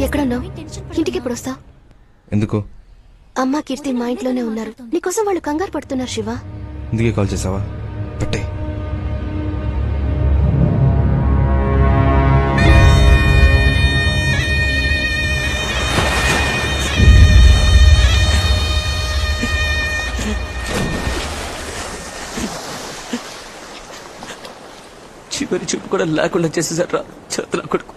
ఎక్కడున్నావు? ఇంటికి ఎప్పుడు వస్తావు? ఎందుకు? అమ్మ కీర్తి మా ఇంట్లోనే ఉన్నారు. నీకోసం వాళ్ళు కంగారు పడుతున్నారు శివ. ఇందుకే కాల్ చేసావా? పెట్టే. చివరి చూపు కూడా లేకుండా చేసేసారా చేతుల కొడుకు.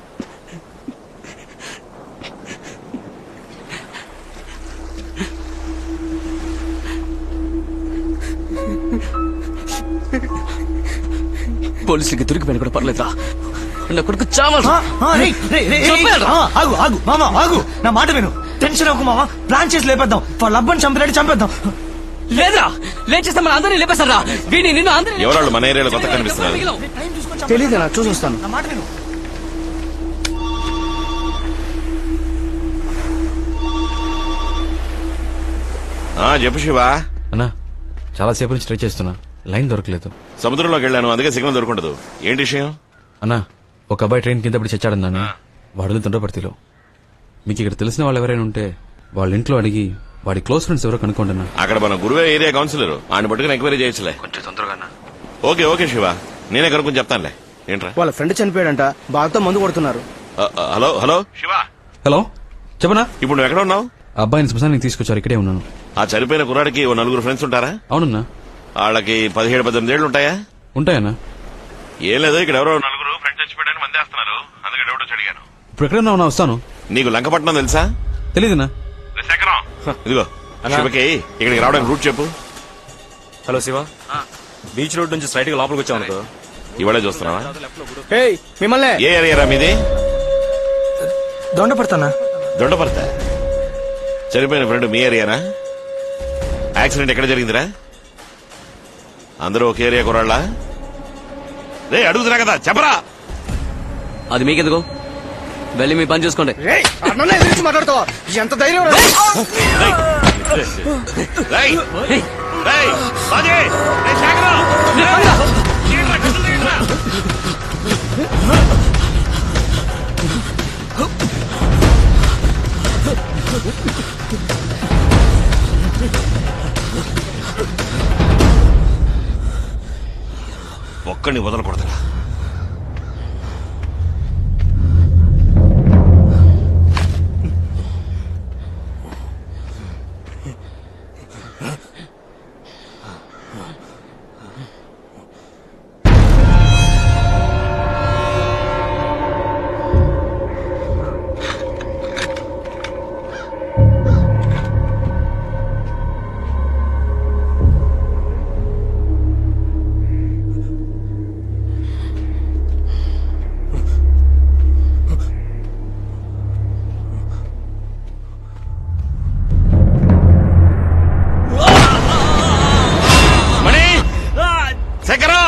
పోలీసులకి దొరికిపోయిన కూడా పర్లేదురా. నా కొడుకు చావాలి. ఆగు ఆగు మామా ఆగు, నా మాట విను. టెన్షన్ అవ్వకు మామా, ప్లాన్ చేసి లేపేద్దాం. వాళ్ళ అబ్బని చంపినట్టు చంపేద్దాం. లేదురా, లేచేస్తే మన అందరినీ లేపేస్తారా. వీడిని నిన్ను అందరినీ ఎవరాళ్ళు మన ఏరియాలో కొత్త కనిపిస్తున్నారు? తెలీదురా, చూసి వస్తాను. నా మాట విను. చెప్పు శివా. అన్నా చాలాసేపు నుంచి ట్రై చేస్తున్నా, లైన్ దొరకలేదు. సముద్రంలోకి వెళ్ళాను, అందుకే సిగ్నల్ దొరకదు. ఏంటి విషయం? అన్నా ఒక అబ్బాయి ట్రైన్ కింద పడి చచ్చాడన్నాను. వాడు తుండ్రపర్తిలో. మీకు ఇక్కడ తెలిసిన వాళ్ళు ఎవరైనా ఉంటే వాళ్ళ ఇంట్లో అడిగి వాడి క్లోజ్ ఫ్రెండ్స్ ఎవరో కనుక్కోండి అన్న. అక్కడ మన గురువే ఏరియా కౌన్సిలర్, ఆయన పట్టుకుని ఎంక్వైరీ చేయొచ్చులే. కొంచెం తొందరగా. ఓకే ఓకే శివ, నేనే కనుక్కొని చెప్తానులే. ఏంట్రా? వాళ్ళ ఫ్రెండ్ చనిపోయాడంట, బాగా మందు కొడుతున్నారు. Hello hello Shiva. హలో చెప్పనా? ఇప్పుడు నువ్వు ఎక్కడ ఉన్నావు? అబ్బాయిని శ్మశానికి తీసుకొచ్చారు, ఇక్కడే ఉన్నాను. ఆ చనిపోయిన కుర్రాడికి ఓ నలుగురు ఫ్రెండ్స్ ఉంటారా? అవునన్నా. వాళ్ళకి 17-18 ఏళ్ళు ఉంటాయా? ఉంటాయన్నా. ఏం లేదు, ఇక్కడ ఎవరో నలుగురు ఫ్రెండ్స్ చచ్చిపోయాడని మందేస్తున్నారు, అందుకే డౌట్ వచ్చి అడిగాను. ఇప్పుడు ఎక్కడ ఉన్నావు? వస్తాను. నీకు లంకపట్నం తెలుసా? తెలీదునా? ఇదిగో శివకి ఇక్కడికి రావడానికి రూట్ చెప్పు. హలో శివ, బీచ్ రోడ్ నుంచి స్ట్రైట్ గా లోపలికి వచ్చావు అనుకో. ఇవాళే చూస్తున్నావా? మిమ్మల్ని ఏ ఏరియా మీది? దొండపడతానా? దొండపర్త. చనిపోయిన ఫ్రెండ్ మీ ఏరియానా? యాక్సిడెంట్ ఎక్కడ జరిగిందిరా? అందరూ ఒక ఏరియా కురాళ్ళ? రే అడుగుతున్నా కదా చెప్పరా. అది మీకెందుకు? వెళ్ళి మీ పని చూసుకోండి. మాట్లాడుతావా? ఎంత ధైర్యం! రేయ్, రేయ్, బాజీ, రేయ్ శేఖరం, తీయండిరా, కత్తులు తీయండిరా. ఒక్కడిని వదలకూడదురా. శేఖరా,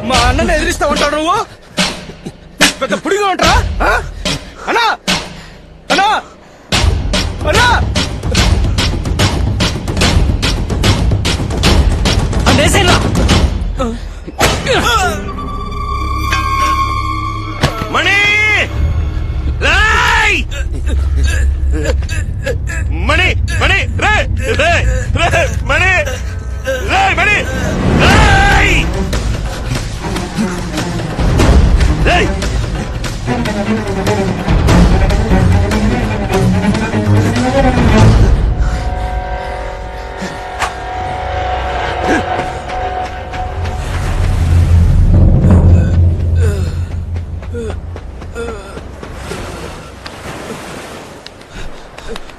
మా అన్నని ఎదిరిస్తా ఉంటాడు నువ్వు? పెద్ద పుడిగా ఉంటారా? అన్నా అన్నా అన్నా మణి, రేయ్, మణి, మణి, రే, రే, రే, మణి, రే, మణి, రేయ్, రేయ్.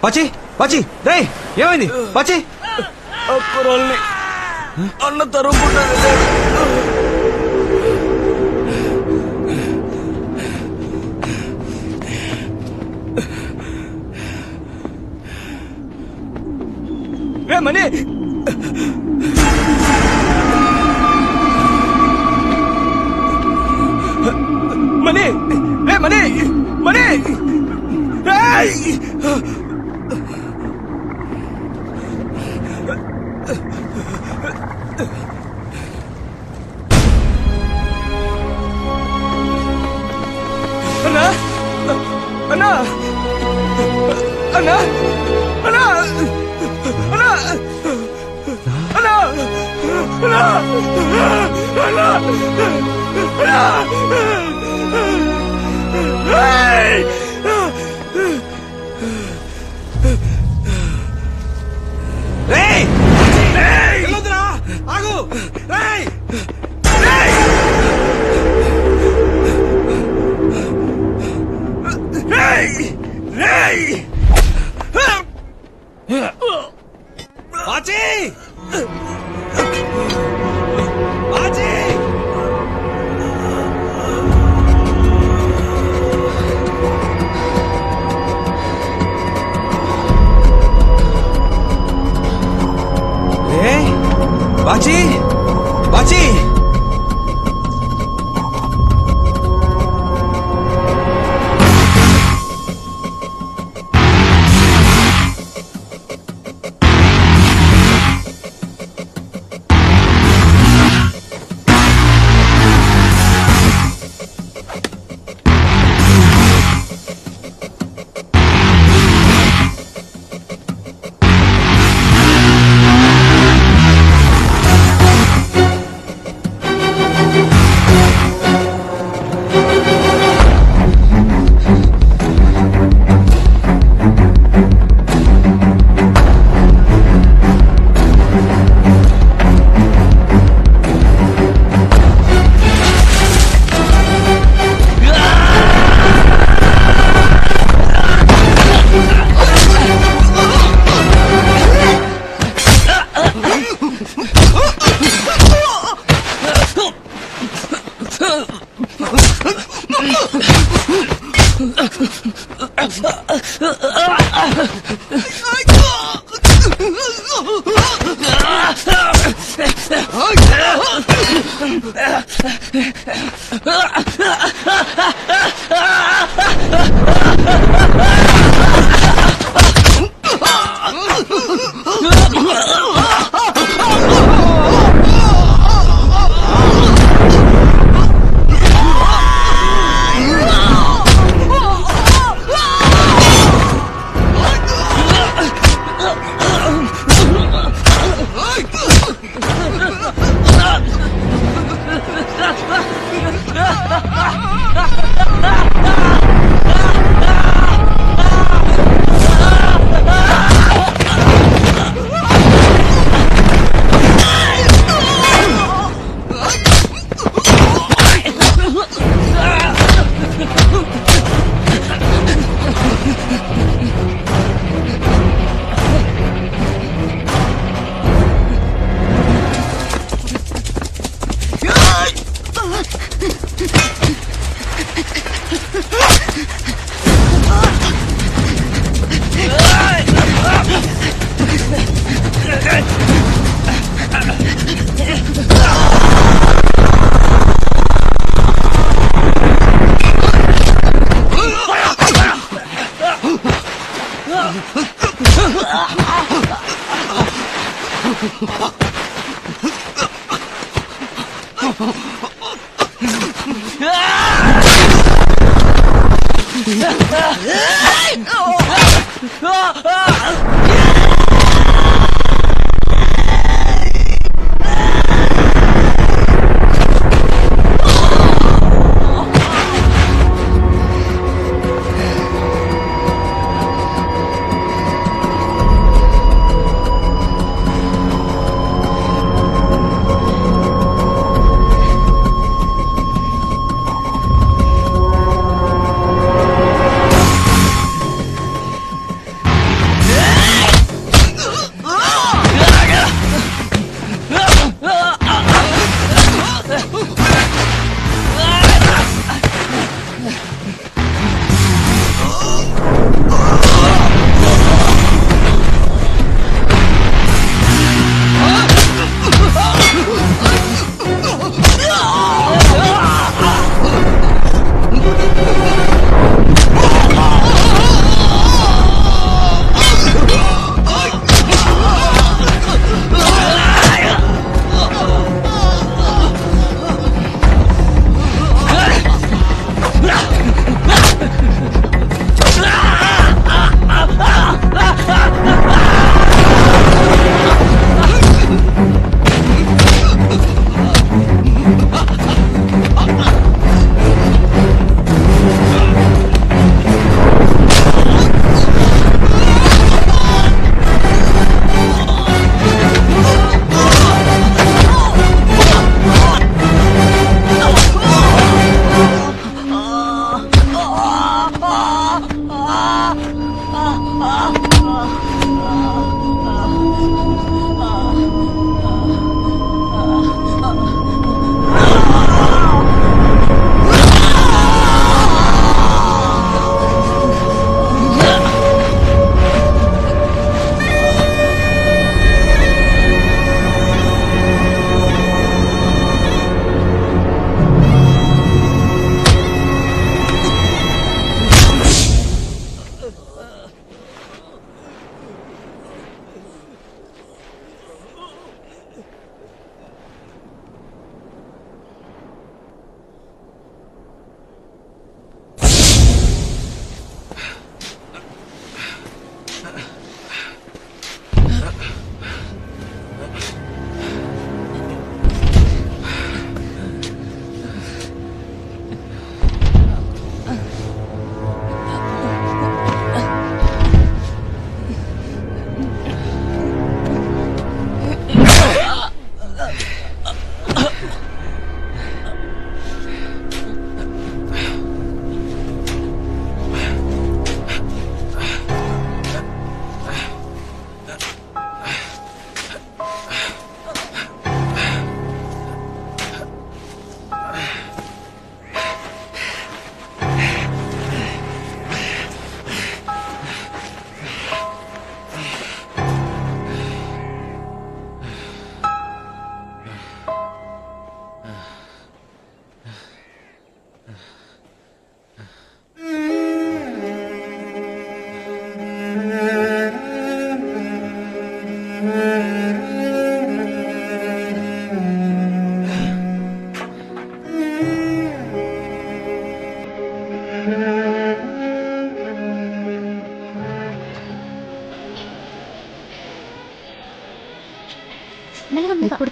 పచ్చి పచ్చి రే ఏమైంది పచ్చి? అన్న తరుముకుంటాడు. రే మనీ, మనీ, రే మనీ, మనీ, రేయ్! అన్నా అన్నా అన్నా అన్నా అన్నా అన్నా అన్నా అన్నా అన్నా రేయ్! రేయ్! రేయ్! వెళ్ళొద్దురా! ఆగు! రేయ్! రేయ్! రేయ్! రేయ్! బాజీ! బాజీ! బాచి బాచి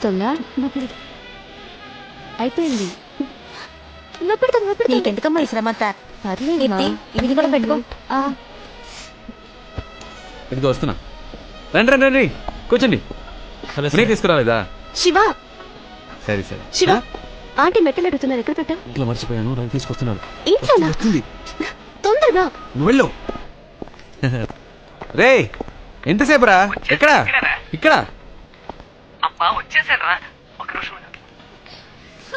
పడుతుందా అయిపోయింది నీకెందుకమ్మా ఈ శ్రమ అంతా? కీర్తి, ఇది కూడా పెట్టుకో. ఇదిగో వస్తున్నా. రండి రండి రండి కూర్చోండి. వినయ్ తీసుకురాలేదా? శివ సరే సరే. శివ ఆంటీ మెట్టలు అడుగుతున్నారు ఎక్కడ పెట్టా ఇంట్లో మర్చిపోయాను రండి తీసుకొస్తున్నాను. ఇంట్లోనా తొందరగా నువ్వు వెళ్ళు. రే ఎంతసేపు రా? ఎక్కడ? ఇక్కడ. అబ్బా వచ్చేసాడు రా ఒక నిమిషం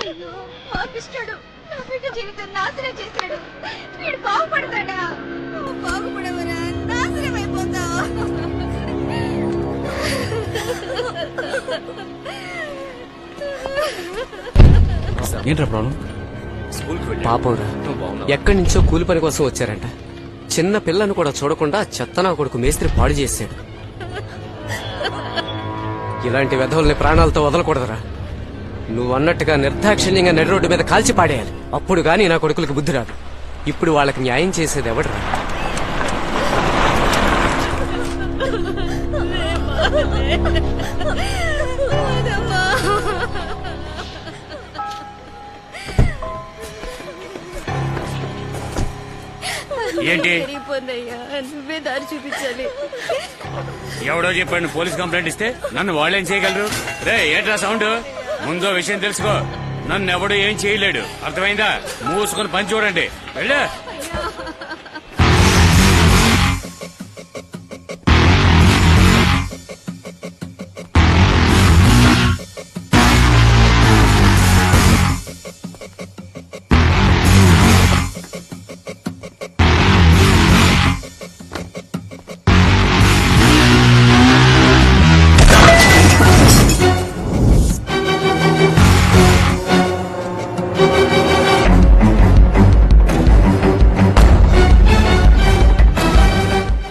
అయ్యో, పాపిష్టుడు. నా బిడ్డ జీవితం నాశనం చేశాడు. వీడు బాగుపడతాడా? నువ్వు బాగుపడవరా? నాశనం అయిపోతావా? ఏంట్రా ప్రాబ్లం? పాపంరా ఎక్కడి నుంచో కూలి పని కోసం వచ్చారంట. చిన్న పిల్లను కూడా చూడకుండా చెత్తనా కొడుకు మేస్త్రి పాడు చేశాడు. ఇలాంటి వెధవుల్ని ప్రాణాలతో వదలకూడదురా. నువ్వు అన్నట్టుగా నిర్దాక్షిణ్యంగా నడి రోడ్డు మీద కాల్చి పాడేయాలి. అప్పుడు గానీ నా కొడుకులకు బుద్ధి రాదు. ఇప్పుడు వాళ్ళకి న్యాయం చేసేది ఎవడరా? ఏంటి నువ్వే దారి చూపించాలి. ఎవడో చెప్పండి పోలీస్ కంప్లైంట్ ఇస్తే నన్ను వాళ్ళేం చేయగలరు? రే ఏట్రా సౌండ్? ముందో విషయం తెలుసుకో. నన్ను ఎవడు ఏం చేయలేడు. అర్థమైందా? మూసుకొని పని చూడండి. వెళ్ళా